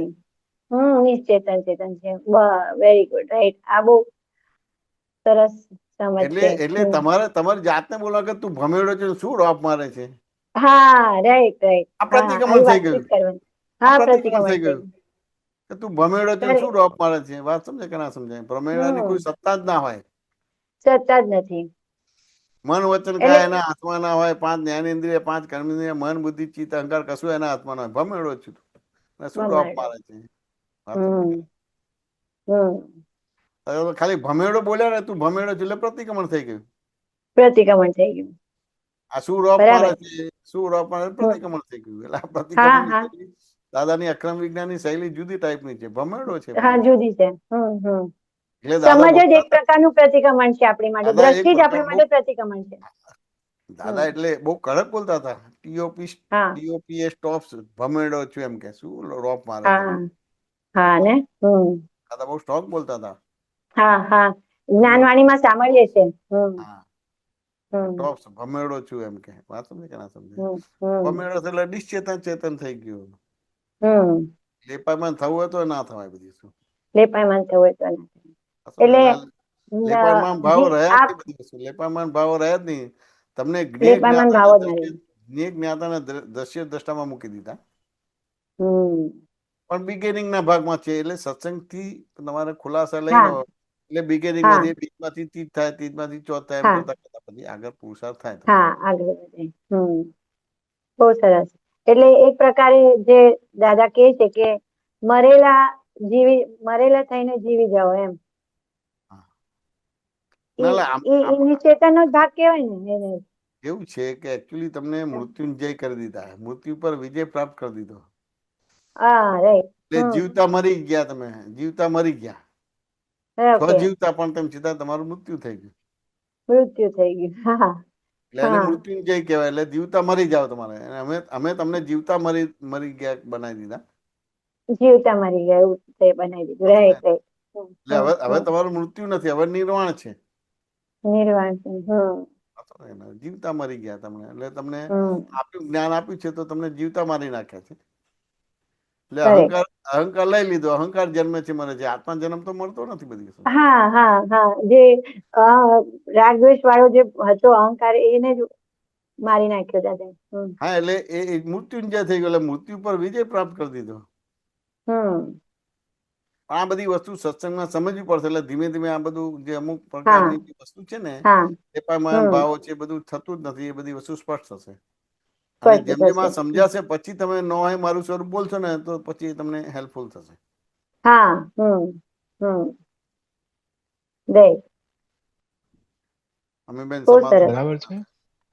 નિશ્ચેતન ચેતન છે. Very good. રાઈટ. આ બહુ સરસ સમજ છે. એટલે તમારી જાતને બોલવા કે તું ભમેડો છે, શું રોપ મારે છે. રાઈટ. આ પ્રતિક્રમણ થઈ ગયું. પ્રતિક્રમણ થઈ ગયું. કે તું ભમેડો છે, શું રોપ મારે છે. વાત સમજે કે ના સમજાય? ભમેડાની કોઈ સત્તા જ ના હોય. સત્તા જ નથી. મન વચન કાય એના હાથમાં ના હોય. 5 જ્ઞાનેન્દ્રિય, 5 કર્મેન્દ્રિય, મન બુદ્ધિ ચિત્ત અહંકાર કશું એના હાથમાં ના હોય. ભમેડો છું શું રોપ મારે છે. ખાલી ભમેડો બોલ્યા ને તું ભમેડો છે એટલે પ્રતિક્રમણ થઈ ગયું. આ શું રોપ મારે છે, શું રોપ મારે, પ્રતિક્રમણ થઈ ગયું. એટલે આ પ્રતિક્રમણ દાદાની અક્રમ વિજ્ઞાનની શૈલી જુદી ટાઈપની છે. ભમેડો છે. જુદી છે. સમજ જ એક પ્રકારનું પ્રતિક્રમણ છે આપણી માટે. દ્રષ્ટિ જ આપણી માટે પ્રતિક્રમણ છે. દાદા એટલે બહુ કડક બોલતા હતા. ટીઓપીએસ ટોપ્સ ભમેડો છું એમ કે શું રોપ મારે. દાદા બહુ સ્ટ્રોંગ બોલતા હતા. જ્ઞાનવાણીમાં સાંભળીએ છે. ટોપ્સ ભમેડો છું એમ કે. વાત સમજે કે ના સમજે? ભમેડો એટલે નિશ્ચેતન ચેતન થઈ ગયું. લેપાયમાન થવું હોય તો ના થવાય બધી શું. લેપાયમાન થવું હોય તો ના થાય. એટલે લેપાયમાન ભાવ રહ્યા જ નહીં બધી વસ્તુ. લેપાયમાન ભાવ રહ્યા જ નહીં. તમને જ્ઞાતાના દ્રશ્ય દ્રષ્ટામાં મૂકી દીધા. પણ બિગિનિંગ ના ભાગમાં છે એટલે સત્સંગ થી તમારે ખુલાસા લઈ લો એટલે બિગેનિંગ હા માંથી 20 માંથી 30 થાય, 30 માંથી 4 થાય, એમ હા કરતા કરતા પછી આગળ પુરુષાર્થ થાય હા તમારો. આગળ વધે. બહુ સરસ. એટલે એક પ્રકારે જે દાદા કહે છે કે મરેલા થઈને જીવી જાઓ એમ. હા. એ ના એ નિશ્ચેતનનો જ ભાગ કહેવાય ને એને. એવું છે કે એકચ્યુઅલી તમને મૃત્યુંજય કરી દીધા, મૃત્યુ પર વિજય પ્રાપ્ત કરી દીધો. હા રાઈટ. એટલે જીવતા મરી ગયા, તમે જીવતા મરી ગયા, ઓકે. જીવતા પણ તેમ છતાં તમારું મૃત્યુ થઈ ગયું. મૃત્યુ થઈ ગયું. હા એટલે એને મૃત્યુંજય કહેવાય. એટલે જીવતા મરી જાવ તમારે. અમે તમને જીવતા મરી મરી ગયા બનાવી દીધા. જીવતા મરી ગયા એવું તે બનાવી દીધું. Right right. એટલે હવે તમારું મૃત્યુ નથી, હવે નિર્વાણ છે. નિર્વાણ. જીવતા મરી ગયા તમને. એટલે તમને હમ આપ્યું, જ્ઞાન આપ્યું છે તો તમને જીવતા મારી નાખ્યા છે. એટલે કરેક્ટ. અહંકાર લઈ લીધો. અહંકાર જન્મે છે મરે છે. આત્મા જન્મ તો મળતો નથી બધી વસ્તુ. હા હા હા જે રાગદ્વેષ વાળો જે હતો અહંકાર એને જ મારી નાખ્યો દાદા. હા એટલે એ મૃત્યુંજય થઈ ગયો. એટલે મૃત્યુ પર વિજય પ્રાપ્ત કરી દીધો. હમ આ બધી વસ્તુ સત્સંગમાં સમજવી પડશે. એટલે ધીમે ધીમે આ બધું જે અમુક હા પ્રકારની વસ્તુ છે ને, હા એપાયમાન ભાવો છે, એ બધું થતું જ નથી. એ બધી વસ્તુ સ્પષ્ટ થશે. અને સ્પષ્ટ જેમ જેમ આ થશે. સમજાશે પછી તમે નો હોય મારું સ્વરૂપ બોલશો ને તો પછી તમને હેલ્પફુલ થશે. હા રાઈટ. અમે બેન બહુ સમાધાન. સરસ. બરાબર છે.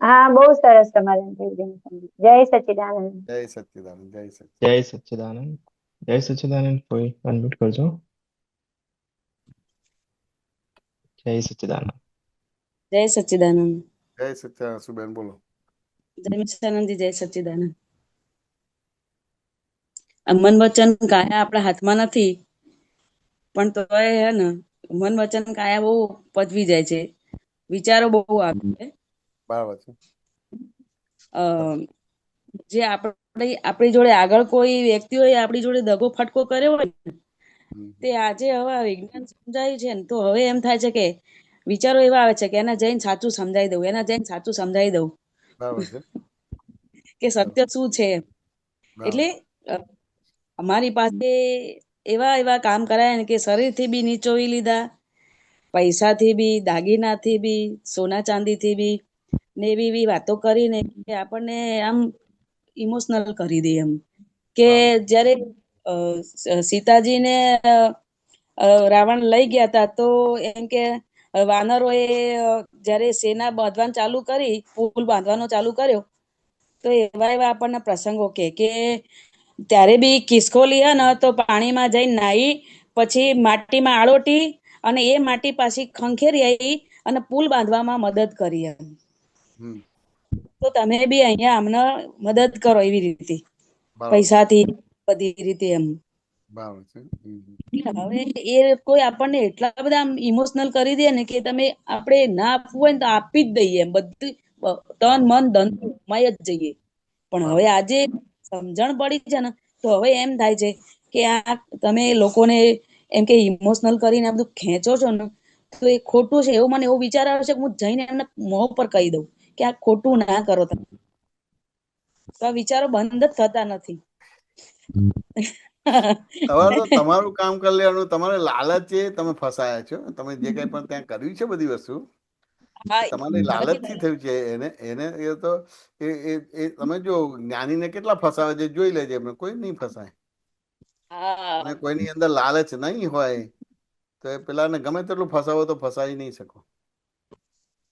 હા બહુ સરસ તમારે જય સચ્ચિદાનંદ. જય સચ્ચિદાનંદ. જય સચ્ચિદાનંદ. જય સચ્ચિદાનંદ. જય સચ્ચિદાનંદ. કોઈ અનમ્યુટ કરજો. જય સચ્ચિદાનંદ. જય સચ્ચિદાનંદ. જય સચ્ચિદાનંદ. સુબેન બોલો. જય સચ્ચિદાનંદજી. જય સચ્ચિદાનંદ. આ મન વચન કાયા આપણા હાથમાં નથી, પણ તોય હે ને મન વચન કાયા બહુ પચવી જાય છે, વિચારો બહુ આવે છે. બરાબર છે. અ જે આપણી જોડે આગળ કોઈ વ્યક્તિ હોય આપણી જોડે દગો ફટકો કર્યો હોય ને, તે આજે હવે વિજ્ઞાન સમજાયું છે ને તો હવે એમ થાય છે કે વિચારો એવા આવે છે કે એને જઈને સાચું સમજાવી દઉં, એને જઈને સાચું સમજાવી દઉં બરાબર છે. કે સત્ય શું છે. એટલે બરાબર. અમારી પાસે એવા એવા કામ કરાય ને કે શરીરથી બી નીચોવી લીધા, પૈસાથી બી, દાગીનાથી બી, સોના ચાંદીથી બી, ને એવી વાતો કરીને કે આપણને આમ ઇમોશનલ કરી દે એમ કે બરાબર. જ્યારે સીતાજીને રાવણ લઈ ગયા હતા તો એમ કે વાનરોએ જ્યારે સેના બાંધવાનું ચાલુ કરી, પુલ બાંધવાનો ચાલુ કર્યો, તો એવા એવા આપણને પ્રસંગો કે ત્યારે બી ખિસકોલી હે ને તો પાણીમાં જઈને નાહી પછી માટીમાં આળોટી અને એ માટી પાછી ખંખેરી આવી અને પુલ બાંધવામાં મદદ કરી એમ. તો તમે બી અહીંયા અમને મદદ કરો એવી રીતે, બરાબર છે. પૈસાથી બધી રીતે એમ. બરાબર છે. હવે એ કોઈ આપણને એટલા બધા ઇમોશનલ કરી દે ને કે તમે આપણે ના આપવું હોય ને તો આપી જ દઈએ એમ, બધું તન બરાબર. મન ધન માય જ જઈએ. પણ હવે બરાબર. આજે સમજણ પડી છે ને તો હવે એમ થાય છે કે આ તમે લોકોને એમ કે ઇમોશનલ કરીને આ બધું ખેંચો છો ને તો એ ખોટું છે. એવું મને એવું વિચાર આવે છે કે હું જઈને એમને મોં પર કહી દઉં કે આ ખોટું ના કરો તમે. તો આ વિચારો બંધ જ થતા નથી. તમારે તો તમારું કામ કરી લેવાનું. તમારે લાલચે તમે ફસાયા છો. તમે જે કઈ પણ ત્યાં કર્યું છે બધી વસ્તુ હા, તમારી લાલચ થી થયું છે. એને એ તો તમે જો જ્ઞાનીને કેટલા ફસાવે છે જોઈ લેજે. એમને કોઈ નહીં ફસાય. અને હા, કોઈની અંદર લાલચ નહીં હોય તો એ પેલાને ગમે તેટલું ફસાવો તો ફસાઈ નહીં શકો.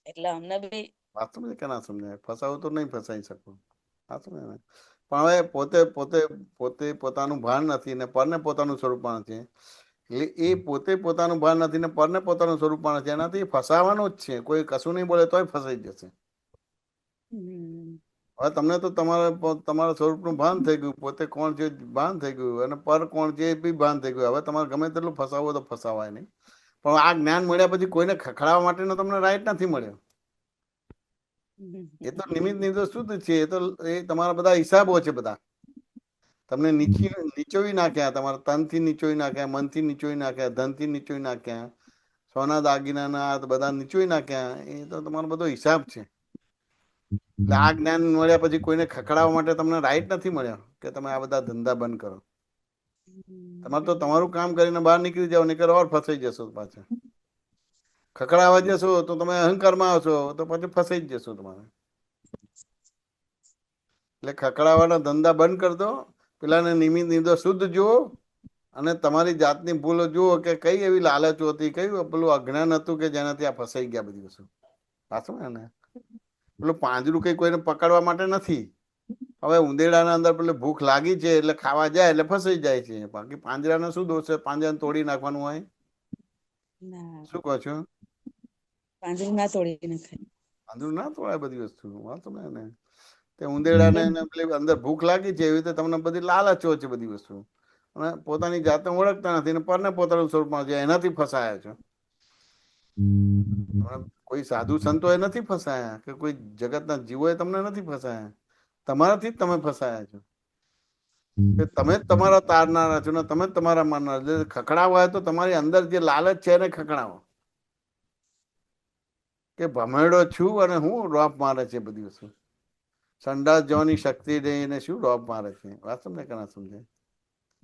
એટલે અમને બી વાત સમજે કે ના સમજાય? ફસાવો તો નહીં ફસાઈ શકો. વાત સમજે ને? પણ હવે પોતે પોતે પોતે પોતાનું ભાન નથી ને પરને પોતાનું સ્વરૂપ છે. એટલે એ પોતે પોતાનું ભાન નથી ને પરને પોતાનું સ્વરૂપ છે. એનાથી ફસાવાનું જ છે. કોઈ કશું નહીં બોલે તોય ફસાઈ જશે. હવે તમને તો તમારા સ્વરૂપનું ભાન થઈ ગયું. પોતે કોણ છે ભાન થઈ ગયું. અને પર કોણ છે એ બી ભાન થઈ ગયું. હવે તમારે ગમે તેટલું ફસાવો તો ફસાવાય નહીં. પણ આ જ્ઞાન મળ્યા પછી કોઈને ખખડાવવા માટેનો તમને રાઈટ નથી મળ્યો. એ તો નિમિત્ત નિર્દોષ શુદ્ધ છે. એ તમારા બધા હિસાબો છે. બધા તમને નીચોવી નાખ્યા. તમારા તનથી નીચોવી નાખ્યા, મનથી નીચોવી નાખ્યા, ધનથી નીચોવી નાખ્યા, સોના દાગીનાના બધા નીચોવી નાખ્યા. એ તો તમારો બધો હિસાબ છે. એટલે આ જ્ઞાન મળ્યા પછી કોઈને ખખડાવવા માટે તમને રાઈટ નથી મળ્યો કે તમે આ બધા ધંધા બંધ કરો. તમારે તો તમારું કામ કરીને બહાર નીકળી જાવ, નહીં ઓર ફસાઈ જશો પાછા. ખકડાવા જશો તો તમે અહંકારમાં આવશો તો પછી ફસાઈ જ જશો તમારે. એટલે ખકડાવાના ધંધા બંધ કરી દો, પેલાને નિમિત્ત નિર્દોષ શુદ્ધ જુઓ અને તમારી જાતની ભૂલો જુઓ કે કઈ એવી લાલચો હતી, કયું પેલું અજ્ઞાન હતું કે જેનાથી આ ફસાઈ ગયા બધી વસ્તુ. પાછું ને પેલું પાંજરું કઈ કોઈને પકડવા માટે નથી. હવે ઉંદેડાના અંદર પેલી ભૂખ લાગી છે એટલે ખાવા જાય એટલે ફસાઈ જાય છે. બાકી પાંજરાનો શું દોષ છે? પાંજરાને તોડી નાખવાનું હોય. શું કહો છો? પાંજરું ના તોડી નખાય. પાંજરું ના તોડાય બધી વસ્તુ. વાંચો ને તે ઉંદેડાને પેલી અંદર ભૂખ લાગી છે એવી રીતે તમને બધી લાલચો છે બધી વસ્તુ, અને પોતાની જાતને ઓળખતા નથી ને પરને પોતાનું સ્વરૂપમાં છે એનાથી ફસાયા છો. કોઈ સાધુ સંતો એ નથી ફસાયા કે કોઈ જગતના જીવો એ તમને નથી ફસાયા, તમારાથી જ તમે ફસાયા છો. કે તમે જ તમારા તારનારા છો ને તમે જ તમારા મારનારા. ખકડાવો હોય તો તમારી અંદર જે લાલચ છે એને ખકડાવો કે ભમેડો છું અને હું રોપ મારે છે બધી વસ્તુ. સંડાસ જવાની શક્તિ નહીં શું રોપ મારે છે. વાત તમને કના સમજાય?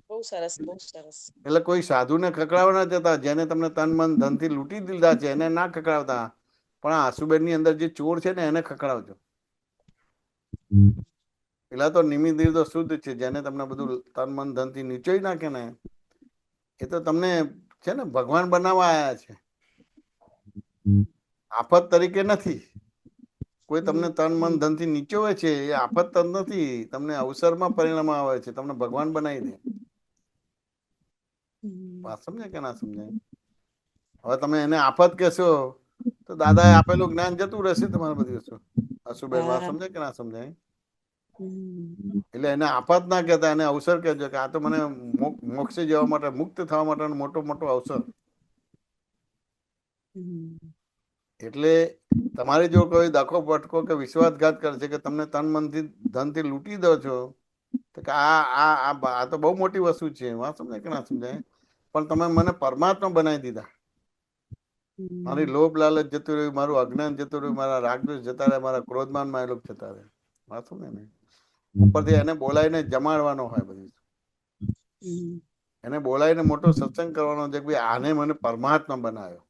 બહુ સરસ, બહુ સરસ. એટલે કોઈ સાધુને ખકડાવવા ના જતા, જેને તમને તન મન ધનથી લૂંટી દીધા છે એને ના ખકડાવતા, પણ આસુબેન ની અંદર જે ચોર છે ને એને ખકડાવજો. પેલા તો નિમિત્ત નિર્દોષ શુદ્ધ છે, જેને તમને બધું તન મન ધનથી નીચોઈ નાખે ને એ તો તમને છે ને ભગવાન બનાવવા આવ્યા છે, આફત તરીકે નથી. કોઈ તમને તન મન ધનથી નીચોવે છે એ આફત તન નથી, તમને અવસરમાં પરિણામ આવે છે, તમને ભગવાન બનાવી દે. વાત સમજાય કે ના સમજાય? હવે તમે એને આફત કહેશો તો દાદાએ આપેલું જ્ઞાન જતું રહેશે તમારે બધી વસ્તુ. અશુબેન વાત સમજાય કે ના સમજાય? એટલે એને આફત ના કહેતા, એને અવસર કહેજો કે આ તો મને મોક્ષે જવા માટે, મુક્ત થવા માટે મોટો મોટો અવસર. એટલે તમારી જો કોઈ દખો પટકો કે વિશ્વાસઘાત કરે છે કે તમને તન મનથી ધનથી લૂંટી દો છો તો કે આ તો બહુ મોટી વસ્તુ છે. વાત સમજાય કે ના સમજાય? પણ તમે મને પરમાત્મા બનાવી દીધા. મારી લોભ લાલચ જતું રહ્યું, મારું અજ્ઞાન જતું રહ્યું, મારા રાગદ્વેષ જતા રહ્યા, મારા ક્રોધમાનમાં એ લોકો જતા રહ્યા. વાત સમજાય ને? ઉપરથી એને બોલાવીને જમાડવાનો હોય બધી. એને બોલાવીને મોટો સત્સંગ કરવાનો છે કે ભાઈ આને મને પરમાત્મા બનાવ્યો.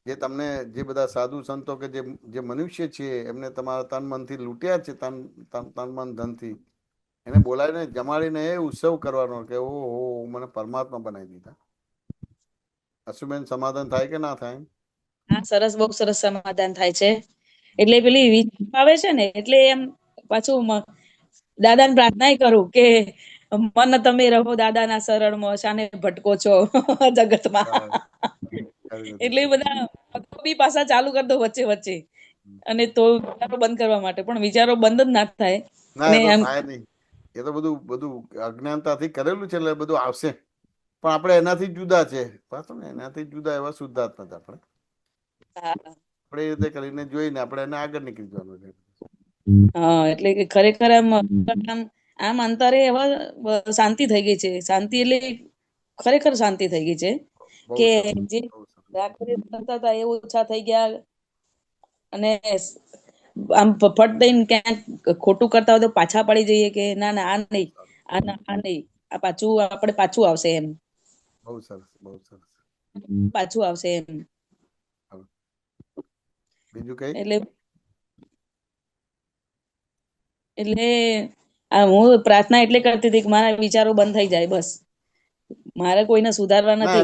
જે તમને જે બધા સાધુ સંતો કે જે મનુષ્ય છે એમને તમારા તન મનથી લૂંટ્યા છે, તન મન ધનથી, એને બોલાવીને જમાડીને એ ઉત્સવ કરવાનો કે ઓહો મને પરમાત્મા બનાવી દીધા. અશુબેન સમાધાન થાય કે ના થાય? હા, સરસ, બહુ સરસ સમાધાન થાય છે. એટલે પેલી વિચાર આવે છે ને એટલે એમ પાછું દાદાને પ્રાર્થના કરું કે મન તમે રહો દાદાના શરણમાં, શાને ભટકો છો જગતમાં. એટલે બધા બી પાછા ચાલુ કરી દો વચ્ચે વચ્ચે, અને તો વિચારો બંધ કરવા માટે, પણ વિચારો બંધ જ ના થાય. ના એ તો થાય નહીં. એ તો બધું બધું અજ્ઞાનતાથી કરેલું છે એટલે બધું આવશે, પણ આપણે એનાથી જુદા છે. પાછું ને એનાથી જુદા એવા શુદ્ધાત્મા જ આપણે એ રીતે કરીને જોઈને આપણે એને આગળ નીકળી જવાનું છે. હા, એટલે કે ખરેખર આમ અંતરે એવા શાંતિ થઈ ગઈ છે. શાંતિ એટલે ખરેખર શાંતિ થઈ ગઈ છે કે જે રાગ કરતા હતા એ ઓછા થઈ ગયા, અને આમ ફટ દઈને ક્યાંક ખોટું કરતા હોય તો પાછા પડી જઈએ કે ના ના આ નહીં, આ નહીં, આ પાછું આપણે પાછું આવશે એમ. બહુ સરસ, બહુ સરસ. પાછું આવશે એમ. બીજું કઈ? એટલે હું પ્રાર્થના એટલે કરતી હતી કે મારા વિચારો બંધ થઈ જાય, બસ. મારે કોઈને સુધારવા નથી.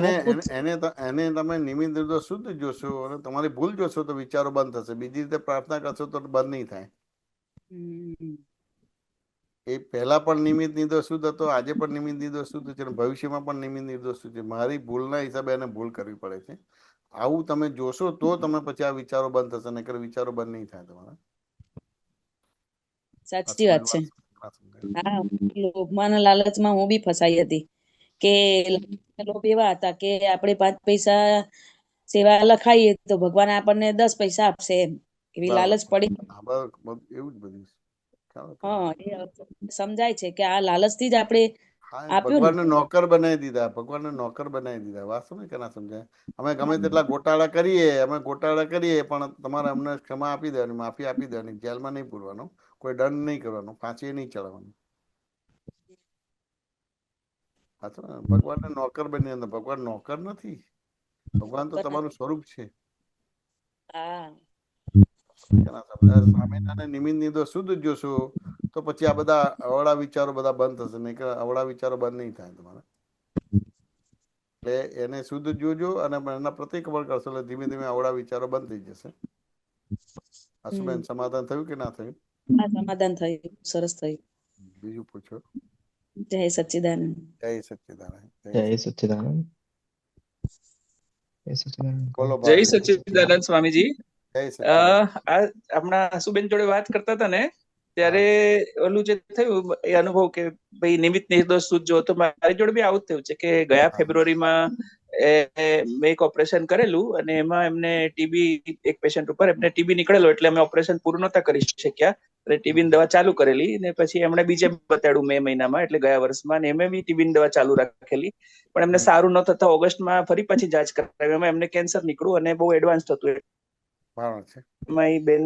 એને તમે નિમિત્ત નિર્દોષ શુદ્ધ જોશો અને તમારી ભૂલ જોશો તો વિચારો બંધ થશે. બીજી રીતે પ્રાર્થના કરશો તો બંધ નહીં થાય. એ પહેલા પણ નિમિત્ત નિર્દોષ શુદ્ધ હતો, આજે પણ નિમિત્ત નિર્દોષ શુદ્ધ છે, ભવિષ્યમાં પણ નિમિત્ત નિર્દોષ શુદ્ધ છે. મારી ભૂલના હિસાબે એને ભૂલ કરવી પડે છે. આવું તમે જોશો તો તમે પછી આ વિચારો બંધ થશે, નહીંતર વિચારો બંધ નહીં થાય તમારા. સાચી વાત છે. હા, લોભમાં અને લાલચમાં હું બી ફસાઈ હતી કે લોભ એવા હતા કે આપણે 5 પૈસા સેવા લખાઈએ તો ભગવાન આપણને 10 પૈસા આપશે એમ, એવી લાલચ પડી. એવું જ બધું સમજાય છે કે આ લાલચથી જ આપણે ભગવાનને નોકર બનાવી દીધા. ભગવાનને નોકર બનાવી દીધા. વાસ્તવ ને કે ના સમજાય? અમે ગમે તેટલા ગોટાળા કરીએ પણ તમારે અમને ક્ષમા આપી દેવાની, માફી આપી દેવાની, જેલમાં નહીં પૂરવાનો, કોઈ દંડ નહીં કરવાનો, ફાંસી નહીં ચડવાનું. ભગવાનને નોકર બની, ભગવાન નોકર નથી. ભગવાન તો તમારું સ્વરૂપ છે. હા સામેના નિમિત્ત નિર્દોષ શુદ્ધ જોશો તો પછી આ બધા અવળા વિચારો બધા બંધ થશે, નહીં કે અવળા વિચારો બંધ નહીં થાય તમારે. એટલે એને શુદ્ધ જોજો અને એના પ્રતિક્રમણ કરશો એટલે ધીમે ધીમે અવળા વિચારો બંધ થઈ જશે. આશુબેન, સમાધાન થયું કે ના થયું? સમાધાન થયું, સરસ થયું. બીજું પૂછો. જય સચ્ચિદાનંદ. જય સચ્ચિદાનંદ. જય સચ્ચિદાનંદ. જય સચ્ચિદાનંદ. બોલો જય ભાઈ. સચ્ચિદાનંદ સ્વામીજી. જય સચ્ચિદાનંદ. આ આપણા આસુબેન જોડે વાત કરતા હતા ને ત્યારે ઓલું જે થયું એ અનુભવ કે ભાઈ નિમિત્ત નિર્દોષ શુદ્ધ જો, તો મારી જોડે બી આવું જ થયું છે કે ગયા ફેબ્રુઆરીમાં મેં એક ઓપરેશન કરેલું અને એમાં એમને ટીબી, એક પેશન્ટ ઉપર એમને ટીબી નીકળેલો એટલે અમે ઓપરેશન પૂરું નતા કરી શક્યા. એટલે ટીબીની દવા ચાલુ કરેલી અને પછી એમણે બીજે બતાડ્યું મે મહિનામાં, એટલે ગયા વર્ષમાં, ને એમે બી ટીબીની દવા ચાલુ રાખેલી. પણ એમને સારું ન થતા ઓગસ્ટમાં ફરી પાછી જાંચ કરાવી, એમાં એમને કેન્સર નીકળ્યું અને બહુ એડવાન્સ થતું. એમાં બેન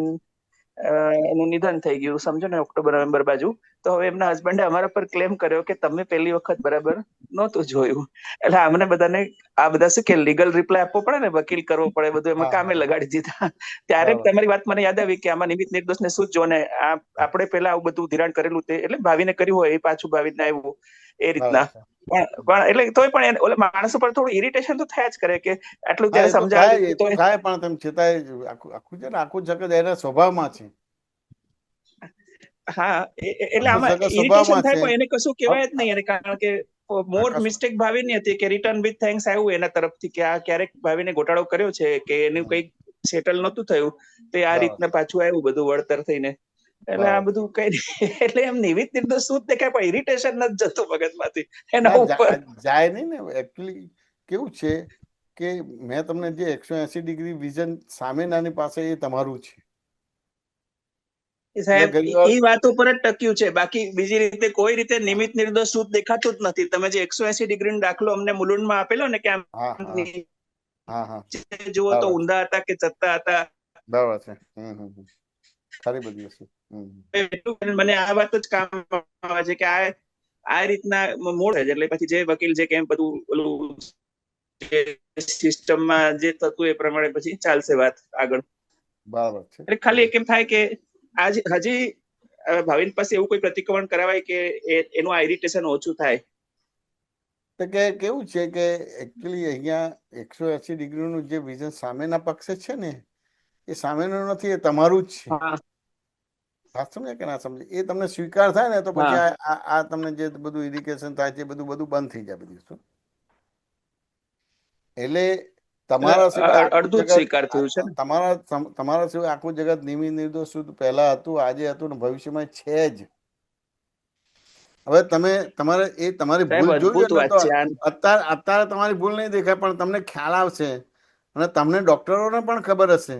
એનું નિધન થઈ ગયું, સમજો ને, ઓક્ટોબર નવેમ્બર બાજુ. તો હવે એમના હસબન્ડે અમારા પર ક્લેમ કર્યો કે તમે પહેલી વખત બરાબર નહોતું જોયું. એટલે અમને બધાને આ બધા શું કે લીગલ રિપ્લાય આપવો પડે ને, વકીલ કરવો પડે, બધું એમાં કામે લગાડી દીધા. ત્યારે તમારી વાત મને યાદ આવી કે આમાં નિમિત્ત નિર્દોષ ને શું જો ને, આપણે પેલા આવું બધું ધિરાણ કરેલું તે, એટલે ભાવિને કર્યું હોય એ પાછું ભાવિને આવ્યું એ રીતના. પણ એટલે તોય પણ ઓલે માણસો પર થોડું ઇરિટેશન તો થયા જ કરે કે આટલું ત્યારે સમજાય તો થાય, પણ તેમ છતાંય આખું છે ને, આખું જગત એના સ્વભાવમાં છે. હા, એટલે આમાં ઇરિટેશન થાય પણ એને કશું કહેવાય જ નહીં એને, કારણ કે મોર મિસ્ટેક ભાવિની હતી કે રિટર્ન વિથ થેન્ક્સ આવ્યું એના તરફથી કે આ ક્યારેક ભાવિને ગોટાળો કર્યો છે કે એનું કઈક સેટલ નતું થયું તો આ રીતના પાછું આવ્યું બધું વળતર થઈને. એટલે આ બધું કઈ, એટલે એમ નિમિત્ત નિર્દોષ શું દેખાય પણ ઇરિટેશન જ જતું મગજમાંથી એના ઉપર જાય નહીં ને. એકચ્યુઅલી કેવું છે કે મેં તમને જે 180 ડિગ્રી વિઝન સામેનાની પાસે એ તમારું છે સાહેબ, એ વાત ઉપર જ ટક્યું છે, બાકી બીજી રીતે કોઈ રીતે નિમિત્ત નિર્દોષ શુદ્ધ દેખાતું જ નથી. તમે જે 180 ડિગ્રીનો દાખલો અમને મુલુંડમાં આપેલો ને કે આમ જુઓ તો ઊંધા હતા કે ચત્તા હતા. બરાબર છે. ખરી બધી વસ્તુ. મને આ વાત જ કામ આવે છે કે આ રીતના મૂળ છે, એટલે પછી જે વકીલ છે કે બધું ઓલું સિસ્ટમમાં જે થતું એ પ્રમાણે પછી ચાલશે વાત આગળ. બરાબર છે. એટલે ખાલી કેમ થાય કે આજ હજી ભાવિન પાસે એવું કોઈ પ્રતિક્રમણ કરાવાય કે એનું આ ઇરિટેશન ઓછું થાય. તો કે કેવું છે કે એકચ્યુઅલી અહીંયા 180 ડિગ્રીનું જે વિઝન સામેના પક્ષે છે ને, એ સામેનું નથી, એ તમારું જ છે. સમજે કે ના સમજે, એ તમને સ્વીકાર થાય ને તો પછી આ તમને જે બધું ઇરિટેશન થાય છે બધું બંધ થઈ જાય બધી વસ્તુ. એટલે તમારા સિવાય આખું જગત નિમિત્ત નિર્દોષ શુદ્ધ પહેલા હતું, આજે હતું ને ભવિષ્યમાં છે જ. હવે તમારે એ તમારી ભૂલ જોઈ, અત્યારે તમારી ભૂલ નહીં દેખાય પણ તમને ખ્યાલ આવશે. અને તમને ડોક્ટરોને પણ ખબર હશે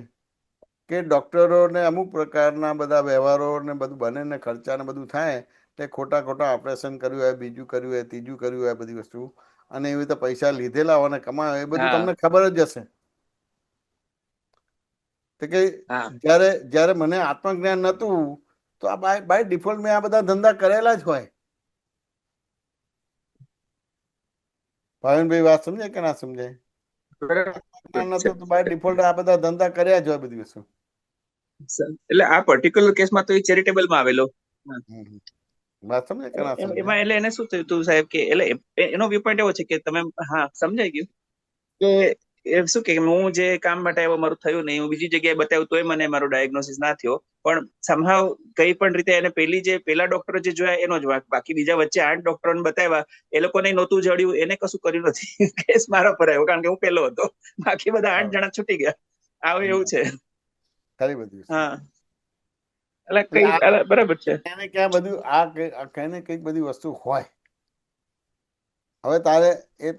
કે ડોક્ટરોને અમુક પ્રકારના બધા વ્યવહારો ને બધું બને ને ખર્ચા ને બધું થાય, તે ખોટા ઓપરેશન કર્યું હોય, બીજું કર્યું હોય, ત્રીજું કર્યું હોય, બધી વસ્તુ, અને એવી રીતે પૈસા લીધેલા હોય ને કમાય, એ બધું તમને ખબર જ હશે. તો કે જયારે મને આત્મજ્ઞાન નતું તો આ બાય ડિફોલ્ટ મેં આ બધા ધંધા કરેલા જ હોય. ભાવિનભાઈ વાત સમજાય કે ના સમજાય? બાય ડિફોલ્ટ આ બધા ધંધા કર્યા જ હોય બધી વસ્તુ. એટલે આ પર્ટિક્યુલર કેસમાં તો એ ચેરિટેબલમાં આવેલો. એમાં એટલે એને શું થયું હતું સાહેબ કે એટલે એનો વ્યૂ પોઈન્ટ એવો છે કે તમે સમજાઈ ગયું કે શું કે હું જે કામ માટે આવ્યો મારું થયું નહીં, હું બીજી જગ્યાએ બતાવ્યું તોય મને મારો ડાયગ્નોસિસ ના થયો, પણ સમહાવ કઈ પણ રીતે એને પેલા ડોક્ટર જે જોયા એનો જ વાંક, બાકી બીજા વચ્ચે 8 ડોક્ટરોને બતાવ્યા, એ લોકોને નહોતું જડ્યું, એને કશું કર્યું નથી. કેસ મારા પર આવ્યો કારણ કે હું પેલો હતો, બાકી બધા 8 જણા છૂટી ગયા. આવું એવું છે. હા, એટલે બરાબર છે. ક્યાં બધું આ કઈને કઈક બધી વસ્તુ હોય. હવે તારે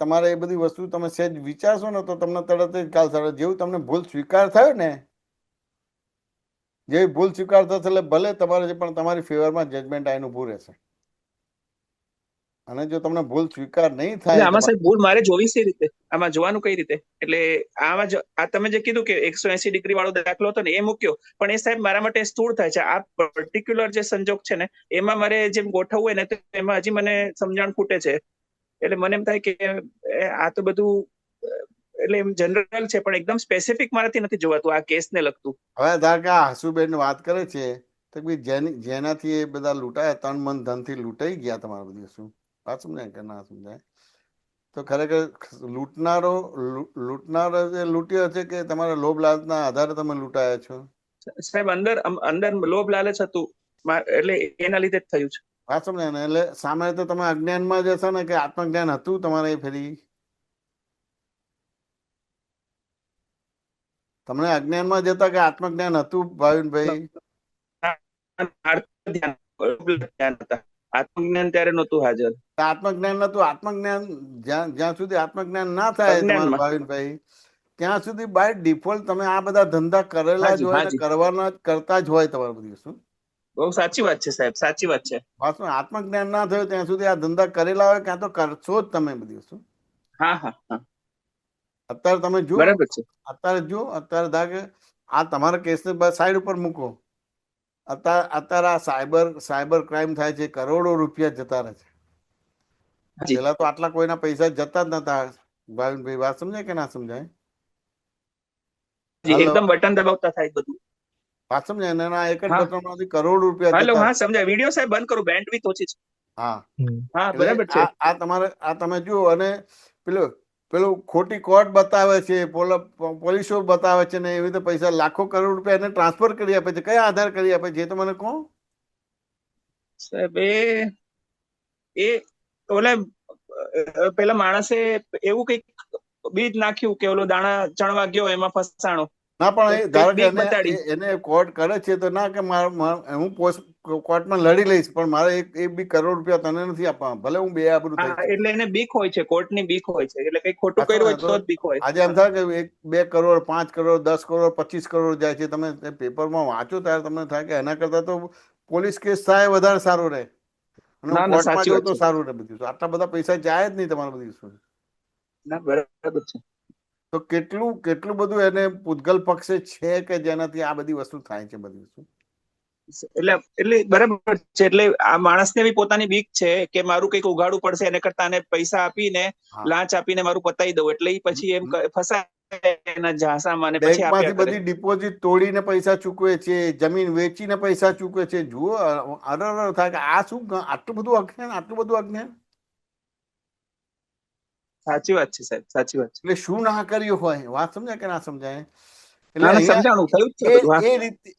તમારે એ બધી વસ્તુ તમે સહેજ વિચારશો ને તો તમને તરત જ ખ્યાલ થશે. જેવું તમને ભૂલ સ્વીકાર થયો ને, જેવી ભૂલ સ્વીકાર થશે એટલે ભલે તમારે પણ તમારી ફેવરમાં જજમેન્ટ આવીને ઉભું રહેશે. અને જો તમને ભૂલ સ્વીકાર નહીં થાય, આમાં સાહેબ ભૂલ મારે જોવી છે રીતે, આમાં જોવાનું કઈ રીતે? એટલે આમાં આ તમે જે કીધું કે 180 ડિગ્રી વાળો દાખલો હતો ને એ મૂક્યો, પણ એ સાહેબ મારા માટે સ્થૂળ થાય છે. આ પર્ટિક્યુલર જે સંજોગ છે ને એમાં મારે જેમ ગોઠવવું હોય ને તો એમાં હજી મને સમજણ ખૂટે છે. એટલે મને એમ થાય કે આ તો બધું એટલે એમ જનરલ છે પણ એકદમ સ્પેસિફિક મારાથી નથી જોવાતું આ કેસને લગતું. હવે ધાર કે આ હસુબેન વાત કરે છે તો જેનાથી એ બધા લૂંટાયા, તન મન ધનથી લૂંટાઈ ગયા તમારા બધી વસ્તુ, વાત સમજાય કે ના સમજાય? તો ખરેખર લૂંટનારો જે લૂંટ્યો છે કે તમારા લોભ લાલચના આધારે તમે લૂંટાયા છો? સાહેબ અંદર લોભ લાલચ હતું એટલે એના લીધે જ થયું છે. વાત સમજાય ને? એટલે સામે તો તમે અજ્ઞાનમાં જશો ને કે આત્મજ્ઞાન હતું તમારે એ ફેરી? તમને અજ્ઞાનમાં જતા કે આત્મજ્ઞાન હતું ભાવિનભાઈ? આત્મજ્ઞાન ત્યારે નહોતું હાજર. આત્મજ્ઞાન નતું. આત્મજ્ઞાન જ્યાં સુધી આત્મજ્ઞાન ના થાય તમારા ભાવિનભાઈ, ત્યાં સુધી બાય ડિફોલ્ટ તમે આ બધા ધંધા કરેલા જ હોય ને કરવાના કરતા જ હોય તમારે બધી વસ્તુ. બહુ સાચી વાત છે સાહેબ, સાચી વાત છે. આત્મજ્ઞાન ના થયું ત્યાં સુધી આ ધંધા કરેલા હોય ક્યાં તો કરશો જ તમે બધી વસ્તુ. હા હા હા. અત્યારે તમે જુઓ, બરાબર છે. અત્યારે ધાગે આ તમારા કેસને સાઈડ ઉપર મૂકો. અત્યારે આ સાયબર ક્રાઇમ થાય છે, કરોડો રૂપિયા જતા રહે છે. પેલા તો આટલા કોઈના પૈસા જતા જ નતા ભાવિનભાઈ, વાત સમજાય કે ના સમજાય? એકદમ બટન દબાવતા થાય બધું. વાત સમજાય ને? એક જ બટન માંથી કરોડ રૂપિયા હેલો, જતા. હા સમજાય. વિડિયો સાહેબ બંધ કરું, બેન્ડવિડ્થ ઓછી છે. હા હા બરાબર છે. આ તમે જુઓ, અને પેલું ખોટી કોર્ટ બતાવે છે, પોલીસો બતાવે છે ને એવી રીતે પૈસા લાખો કરોડ રૂપિયા એને ટ્રાન્સફર કરી આપે છે. કયા આધાર કરી આપે છે એ તો મને કહો સાહેબ. એ ઓલા પેલા માણસે એવું કઈક બીજ નાખ્યું કે ઓલો દાણા ચણવા ગયો એમાં ફસાણો. ના, પણ ધારો કે એને કોર્ટ કરે છે તો ના કે હું કોર્ટમાં લડી લઈશ પણ મારે એક બી કરોડ રૂપિયા તને નથી આપવા, ભલે હું બે આબરૂ થઈ. એટલે એને બીક હોય છે, કોર્ટની બીક હોય છે, એટલે કઈ ખોટું કર્યું હોય તો જ બીક હોય. આજે એમ થાય કે 2 કરોડ 5 કરોડ 10 કરોડ 25 કરોડ જાય છે. તમે પેપરમાં વાંચો ત્યારે તમને થાય કે એના કરતા તો પોલીસ કેસ થાય વધારે સારું રહે, અને કોર્ટમાં જવું તો સારું રહે. બધું આટલા બધા પૈસા જાય જ નહીં તમારે બધી. ના બરાબર છે. તો કેટલું બધું એને પૂતગલ પક્ષે છે કે જેનાથી આ બધી વસ્તુ થાય છે બધી વસ્તુ. એટલે બરાબર છે. એટલે આ માણસને બી પોતાની બીક છે કે મારું કઈક ઉગાડવું પડશે, એને કરતા એને પૈસા આપીને લાંચ આપીને મારું પતાવી દઉં, એટલે પછી એમ ફસાય એના ઝાંસામાં. બેંકમાંથી બધી ડિપોઝિટ તોડીને પૈસા ચૂકવે છે, જમીન વેચીને પૈસા ચૂકવે છે. જુઓ, અરર થાય કે આ શું, આટલું બધું અજ્ઞાન, આટલું બધું અજ્ઞાન. સાચી વાત છે સાહેબ, સાચી વાત છે. એટલે શું ના કર્યું હોય, વાત સમજાય કે ના સમજાય?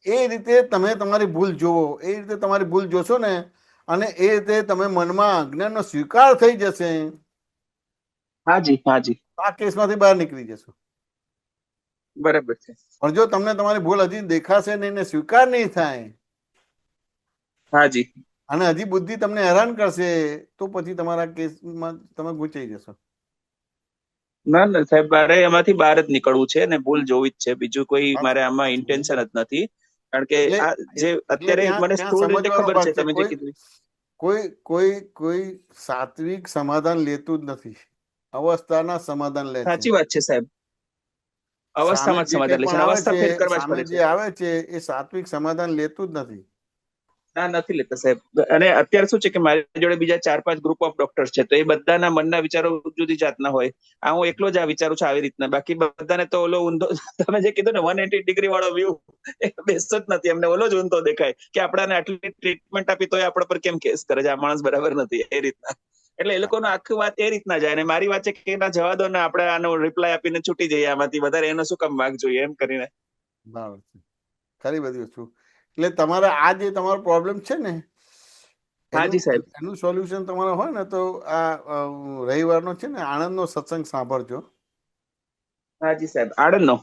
એ રીતે તમે તમારી ભૂલ જોવો, એ રીતે તમારી ભૂલ જોશો ને, અને એ રીતે તમે મનમાં અજ્ઞાનનો સ્વીકાર થઈ જશે. હાજી હાજી. આ કેસમાંથી બહાર નીકળી જશો. બરાબર છે. પણ જો તમને તમારી ભૂલ હજી દેખાશે નહીં ને સ્વીકાર નહીં થાય, હાજી, અને હજી બુદ્ધિ તમને હેરાન કરશે, તો પછી તમારા કેસમાં તમે ગુંચાઈ જશો. ના ના સાહેબ, મારે એમાંથી બહાર જ નીકળવું છે ને ભૂલ જોવી જ છે. બીજું કોઈ મારે આમાં ઇન્ટેન્શન જ નથી. કારણ કે આ જે અત્યારે મને સ્થૂળ રીતે ખબર છે, તમે જે કીધું, કોઈ સાત્વિક સમાધાન લેતું જ નથી, અવસ્થાના સમાધાન લે છે. સાચી વાત છે સાહેબ. અવસ્થામાં સમાધાન લે છે, અવસ્થા ફેર કરવા જ પડે છે. જે આવે છે એ સાત્વિક સમાધાન લેતું જ નથી. ના, નથી લેતા સાહેબ. અને અત્યારે શું છે કે મારી જોડે બીજા 4-5 ગ્રુપ ઓફ ડોક્ટર્સ છે, તો એ બધાના મનના વિચારો જુદી જાતના હોય. આ હું એકલો જ આ વિચારું છું આવી રીતના. બાકી બધાને તો ઓલો ઊંધો, તમે જે કીધું ને 180 ડિગ્રી વાળો વ્યૂ, એ બેસતો જ નથી. એમને ઓલો જ ઊંધો દેખાય કે આપણાને આટલી ટ્રીટમેન્ટ આપી તો આપણા પર કેમ કેસ કરે છે, આ માણસ બરાબર નથી, એ રીતના. એટલે એ લોકોનો આખી વાત એ રીતના જાય. અને મારી વાત છે કે એના જવા દો ને, આપણે આનો રિપ્લાય આપીને છૂટી જઈએ આમાંથી, વધારે એનો શું કામ વાગ જોઈએ એમ કરીને. બરાબર છે, ખરી બધી વસ્તુ. એટલે તમારે આ જે તમારો પ્રોબ્લેમ છે ને, એનું સોલ્યુશન તમારે હોય ને તો આ રવિવારનો છે ને આણંદનો સત્સંગ સાંભળજો. હાજી સાહેબ, આણંદનો.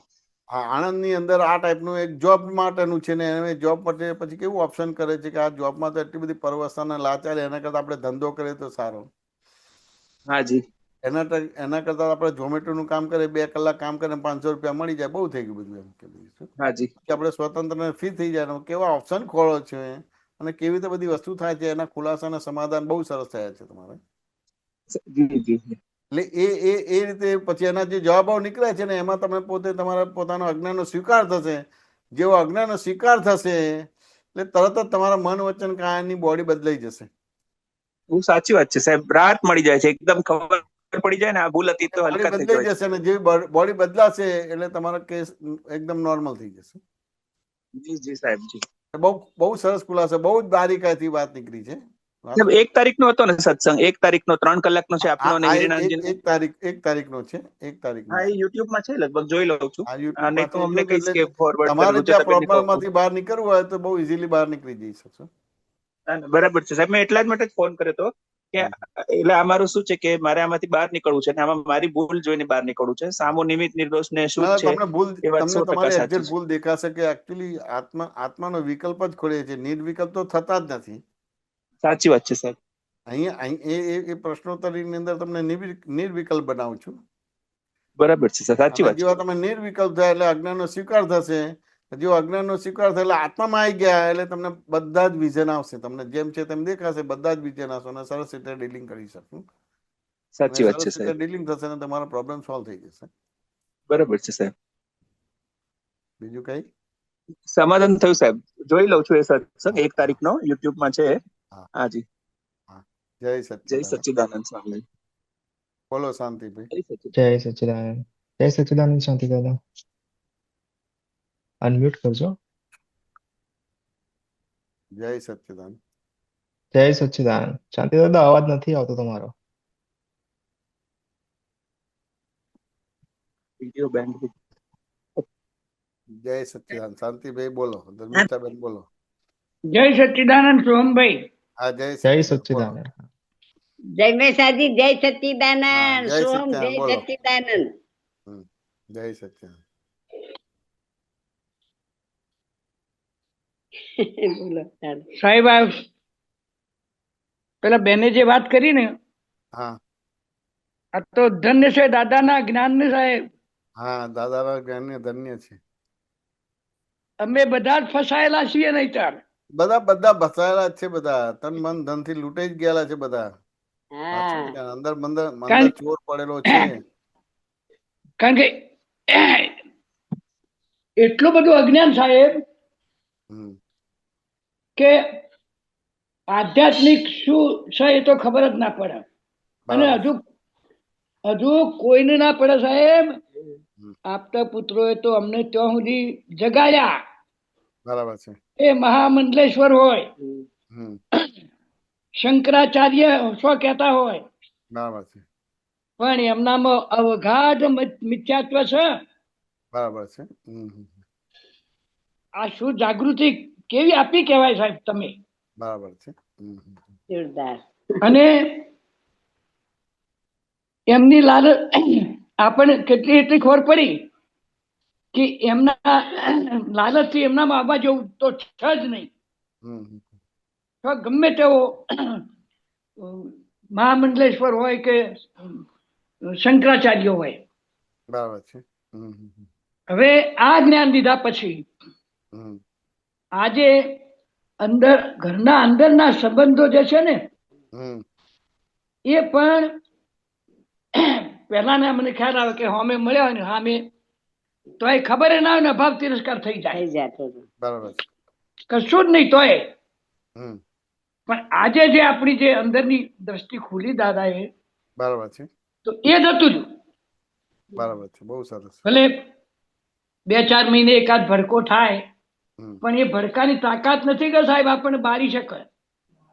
હા, આણંદની અંદર આ ટાઈપનું એક જોબ માટેનું છે ને, એને જોબ માટે પછી કેવું ઓપ્શન કરે છે કે આ જોબમાં તો એટલી બધી પરવસતાના લાચાર, એના કરતા આપણે ધંધો કરીએ તો સારો. હાજી. એના કરતા આપણે ઝોમેટોનું કામ કરીએ, 2 કલાક કામ કરીને 500 રૂપિયા મળી જાય, બહુ થઈ ગયું બધું એમ કે બધું. હાજી. આપણે સ્વતંત્ર ફ્રી થઈ જાય. કેવા ઓપ્શન ખોળો છે અને કેવી રીતે બધી વસ્તુ થાય છે, એના ખુલાસાના સમાધાન બહુ સરસ થયા છે તમારે. એટલે એ રીતે પછી એના જે જવાબો નીકળે છે ને, એમાં તમે પોતે તમારા પોતાનો અજ્ઞાનનો સ્વીકાર થશે. જેવો અજ્ઞાનનો સ્વીકાર થશે એટલે તરત જ તમારા મન વચન કાયાની બોડી બદલાઈ જશે. બહુ સાચી વાત છે સાહેબ. રાહત મળી જાય છે, એકદમ ખબર પડી જાય ને આ ભૂલ હતી તો બોડી હલકા થઈ બદલાઈ જાય. જશે ને જેવી બોડી બદલાશે એટલે તમારો કેસ એકદમ નોર્મલ થઈ જશે. જી જી સાહેબજી. બહુ બહુ સરસ ખુલાસો, બહુ જ બારીકાઈથી વાત નીકળી છે. સાહેબ 1 તારીખનો હતો ને સત્સંગ? 1 તારીખનો 3 કલાકનો છે આપનો અને આ હિરેનાનજી. એક તારીખનો છે. 1 તારીખનો હા, એ યુટ્યુબ માં છે, લગભગ જોઈ લઉં છું. આ અને યુટ્યુબમાં તો છે. અમને કહીશ કે એટલે ફોરવર્ડ તમારે કરેલું છે ત્યાં તબેને પ્રોબ્લેમ માંથી બહાર નીકળવું હોય તો બહુ ઇઝીલી બહાર નીકળી જઈ શકશો. બરાબર છે સાહેબ. મેં એટલા જ માટે જ ફોન કર્યો હતો કે એટલે અમારું શું છે કે મારે આમાંથી બહાર નીકળવું છે અને આમાં મારી ભૂલ જોઈને બહાર નીકળવું છે. સામો નિમિત્ત નિર્દોષ ને શું છે તમને ભૂલ, એ વાત તમને 100% તમારી સાચી એક્ઝેક્ટ છે. ભૂલ દેખાશે કે એકચ્યુઅલી આત્માનો વિકલ્પ જ ખોલે છે, નિર્વિકલ્પ તો થતા જ નથી. સાચી વાત છે સાહેબ. અહીંયા એ પ્રશ્નોત્તરીની અંદર તમને નિર્વિકલ્પ બનાવું છું. બરાબર છે સર, સાચી વાત છે. જેવા તમે નિર્વિકલ્પ થયા એટલે અજ્ઞાનનો સ્વીકાર થશે. જો અજ્ઞાનનો સ્વીકાર થાય એટલે આત્મામાં આવી ગયા એટલે તમને બધા જ વિઝન આવશે. તમને જેમ છે તેમ દેખાશે, બધા જ વિઝન આવશે અને સરસ રીતે ડીલિંગ કરી શકશું. સાચી વાત છે સરસ રીતે સાહેબ. ડીલિંગ થશે અને તમારો પ્રોબ્લેમ સોલ્વ થઈ જશે. બરાબર છે સાહેબ. બીજું કઈ સમાધાન થયું સાહેબ. જોઈ લઉં છું એ સત્સંગ 1 તારીખનો યુટ્યુબ માં છે. હા હાજી. જય જય સચ્ચિદાનંદ. સચ્ચિદાનંદ સ્વામી. બોલો શાંતિભાઈ. જય સચ્ચિદાનંદ. જય સચ્ચિદાનંદ શાંતિ દાદા. અનમ્યુટ કરજો. જય સચ્ચિદાનંદ. જય સચ્ચિદાનંદ. શાંતિ દાદા અવાજ નથી આવતો તમારો. Video band. જય સચ્ચિદાનંદ. શાંતિભાઈ બોલો. ધર્મિષ્ઠાબેન બોલો. જય સચ્ચિદાનંદ સોહમભાઈ. હા જય જય સચ્ચિદાનંદ બોલો. સચ્ચિદાનંદ. જય મેસાજી, જય હા, સચ્ચિદાનંદ. જય સોમ, જય સચ્ચિદાનંદ બોલો. સચ્ચિદાનંદ. જય સચ્ચિદાનંદ. બોલો સાહેબ આ પેલા બેને જે વાત કરી ને, હા આ તો ધન્ય છે દાદાના જ્ઞાન ને સાહેબ. હા, દાદાના જ્ઞાનને ધન્ય છે. અમે બધા જ ફસાયેલા છીએ નહીતર. બધા બસાયેલા જ છે. બધા તન મન ધન થી લૂંટાઈ જ ગયેલા છે બધા. હા અંદર મંદર કારણ- ચોર પડેલો છે. કારણ કે એટલું બધું અજ્ઞાન સાહેબ હમ. કે આધ્યાત્મિક શું છે એ તો ખબર જ ના પડે. અને બરાબર. હજુ કોઈને ના પડે સાહેબ. હમ. આપતા પુત્રોએ તો અમને ત્યાં સુધી જગાડ્યા. બરાબર છે. એ મહામંડલેશ્વર હોય, હમ. શંકરાચાર્ય શું કહેતા હોય, બરાબર છે. પણ એમનામાં અવગાઢ મિથ્યાત્વ છે. બરાબર છે. હમ. આ શું જાગૃતિ કેવી આપી કહેવાય સાહેબ તમે. બરાબર છે. જોરદાર. અને એમની લાલચ આપણને કેટલી એટલી ખબર પડી કે એમના લાલચથી એમનામાં આવવા જેવું તો છે જ નહીં. હમ. તો ગમે તેવો મહામંડલેશ્વર હોય કે શંકરાચાર્ય હોય. બરાબર છે. હવે આ જ્ઞાન લીધા પછી હમ. આજે અંદર ઘરના અંદરના સંબંધો જે છે ને હમ. એ પણ પહેલાના મને ખ્યાલ આવે કે હોમે મળ્યા હોય ને સામે તો એ ખબર ના હોય ને અભાવ તિરસ્કાર થઈ જાય. થઈ જતો હતો. બરાબર છે. કશું જ નહીં તોય. હમ. પણ આજે જે આપણી જે અંદરની દ્રષ્ટિ ખુલી દાદાએ, બરાબર છે. તો એ જ હતું જ. બરાબર છે. બહુ સરસ. ભલે 2-4 મહિને એકાદ ભડકો થાય, હમ. પણ એ ભડકાની તાકાત નથી કે સાહેબ આપણને બારી શકે.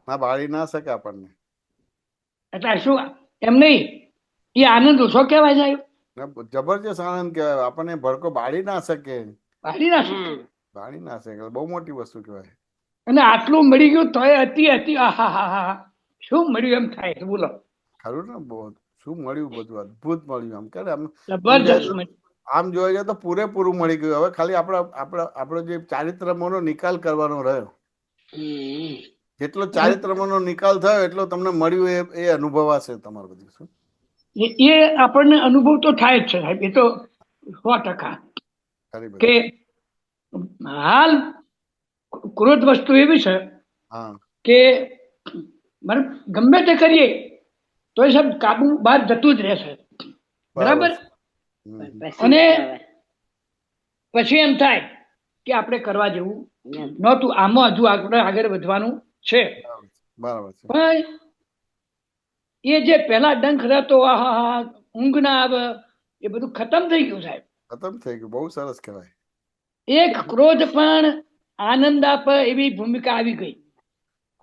ના બાળી ના શકે આપણને. એટલે શું એમ નહીં, એ આનંદ ઓછો કહેવાય સાહેબ. જબરજસ્ત આનંદ કહેવાય. આપણને ભડકો બાળી ના શકે. બારી ના શકે. બાળી ના શકે. બહુ મોટી વસ્તુ કહેવાય. અને આટલું મળી ગયું તોય હતી આહા હા હા શું મળ્યું એમ થાય. બોલો ખરું ને. બહુ શું મળ્યું, બધું અદભુત મળ્યું. આમ કે જબરજસ્ત મળ્યું. આમ જોવા જાય તો પૂરેપૂરું મળી ગયું. હવે ખાલી આપણો જે ચારિત્રનો નિકાલ કરવાનો રહ્યો. જેટલો ચારિત્રનો નિકાલ થયો એટલો તમને મળ્યું એ અનુભવાશે તમારે બધું. શું એ આપણને અનુભવ તો થાય જ છે સાહેબ. એ તો 100%. કે હાલ ક્રોધ વસ્તુ એવી છે કે મને ગમે તે કરીએ તો એ સબ કાબુ બહાર જતું જ રહેશે. બરાબર. અને પછી એમ થાય કે આપણે કરવા જેવું નહોતું, આમાં હજુ આપણે આગળ વધવાનું છે. બરાબર છે. પણ એ જે પેલા ડંખ રહેતો, આહા ઊંઘ ના આવે, એ બધું ખતમ થઈ ગયું સાહેબ. ખતમ થઈ ગયું. બહુ સરસ કહેવાય. એક ક્રોધ પણ આનંદ આપે એવી ભૂમિકા આવી ગઈ.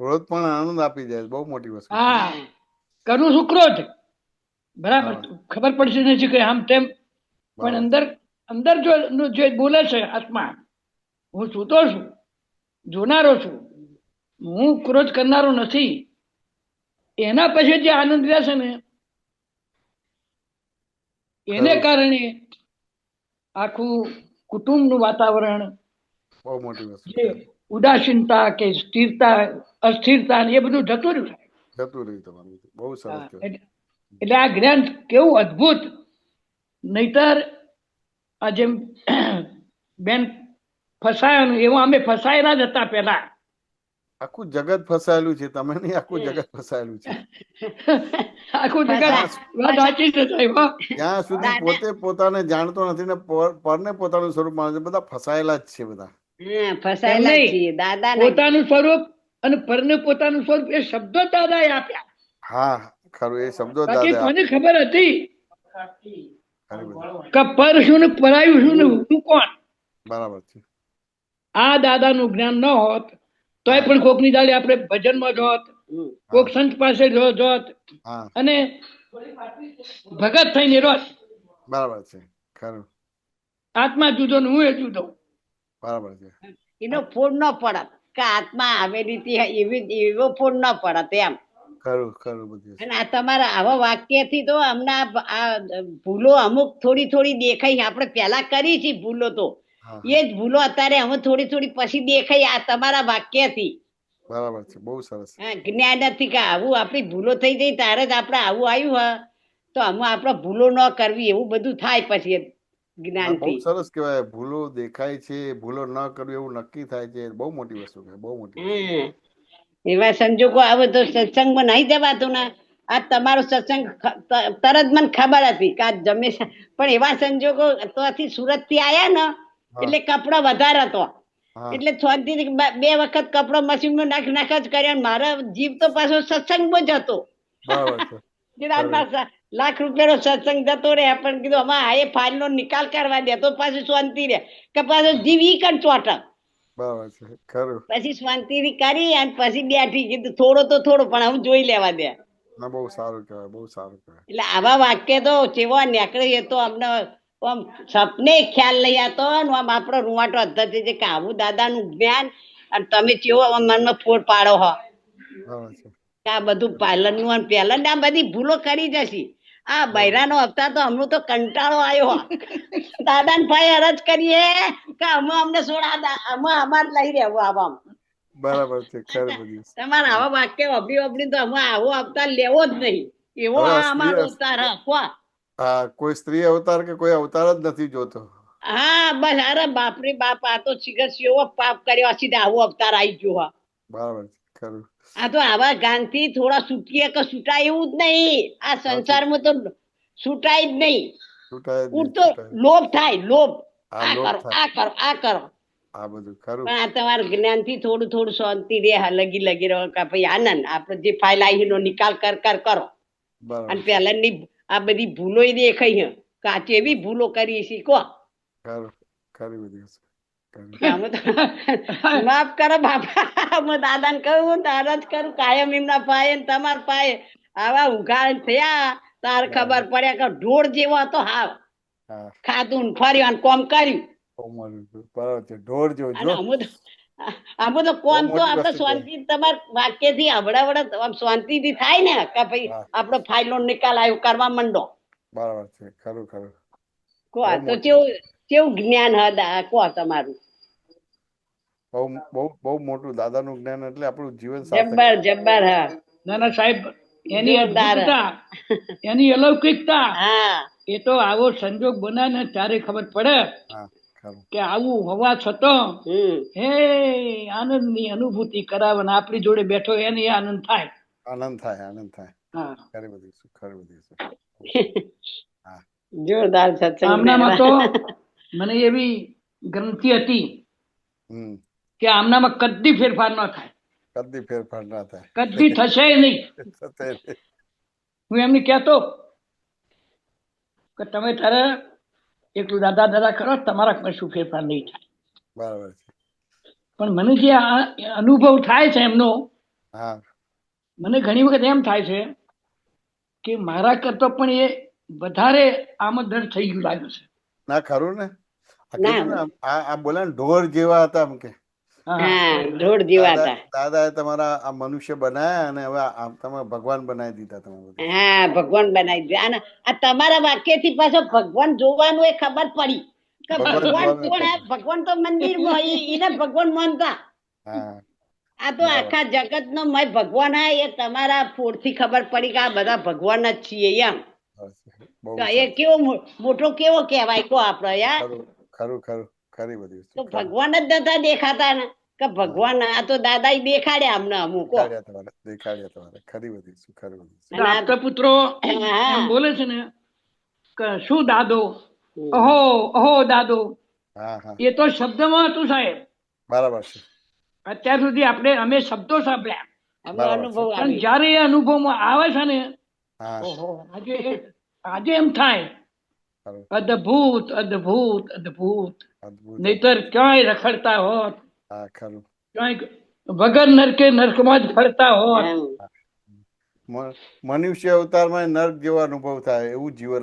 ક્રોધ પણ આનંદ આપી જાય, બહુ મોટી વસ્તુ. હા, કરું છું ક્રોધ, બરાબર, ખબર પડશે નથી કે આમ તેમ, પણ અંદર અંદર જે બોલે છે આત્મા, હું સૂતો છું, જોનારો છું, હું ક્રોધ કરનારો નથી. એના પછી જે આનંદ રહેશે ને, એને કારણે આખું કુટુંબનું વાતાવરણ, બહુ મોટી વસ્તુ, જે ઉદાસીનતા કે સ્થિરતા અસ્થિરતા એ બધું જતું રહ્યું. જતું રહ્યું તમારું. બહુ સરસ. એટલે આ જ્ઞાન કેવું અદ્ભુત. નહીતર આ જેમ બેન ફસાયેલું એવું અમે ફસાયેલા જ હતા પેલા. આખું જગત ફસાયેલું છે, તમે નહીં, આખું જગત ફસાયેલું છે. આખું જગત વાંચી છે સાહેબ. જ્યાં સુધી પોતે પોતાને જાણતો નથી ને પરને પોતાનું સ્વરૂપ માને છે, બધા ફસાયેલા જ છે બધા. પોતાનું સ્વરૂપ અને પરને પોતાનું સ્વરૂપ એ શબ્દો દાદા એ આપ્યા. હા, ખરું, એ શબ્દો બાકી દાદા. મને ખબર હતી કે પર શું ને પરાયું શું ને હું કોણ. બરાબર છે. આ દાદાનું જ્ઞાન ન હોત તોય પણ કોકની દાડે આપણે ભજનમાં જોત, કોક સંત પાસે જોત અને ભગત થઈને રોત. બરાબર છે, ખરું. આત્મા જુદો ને હું એ જુદો. બરાબર છે. એનો ફોડ ન પડત કે આત્મા આવેલી એવો ફોડ ન પડત એમ. ખરું ખરું બધું. અને આ તમારા આવા વાક્યથી તો અમને આ ભૂલો અમુક થોડી થોડી દેખાઈ. આપણે પહેલા કરી છે ભૂલો, તો એ જ ભૂલો અત્યારે અમે થોડી થોડી પછી દેખાઈ આ તમારા વાક્યથી. બરાબર છે, બહુ સરસ. જ્ઞાન નથી કે આવું આપણી ભૂલો થઈ જાય ત્યારે જ આપણે આવું આવ્યું હા, તો અમે આપણે ભૂલો ન કરવી એવું બધું થાય પછી જ્ઞાનથી. બહુ સરસ કહેવાય. ભૂલો દેખાય છે, ભૂલો ન કરવી એવું નક્કી થાય છે. બહુ મોટી વસ્તુ છે, બહુ મોટી. એવા સંજોગો આવે તો સત્સંગમાં નહીં જવાતું ને. આ તમારો સત્સંગ તરત મને ખબર હતી કે આ જમે, પણ એવા સંજોગો તો સુરત થી આયા ને એટલે કપડો વધારે હતો, એટલે 6 થી 2 વખત કપડો મશીન માં નાખ જ કર્યો. મારા જીવ તો પાછો સત્સંગમાં જ હતો. લાખ રૂપિયાનો સત્સંગ જતો રહે, પણ કીધું અમારે આ ફાઇલ નો નિકાલ કરવા દે તો પાછું શાંતિ રહે કે પાછો જીવ ઈ કણ ચોટક. પછી શાંતિથી કરી અને પછી બેઠી, કીધું થોડો તો થોડો પણ હું જોઈ લેવા દે. બહુ સારું કહેવાય, બહુ સારું કહેવાય. એટલે આવા વાક્ય તો ચેવા નીકળે એ તો અમને આમ સપને ખ્યાલ નહીં આવતો. આમ આપણો રૂવાટો અધ્ધર છે કે આવું દાદાનું જ્ઞાન અને તમે કેવો મનમાં ફોડ પાડો હો કે આ બધું પાલનનું અને પહેલા આ બધી ભૂલો કરી જશે. આ બૈરાનો અવતાર તો હમણાં તો કંટાળો આવ્યો. દાદા ને ભાઈ અરજ કરીએ કે અમને છોડા, અમે અમારે લઈ રહેવું આવા. બરાબર છે. તમારા આવા વાક્ય અભી તો અમે આવો અવતાર લેવો જ નહીં, એવો અમારો અવતાર હા. કોઈ સ્ત્રી અવતાર કે કોઈ અવતાર જ નથી જોતો. હા બસ, અરે બાપરે બાપ, આ તો શિખર એવો પાપ કર્યો સીધા આવો અવતાર આવી ગયો. હા બરાબર છે, ખરું. આ તો આવા ગાન થી થોડા છૂટીએ કે છૂટાય એવું જ નહીં. આ સંસારમાં તો છૂટાય જ નહીં. ઉડતો લોભ થાય, લોભ. આ કરો આ કરો આ કરો. આ બધું ખરું. પણ આ તમારા જ્ઞાન થી થોડું થોડું શાંતિ રે, લગી રહો કે ભાઈ આનંદ આપણે જે ફાઇલ આવી એનો નિકાલ કરો. અને પહેલાની આ બધી ભૂલો દેખાઈ કાચી એવી ભૂલો કરી શીખો. માફ કરો બાપા, હું દાદા ને કહું તારા જ કરું કાયમ. એમના પાયે તમારા પાયે આવા ઉઘાડ થયા તાર ખબર પડ્યા કે ઢોળ જેવો હતો. હાવ ખાધું ફર્યું અને કોમ કર્યું. આમ તો કોમ તો આપડે શાંતિ તમારા વાક્ય થી હવડા શાંતિ થી થાય ને કે ભાઈ આપડો ફાઇલ નો નિકાલ આવ્યો કરવા માંડો. બરાબર છે, ખરું ખરું. કો તો કેવું જ્ઞાન હતા કો તમારું. બહુ મોટું દાદાનું જ્ઞાન એટલે આપણું જીવન જબ્બર જબ્બર. હા નાના સાહેબ, એની અદ્ભુતતા, એની અલૌકિકતા, એ તો આવો સંજોગ બને ને ત્યારે ખબર પડે કે આવું હોવા છતાં હે આનંદ ની અનુભૂતિ કરાવે ને આપણી જોડે બેઠો એને આનંદ થાય. આનંદ થાય. ખરી બધી જોરદાર સત્સંગ. આમનામાં તો મને એવી ગ્રંથિ હતી કે આમનામાં કદી ફેરફાર ન થાય. કદી ફેરફાર ના થાય, કદી થશે નહીં. હું એમને કહેતો કે તમે તારે એકલું દાદા દાદા કરો, તમારા કશું ફેરફાર નહીં થાય. બરાબર છે. પણ મને જે આ અનુભવ થાય છે એમનો, હા, મને ઘણી વખત એમ થાય છે કે મારા કરતા પણ એ વધારે આમાં દર થઈ ગયું લાગે છે. ના ખરું ને, આ કીધું ને, આ બોલે ને ઢોર જેવા હતા એમ કે. ઢોર જેવા હતા. દાદાએ તમારા આ મનુષ્ય બનાયા અને હવે તમે ભગવાન બનાવી દીધા તમે. હા, ભગવાન બનાવી દીધા. અને આ તમારા વાક્યથી પાછો ભગવાન જોવાનું એ ખબર પડી કે ભગવાન કોણ. ભગવાન તો મંદિરમાં એને ભગવાન માનતા. આ તો આખા જગત નો મય ભગવાન આ એ તમારા ફોડથી ખબર પડી કે આ બધા ભગવાન જ છીએ એમ. એ કેવો મોટો કેવો કહેવાય કો આપડે યાર. ખરું ખરું ખરી બધી. તો ભગવાન જ નતા દેખાતા ને કે ભગવાન આ તો દાદા દેખાડ્યા અમને અમુક. દેખાડ્યા તમારે ખરી બધી શું ખરું. આપતા પુત્રો એમ બોલે છે ને કે શું દાદો, અહો અહો દાદો, એ તો શબ્દમાં હતું સાહેબ. બરાબર છે. અત્યાર સુધી અમે શબ્દો સાંભળ્યા, પણ જયારે એ અનુભવમાં આવે છે ને, આજે એમ થાય અદભુત અદભુત અદભુત. નહીતર ક્યાંય રખડતા હોત, ક્યાંય વગર નરકે નર્કમાં જ ફરતા હોત. મનુષ્ય અવતારમાં નર્ક જેવો અનુભવ થાય એવું જીવન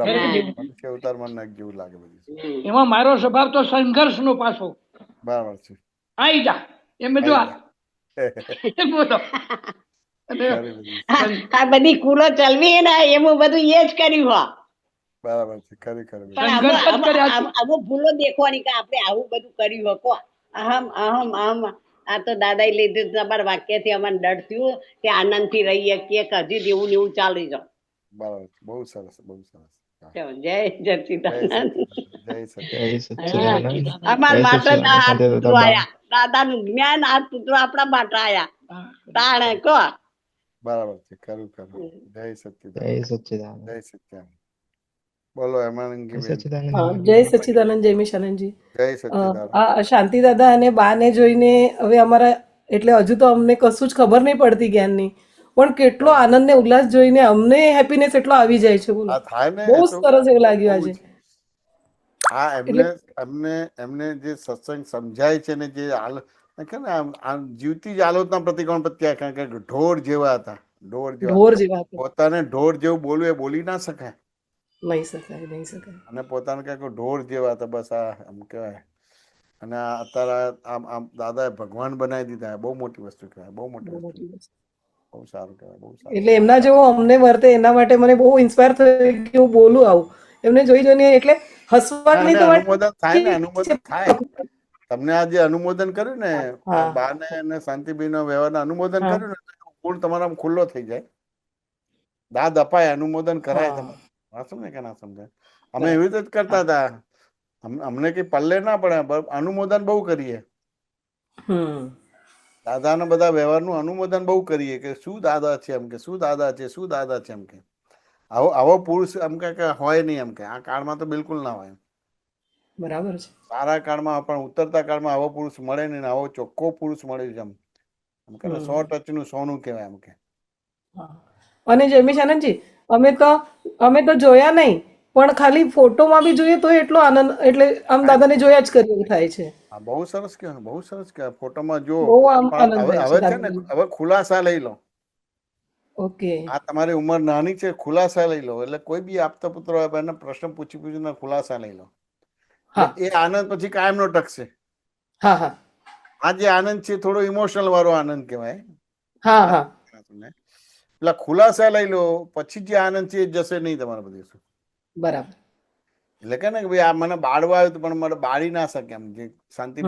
મનુષ્ય અવતારમાં નર્ક જેવું લાગે બધું. એમાં મારો સ્વભાવ તો સંઘર્ષ નો પાછો. બરાબર છે. આઈ જા એમ બધું બોલો. આ બધી કુલો ચલવી ને એમાં બધું એ જ કર્યું હો. બરાબર છે. ખરી ખરી. અમુક ભૂલો દેખવાની કે આપણે આવું બધું કર્યું હકો. અહમ અહમ અહમ. આ તો દાદા લીધું તમારા વાક્ય થી અમને ડર થયું કે આનંદ થી રહીએ કે હજી જેવું ને એવું ચાલી જાવ. બરાબર. બહુ સરસ બહુ સરસ. જય સચ્ચિદાનંદ. અમારા માટે દાદા નું જ્ઞાન આ પુત્રો આપણા માટે આયા તાણે કો. બરાબર છે. ખરું ખરું. જય સચ્ચિદાનંદ. જય સચ્ચિદાનંદ. જય સચ્ચિદાનંદ. બોલો હેમાનંદજી. જય સચ્ચિદાનંદ. જય મિશાનંદજી. જય સચ્ચિદાનંદ. આ શાંતિ દાદા અને બા ને જોઈને હવે અમારા એટલે હજુ તો અમને કશું જ ખબર નહીં પડતી જ્ઞાનની, પણ કેટલો આનંદ ને ઉલ્લાસ જોઈને અમને હેપીનેસ એટલો આવી જાય છે. બોલો બહુ સરસ એવું લાગ્યું આજે. હા, એમને જે સત્સંગ સમજાય છે ને, જે જીવતી જ આલોચના પ્રતિકોણ પ્રત્યે કારણ કે ઢોર જેવા હતા. ઢોર જેવા પોતાને ઢોર જેવું બોલવું એ બોલી ના શકાય. નહીં શકાય, નહીં શકાય. અને પોતાને કઈક ઢોર જેવા હતા બસ આ એમ કહેવાય. અને અત્યારે આમ દાદાએ ભગવાન બનાવી દીધા. બહુ મોટી વસ્તુ કહેવાય. બહુ મોટી વસ્તુ. બહુ સારું કહેવાય. બહુ સારું. એટલે એમના જેવો અમને વર્તે એના માટે મને બહુ ઇન્સ્પાયર થયું કે હું બોલું આવું એમને જોઈ જોઈને. એટલે હસવાની તો અનુમોદન થાય ને, અનુમોદન થાય. તમને આ જે અનુમોદન કર્યું ને, બાને અને શાંતિભાઈ નો વ્યવહાર અનુમોદન કર્યું ને, ફૂલ તમારા ખુલ્લો થઈ જાય. દાદ અપાય, અનુમોદન કરાય. તમે સમજે કે ના સમજાય? અમે એવી રીતે જ કરતા હતા. અમને કઈ પલ્લે ના પડે, અનુમોદન બહુ કરીએ. દાદાના બધા વ્યવહારનું અનુમોદન બહુ કરીએ કે શું દાદા છે એમ કે, શું દાદા છે, શું દાદા છે એમ કે. આવો પુરુષ એમ કે હોય નહીં એમ કે. આ કાળમાં તો બિલકુલ ના હોય. બરાબર છે. સારા કાળમાં પણ ઉતરતા કાળમાં આવો પુરુષ મળે નહીં. આવો ચોખ્ખો પુરુષ મળે છે એમ કે 100 ટચનું સોનું કહેવાય એમ કે. અને જયમીશ આનંદજી, અમે તો જોયા નહીં, પણ ખાલી ફોટોમાં બી જોઈએ તો એટલો આનંદ, એટલે આમ દાદાને જોયા જ કરી થાય છે. બહુ સરસ કહેવાય. બહુ સરસ કહેવાય. ફોટોમાં જો હવે છે ને, હવે ખુલાસા લઈ લો. ઓકે, આ તમારી ઉંમર નાની છે, ખુલાસા લઈ લો. એટલે કોઈ બી આપતા પુત્ર હોય એને પ્રશ્ન પૂછીને ખુલાસા લઈ લો. એ આનંદ પછી કાયમ નો ટકશે. હા હા. આ જે આનંદ છે થોડો ઇમોશનલ વાળો આનંદ કહેવાય. હા હા. એટલે ખુલાસા લઈ લો, પછી જે આનંદ છે એ જશે નહીં તમારે બધું. બરાબર. એટલે કે ને કે ભાઈ આ મને બાળવા આવ્યું પણ મારે બાળી ના શકે એમ, જે શાંતિ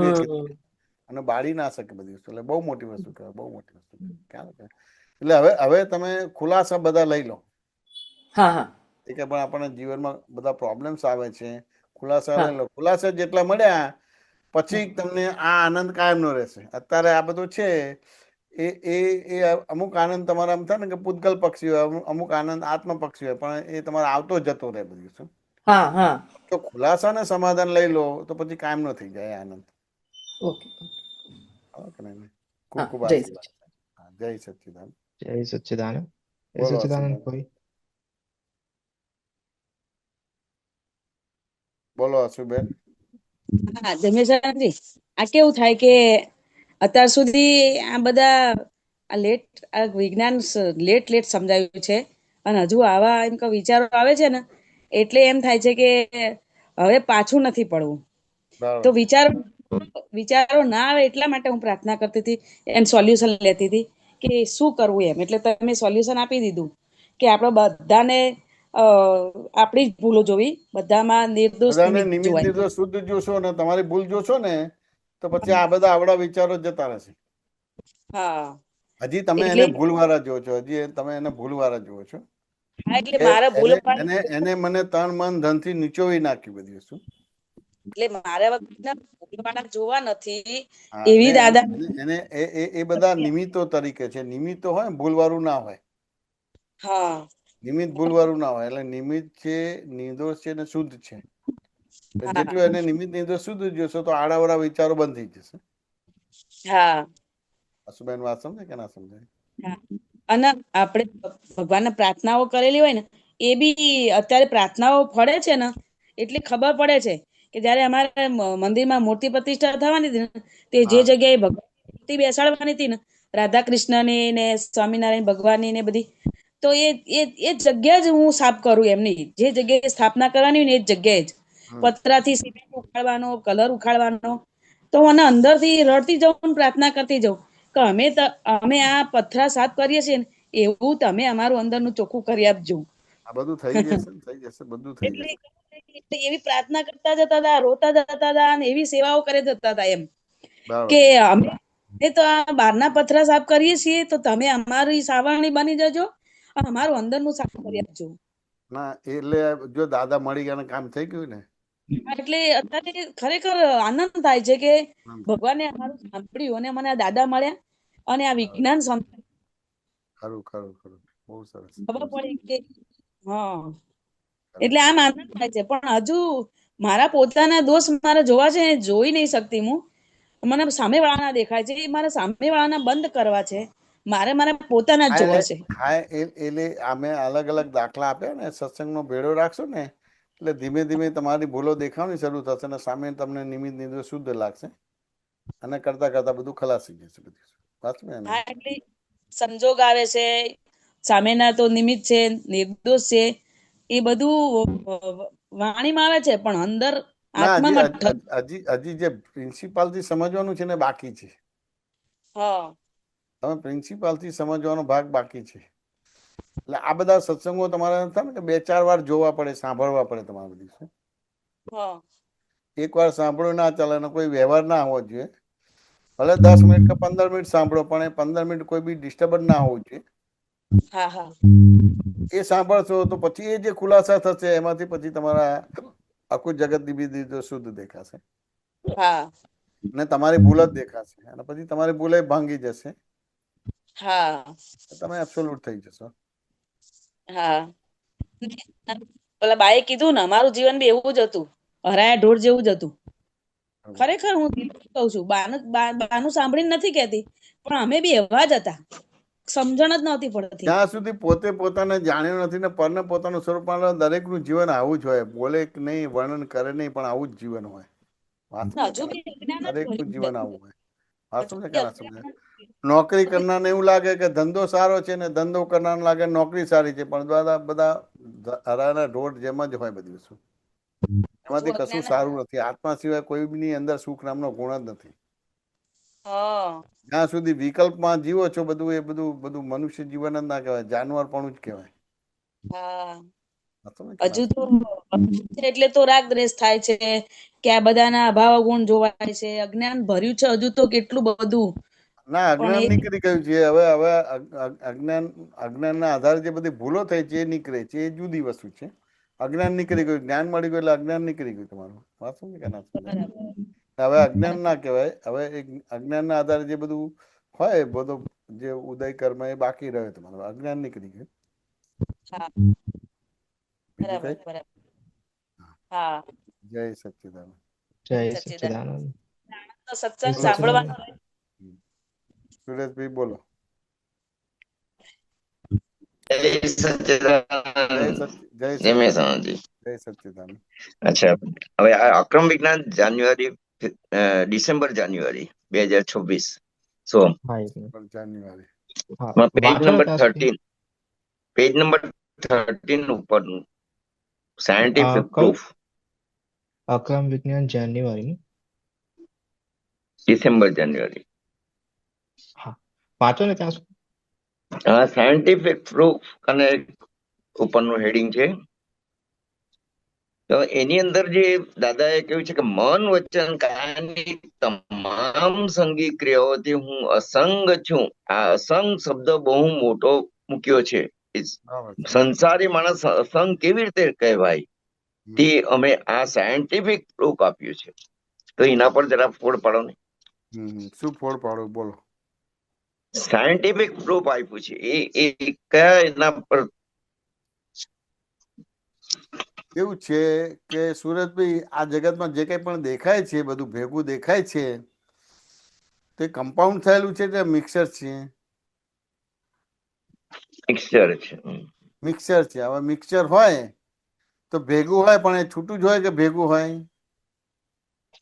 અને બાળી ના શકે બધી વસ્તુ. એટલે બહુ મોટી વસ્તુ કહેવાય. બહુ મોટી વસ્તુ કહેવાય. એટલે હવે તમે ખુલાસા બધા લઈ લો. હા હા. કે પણ આપણને જીવનમાં બધા પ્રોબ્લેમ્સ આવે છે, ખુલાસા લઈ લો. ખુલાસા જેટલા મળ્યા પછી તમને આ આનંદ કાયમ નો રહેશે. અત્યારે આ બધું છે એ અમુક આનંદ તમારા આમ થાય ને કે પૂતગલ પક્ષી હોય, અમુક આનંદ આત્મ પક્ષી હોય, પણ એ તમારે આવતો જતો રહે બધું. શું તો ખુલાસા ને સમાધાન લઈ લો તો પછી કાયમ નો થઈ જાય આનંદ. ઓકે. ખૂબ ખૂબ જય આશીર્વાદ. જય સચ્ચિદાનંદ. જય સચ્ચિદાનંદ. જય સચ્ચિદાનંદ. કોઈ બોલો આશુબેન. હા જમેશાજી, આ કેવું થાય કે અત્યાર સુધી આ બધા આ વિજ્ઞાન લેટ સમજાવ્યું છે, અને હજુ આવા એમ કે વિચારો આવે છે ને, એટલે એમ થાય છે કે હવે પાછું નથી પડવું. તો વિચારો ના આવે એટલા માટે હું પ્રાર્થના કરતી હતી, એમ સોલ્યુશન લેતી હતી કે શું કરવું એમ. એટલે તમે સોલ્યુશન આપી દીધું કે આપણે બધાને આપણી જ ભૂલો જોવી, બધામાં નિર્દોષ નિમિત્ત નિર્દોષ શુદ્ધ જોશો ને તમારી ભૂલ જોશો ને, તો પછી આ બધા આવડા વિચારો જતા રહેશે. હા, હજી તમે એને ભૂલવાળા જુઓ છો, હજી તમે એને ભૂલવાળા જુઓ છો. એને મને તન મન ધન થી નીચોવી નાખી બધી વસ્તુ. એટલે મારે જોવા નથી એવી દાદા એને એ બધા નિમિત્તો તરીકે છે. નિમિત્તો હોય ભૂલવાળું ના હોય. હા, નિમિત્ત ભૂલવાળું ના હોય. એટલે નિમિત્ત છે, નિર્દોષ છે ને શુદ્ધ છે. જેટલું એને નિમિત્ત નિર્દોષ શુદ્ધ જોશો તો આડાવડા વિચારો બંધ થઈ જશે. હા, આશુબેન વાત સમજે કે ના સમજાય? અને આપણે ભગવાનને પ્રાર્થનાઓ કરેલી હોય ને, એ બી અત્યારે પ્રાર્થનાઓ ફળે છે ને, એટલે ખબર પડે છે કે જયારે અમારે મંદિરમાં મૂર્તિ પ્રતિષ્ઠા થવાની હતી ને, તે જે જગ્યાએ ભગવાન મૂર્તિ બેસાડવાની હતી ને, રાધા કૃષ્ણની ને સ્વામિનારાયણ ભગવાનની ને બધી, તો એ જગ્યા જ હું સાફ કરું. એમની જે જગ્યાએ સ્થાપના કરવાની હોય ને, એ જગ્યાએ જ પતરાથી સિમેન્ટ ઉખાડવાનો, કલર ઉખાડવાનો. તો મને અંદરથી રડતી જઉં, પ્રાર્થના કરતી જઉં કે અમે આ પથરા સાફ કરીએ છીએ ને, એવું તમે અમારું અંદરનું ચોખ્ખું કરી આપજો. આ બધું થઈ જશે, થઈ જશે, બધું થઈ જશે. એવી પ્રાર્થના કરતા જતા હતા, રોતા જતા હતા, અને એવી સેવાઓ કરે જતા હતા એમ કે અમે તો આ બહારના પથરા સાફ કરીએ છીએ, તો તમે અમારી સાવરણી બની જજો, અમારું અંદરનું સાફ કરી આપજો. ના એટલે જો દાદા મળી ગયા કામ થઈ ગયું ને, એટલે અત્યારે ખરેખર આનંદ થાય છે કે ભગવાને અમારું સાંભળ્યું અને મને આ દાદા મળ્યા અને આ વિજ્ઞાન સમજાયું. ખરું ખરું ખરું, બહુ સરસ. ખબર પડી કે હા, એટલે આમ આનંદ થાય છે. પણ હજુ મારા પોતાના દોષ મારે જોવા છે, જોઈ નહીં શકતી હું. મને સામે વાળાના દેખાય છે, મારે સામે વાળાના બંધ કરવા છે. મારા પોતાના જ જોવા છે. હા, એટલે અમે અલગ અલગ દાખલા આપ્યા ને, સત્સંગનો ભેડો રાખશો ને, એટલે ધીમે ધીમે તમારી ભૂલો દેખાવાની શરૂ થશે અને સામે તમને નિમિત્ત નિર્દોષ શુદ્ધ લાગશે, અને કરતા કરતા બધું ખલાસ થઈ જશે. બધું એટલે સંજોગ આવે છે, સામેના તો નિમિત્ત છે, નિર્દોષ છે, એ બધું વાણીમાં આવે છે, પણ અંદર આત્મામાં હજી જે પ્રિન્સિપાલ થી સમજવાનું છે ને બાકી છે. તમે પ્રિન્સિપાલ થી સમજવાનો ભાગ બાકી છે. એટલે આ બધા સત્સંગો તમારે થાય ને કે 2-4 વાર જોવા પડે, સાંભળવા પડે. તમારે બધી એક વાર સાંભળો ના ચાલે, કોઈ વ્યવહાર ના હોવો જોઈએ. ભલે 10 મિનિટ કે 15 મિનિટ સાંભળો, પણ એ 15 મિનિટ કોઈ બી ડિસ્ટર્બન્સ ના હોવું જોઈએ. એ સાંભળશો તો પછી એ જે ખુલાસા થશે, એમાંથી પછી તમારા આખું જગત દીવી શુદ્ધ દેખાશે ને તમારી ભૂલ જ દેખાશે, અને પછી તમારી ભૂલે ભાંગી જશે. તમે એબ્સોલ્યુટ થઈ જશો. હા, પેલા બાએ કીધું ને, અમારું જીવન બી એવું જ હતું, હરાયા ઢોર જેવું જ હતું. ખરેખર હું કઉ છું, બાનું સાંભળીને નથી કેતી, પણ અમે બી એવા જ હતા. સમજણ જ નહોતી પડતી. ત્યાં સુધી પોતે પોતાને જાણ્યું નથી ને પરને પોતાનું સ્વરૂપ, દરેકનું જીવન આવું જ હોય. બોલે નહીં, વર્ણન કરે નહીં, પણ આવું જ જીવન હોય. દરેકનું જીવન આવું હોય. વાત સમજે કે ના સમજે? નોકરી કરનારને એવું લાગે કે ધંધો સારો છે ને ધંધો કરનાર લાગે નોકરી સારી છે, પણ બધા હરાના ઢોર જેમ જ હોય બધી વસ્તુ. એમાંથી કશું સારું નથી. આત્મા સિવાય કોઈની અંદર સુખ નામનો ગુણ જ નથી. જ્યાં સુધી વિકલ્પમાં જીવો છો, બધું એ બધું મનુષ્ય જીવન જ ના કહેવાય, જાનવર પણ જ કહેવાય. હજુ તો એટલે તો રાગ દ્વેષ થાય છે કે આ બધાના અભાવ ગુણ જોવાય છે, અજ્ઞાન ભર્યું છે હજુ તો કેટલું બધું. ના, અજ્ઞાન નીકળી ગયું છે હવે. અજ્ઞાનના આધારે જે બધી ભૂલો થઈ છે એ નીકળે છે, એ જુદી વસ્તુ છે. અજ્ઞાન નીકળી ગયું, જ્ઞાન મળી ગયું એટલે અજ્ઞાન નીકળી ગયું તમારું. વાત સમજે કે ના સમજે? હવે અજ્ઞાન ના કહેવાય. હવે અજ્ઞાનના આધારે જે બધું હોય, બધો જે ઉદય કર્મ એ બાકી રહ્યો તમારું. અજ્ઞાન નીકળી ગયું. બીજું કઈ? જય સચ્ચિદાનંદ. જય સચ્ચિદાનંદ. સત્સંગ સાંભળવાનો. સુરેશભાઈ બોલો. અચ્છા, હવે આ અક્રમ વિજ્ઞાન જાન્યુઆરી ડિસેમ્બર જાન્યુઆરી 2026 સોમ હા એક મિનિટ. જાન્યુઆરી હા પેજ વાંચો ને નંબર ત્યાં સુધી. 13, પેજ નંબર 13 ઉપરનું સાયન્ટિફિક કયું? પ્રૂફ, અક્રમ વિજ્ઞાન જાન્યુઆરી. ડિસેમ્બર જાન્યુઆરી. હા વાંચો ને ત્યાં સુધી. સાયન્ટિફિક પ્રૂફ અને ઉપરનું હેડિંગ છે. તો એની અંદર જે દાદાએ કહ્યું છે કે મન વચન કાયાની તમામ સંગી ક્રિયાઓથી હું અસંગ છું. આ અસંગ શબ્દ બહુ મોટો મૂક્યો છે. સંસારી માણસ અસંગ કેવી રીતે કહેવાય તે અમે આ સાયન્ટિફિક પ્રૂફ આપ્યું છે. તો એના પર જરા ફોડ પાડો ને. શું ફોડ પાડો બોલો. સાયન્ટિફિક પ્રૂફ આપ્યું છે એ કયા એના પર? એવું છે કે સુરજભાઈ, આ જગતમાં જે કંઈ પણ દેખાય છે બધું ભેગું દેખાય છે તે કમ્પાઉન્ડ થયેલું છે કે મિક્સર છે? મિક્સચર છે. મિક્સર છે. હવે મિક્સચર હોય તો ભેગું હોય, પણ એ છૂટું જ હોય કે ભેગું હોય?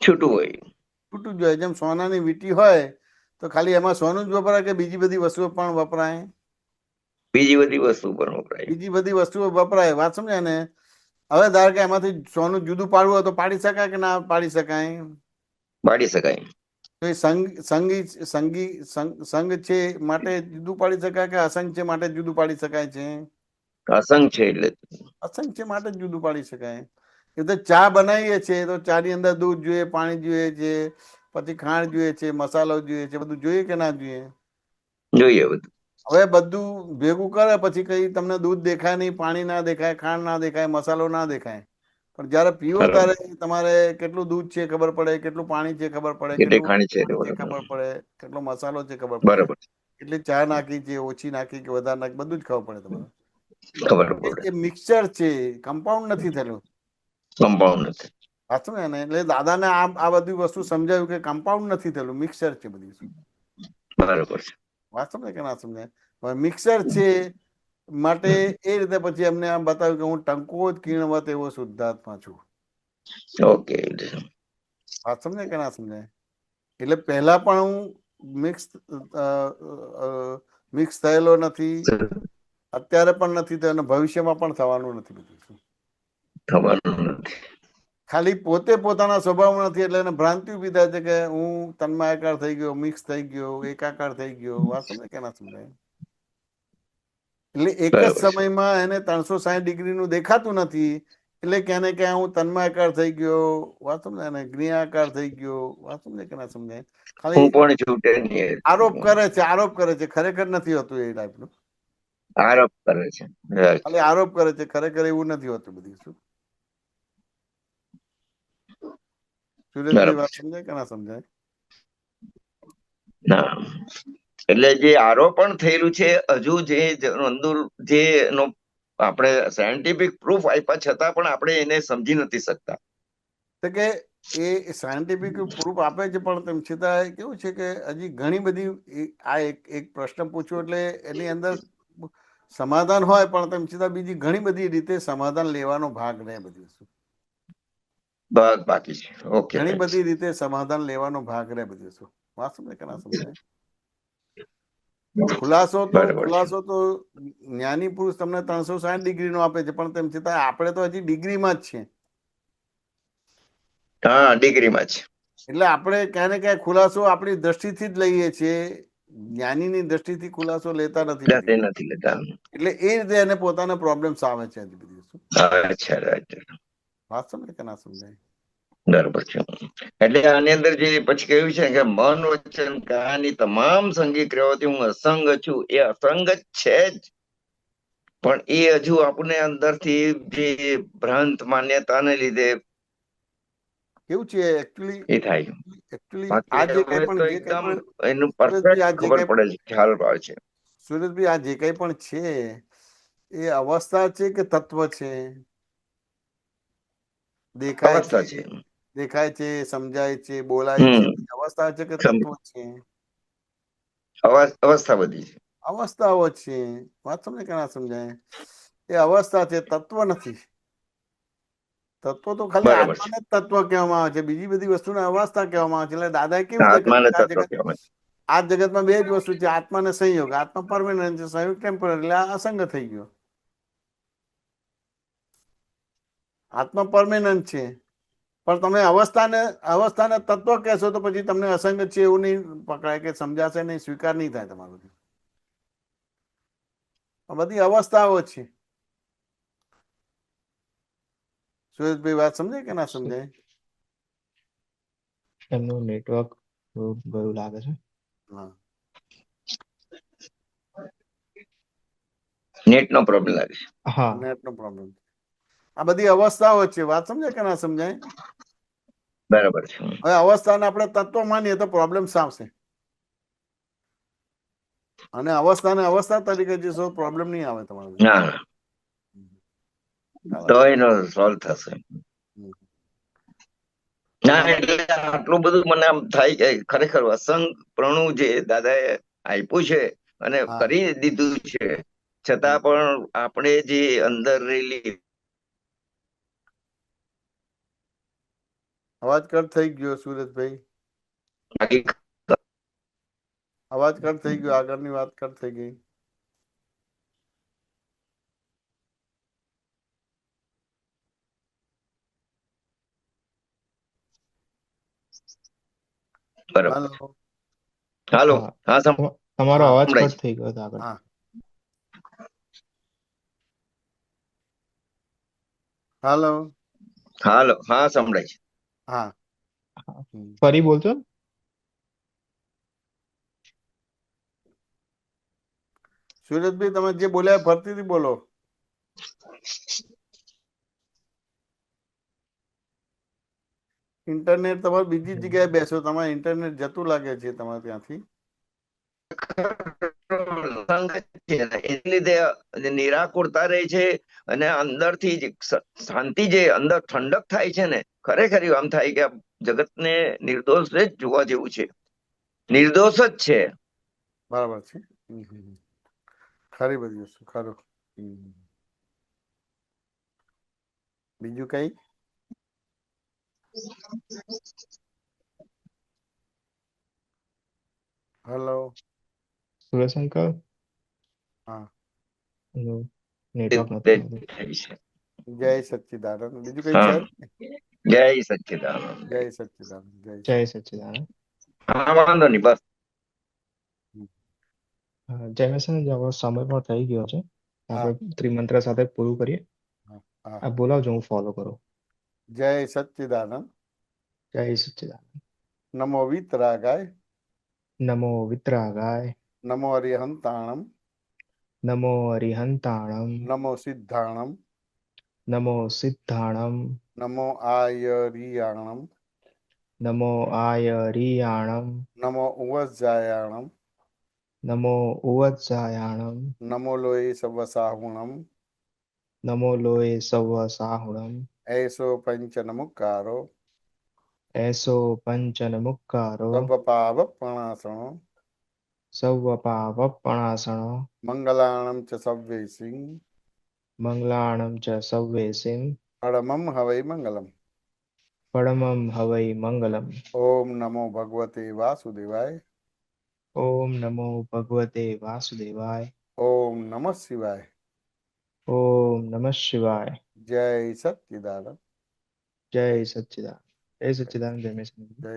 છૂટું હોય. છૂટું જ હોય. જેમ સોનાની વીંટી હોય તો ખાલી એમાં સોનું જ વપરાય કે બીજી બધી વસ્તુઓ પણ વપરાય? બીજી બધી વસ્તુ પણ વપરાય. બીજી બધી વસ્તુઓ વપરાય. વાત સમજ્યા ને? હવે ધારો કે એમાંથી સોનું જુદું પાડવું હોય તો પાડી શકાય કે ના પાડી શકાય? પાડી શકાય. તો એ સંઘ છે માટે જુદું પાડી શકાય કે અસંગ છે માટે જુદું પાડી શકાય છે? અસંગ છે એટલે અસંગ છે માટે જ જુદું પાડી શકાય. એ તો ચા બનાવીએ છીએ તો ચા ની અંદર દૂધ જોઈએ, પાણી જોઈએ છે, પછી ખાંડ જોઈએ છે, મસાલો જોઈએ છે, બધું જોઈએ કે ના જોઈએ? જોઈએ બધું. હવે બધું ભેગું કરે પછી કઈ તમને દૂધ દેખાય નહીં, પાણી ના દેખાય, ખાંડ ના દેખાય, મસાલો ના દેખાય. પણ જયારે પીવો ત્યારે તમારે કેટલું દૂધ છે ખબર પડે, કેટલું પાણી છે ખબર પડે, કેટલું ખાંડ છે ખબર પડે, કેટલો મસાલો છે ખબર પડે, બરાબર. કેટલી ચા નાખી છે, ઓછી નાખી કે વધારે નાખી, બધું જ ખબર પડે તમારે. ખબર પડે. એ મિક્સચર છે, કમ્પાઉન્ડ નથી થયેલું. કમ્પાઉન્ડ નથી. સાચું ને? એટલે દાદાને આ બધી વસ્તુ સમજાયું કે કમ્પાઉન્ડ નથી થયેલું, મિક્સચર છે બધી વસ્તુ. બરાબર છે. વાત સમજે કે ના સમજાય? હવે મિક્સર છે માટે એ રીતે પછી એમને આમ બતાવ્યું કે હું ટંકો જ કિણવત એવો શુદ્ધાત્મા છું. ઓકે. વાત સમજે કે ના સમજાય? એટલે પહેલા પણ હું મિક્સ થયેલો નથી, અત્યારે પણ નથી થયો અને ભવિષ્યમાં પણ થવાનું નથી. બધું થવાનું નથી. ખાલી પોતે પોતાના સ્વભાવમાં નથી એટલે એને ભ્રાંતિ ઉભી થાય છે કે હું તન્માયાકાર થઈ ગયો, મિક્સ થઈ ગયો, એકાકાર થઈ ગયો. વાત સમજે કે ના સમજાય? એટલે એક જ સમયમાં એને 360 ડિગ્રીનું દેખાતું નથી એટલે ક્યાંને ક્યાં હું તન્માયાકાર થઈ ગયો. વાત સમજે ને? જ્ઞાકાર થઈ ગયો. વાત સમજે કે ના સમજાય? ખાલી આરોપ કરે છે, ખરેખર નથી હોતું એ ટાઈપનું. આરોપ કરે છે, ખાલી આરોપ કરે છે, ખરેખર એવું નથી હોતું. બધી શું સુરેશભાઈ વાત સમજાય કે ના સમજાય? ના, એટલે જે આરોપણ થયેલું છે હજુ જે અંદર જે આપણે સાયન્ટિફિક પ્રૂફ આપ્યા છતાં પણ આપણે એને સમજી નથી શકતા. કે એ સાયન્ટિફિક પ્રૂફ આપે છે પણ તેમ છતાં કેવું છે કે હજી ઘણી બધી આ એક પ્રશ્ન પૂછ્યો એટલે એની અંદર સમાધાન હોય પણ તેમ છતાં બીજી ઘણી બધી રીતે સમાધાન લેવાનો ભાગ રહે. બધી વસ્તુ બાકી છે. ઓકે. ઘણી બધી રીતે સમાધાન લેવાનો ભાગ રહે. બધી વસ્તુ વાત સમજે કે ના સમજાય? ખુલાસો તો જ્ઞાની પુરુષ તમને 360 ડિગ્રીનો આપે છે પણ તેમ છતાં આપણે તો હજી ડિગ્રીમાં જ છે. હા, ડિગ્રીમાં છે. એટલે આપણે ક્યાં ને ક્યાં ખુલાસો આપણી દ્રષ્ટિથી જ લઈએ છીએ, જ્ઞાનીની દ્રષ્ટિથી ખુલાસો લેતા નથી. એટલે એ રીતે એને પોતાના પ્રોબ્લેમ્સ આવે છે. બધી વસ્તુ વાત સમજે કે ના સમજાય? બરાબર છે. એટલે આની અંદર જે પછી કહ્યું છે કે મન વચન કાયાની તમામ સંગી ક્રિયાઓથી હું અસંગ છું. એ અસંગ જ છે જ, પણ એ હજુ આપણે અંદરથી જે ભ્રાંત માન્યતાને લીધે કેવું છે એકચ્યુઅલી એ થાય. આ જે કંઈ પણ એનું પરફેક્ટ ખબર પડે છે, ખ્યાલ આવે છે. સુરેશભાઈ, આ જે કંઈ પણ છે એ અવસ્થા છે કે તત્વ છે? દેખાય છે, સમજાય છે, બોલાય છે, અવસ્થા છે કે તત્વ છે? અવસ્થા બધી છે. અવસ્થાઓ છે. વાત સમજે કે ના સમજાય? એ અવસ્થા છે, તત્વ નથી. તત્વ તો ખાલી બરાબર છે. આત્માને જ તત્વ કહેવામાં આવે છે, બીજી બધી વસ્તુને અવસ્થા કહેવામાં આવે છે. એટલે દાદાએ કેવી રીતે આત્માને કહ્યું કે તત્વ કહેવાય. આ જગતમાં બે જ વસ્તુ છે, આત્મા અને સંયોગ. આત્મા પરમેનન્ટ છે, સંયોગ ટેમ્પરરી. એટલે આ અસંગ થઈ ગયો. આત્મા પરમેનન્ટ છે, પણ તમે અવસ્થાને તત્વ કહેશો તો પછી તમને અસંગ છે એવું નહીં પકડાય, કે સમજાશે નહીં, સ્વીકાર નહીં થાય તમારું. આ બધી અવસ્થાઓ છે. સુરેશભાઈ વાત સમજાય કે ના સમજાય? એમનું નેટવર્ક ગયું લાગે છે. હા, નેટ નો પ્રોબ્લેમ લાગે છે. હા, નેટનો પ્રોબ્લેમ. આ બધી અવસ્થાઓ છે. વાત સમજાય કે ના સમજાય? બરાબર છે. હવે અવસ્થાને આપણે તત્વ માનીએ તો પ્રોબ્લેમ આવશે, અને અવસ્થાને અવસ્થા તરીકે જશો પ્રોબ્લેમ નહીં આવે તમારે. ના, તો એનો સોલ્વ થશે. ના, એટલે આટલું બધું મને આમ થાય કે ખરેખર અસંગ પ્રણુ જે દાદાએ આપ્યું છે અને કરી દીધું છે, છતાં પણ આપણે જે અંદર રહેલી અવાજ કટ થઈ ગયો સુરેશભાઈ, બાકી અવાજ કટ થઈ ગયો, આગળની વાત કટ થઈ ગઈ. બરાબર. હાલો, હાલો. હા, હા, તમારો અવાજ સંભળાય કટ થઈ ગયો હતો આગળ. હા, હાલો, હાલો. હા, સંભળાય છે. હા. ફરી બોલજો. સુરેશભાઈ તમે જે બોલ્યા ફરતીથી બોલો. ઇન્ટરનેટ તમારે બીજી જગ્યાએ બેસો, તમારે ઇન્ટરનેટ જતું લાગે છે તમારે ત્યાંથી. એટલે લીધે નિરાકુરતા રહે છે અને અંદરથી શાંતિ, જે અંદર ઠંડક થાય છે ને, ખરેખર આમ થાય કે જગતને નિર્દોષ જ જોવા જેવું છે. નિર્દોષ જ છે. બરાબર છે. ખરી બધી વસ્તુ ખરું. બીજું કઈ? હેલો, સુરેશંકર, હા, નેટવર્ક નથી આવતું. જય સચ્ચિદાનંદ. બીજું કઈ છે? જય સચ્ચિદાનંદ. જય સચ્ચિદાનંદ. જય સચ્ચિદાનંદ. હા, વાંધો નહીં, બસ. જયમેશન, સમય પણ થઈ ગયો છે, આપણે ત્રિમંત્ર સાથે પૂરું કરીએ. આ બોલાવજો, હું ફોલો કરું. જય સચ્ચિદાનંદ. જય સચ્ચિદાનંદ. નમો વિતરાગાય. નમો વિતરાગાય. નમો અરિહંતાણમ. નમો અરિહંતાણમ. નમો સિદ્ધાણમ. નમો સિદ્ધાણમ. નમો આયરિયાણમ. નમો આયરિયાણમ. નમો ઉવજ્જાયાણમ. નમો ઉવજ્જાયાણમ. નમો લોય સવસાહુણમ. નમો લોય સવસાહુણમ. એસો પંચનમુક્કારો. એસો પંચનમુક્કારો. સર્વપાવપણાસણો. સર્વપાવપણાસણો. મંગલાણમ ચ સવ્વેસિં. મંગલાણમ ચ સવ્વેસિં. પરમં હવૈ મંગલમ. પરમં હવૈ મંગલમ. ઓમ નમો ભગવતે વાસુદેવાય. ઓમ નમો ભગવતે વાસુદેવાય. ઓમ નમઃ શિવાય. ઓમ નમઃ શિવાય. જય સચ્ચિદાનંદ. જય સચ્ચિદાનંદ. જય સચ્ચિદાનંદ. જય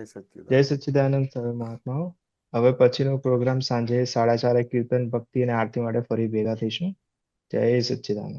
સચ્ચિદાનંદ. જય સચ્ચિદાનંદ સર્વ મહાત્માઓ. હવે પછીનો પ્રોગ્રામ સાંજે 4:30 કીર્તન, ભક્તિ અને આરતી માટે ફરી ભેગા થઈશું. જય સચ્ચિદાનંદ.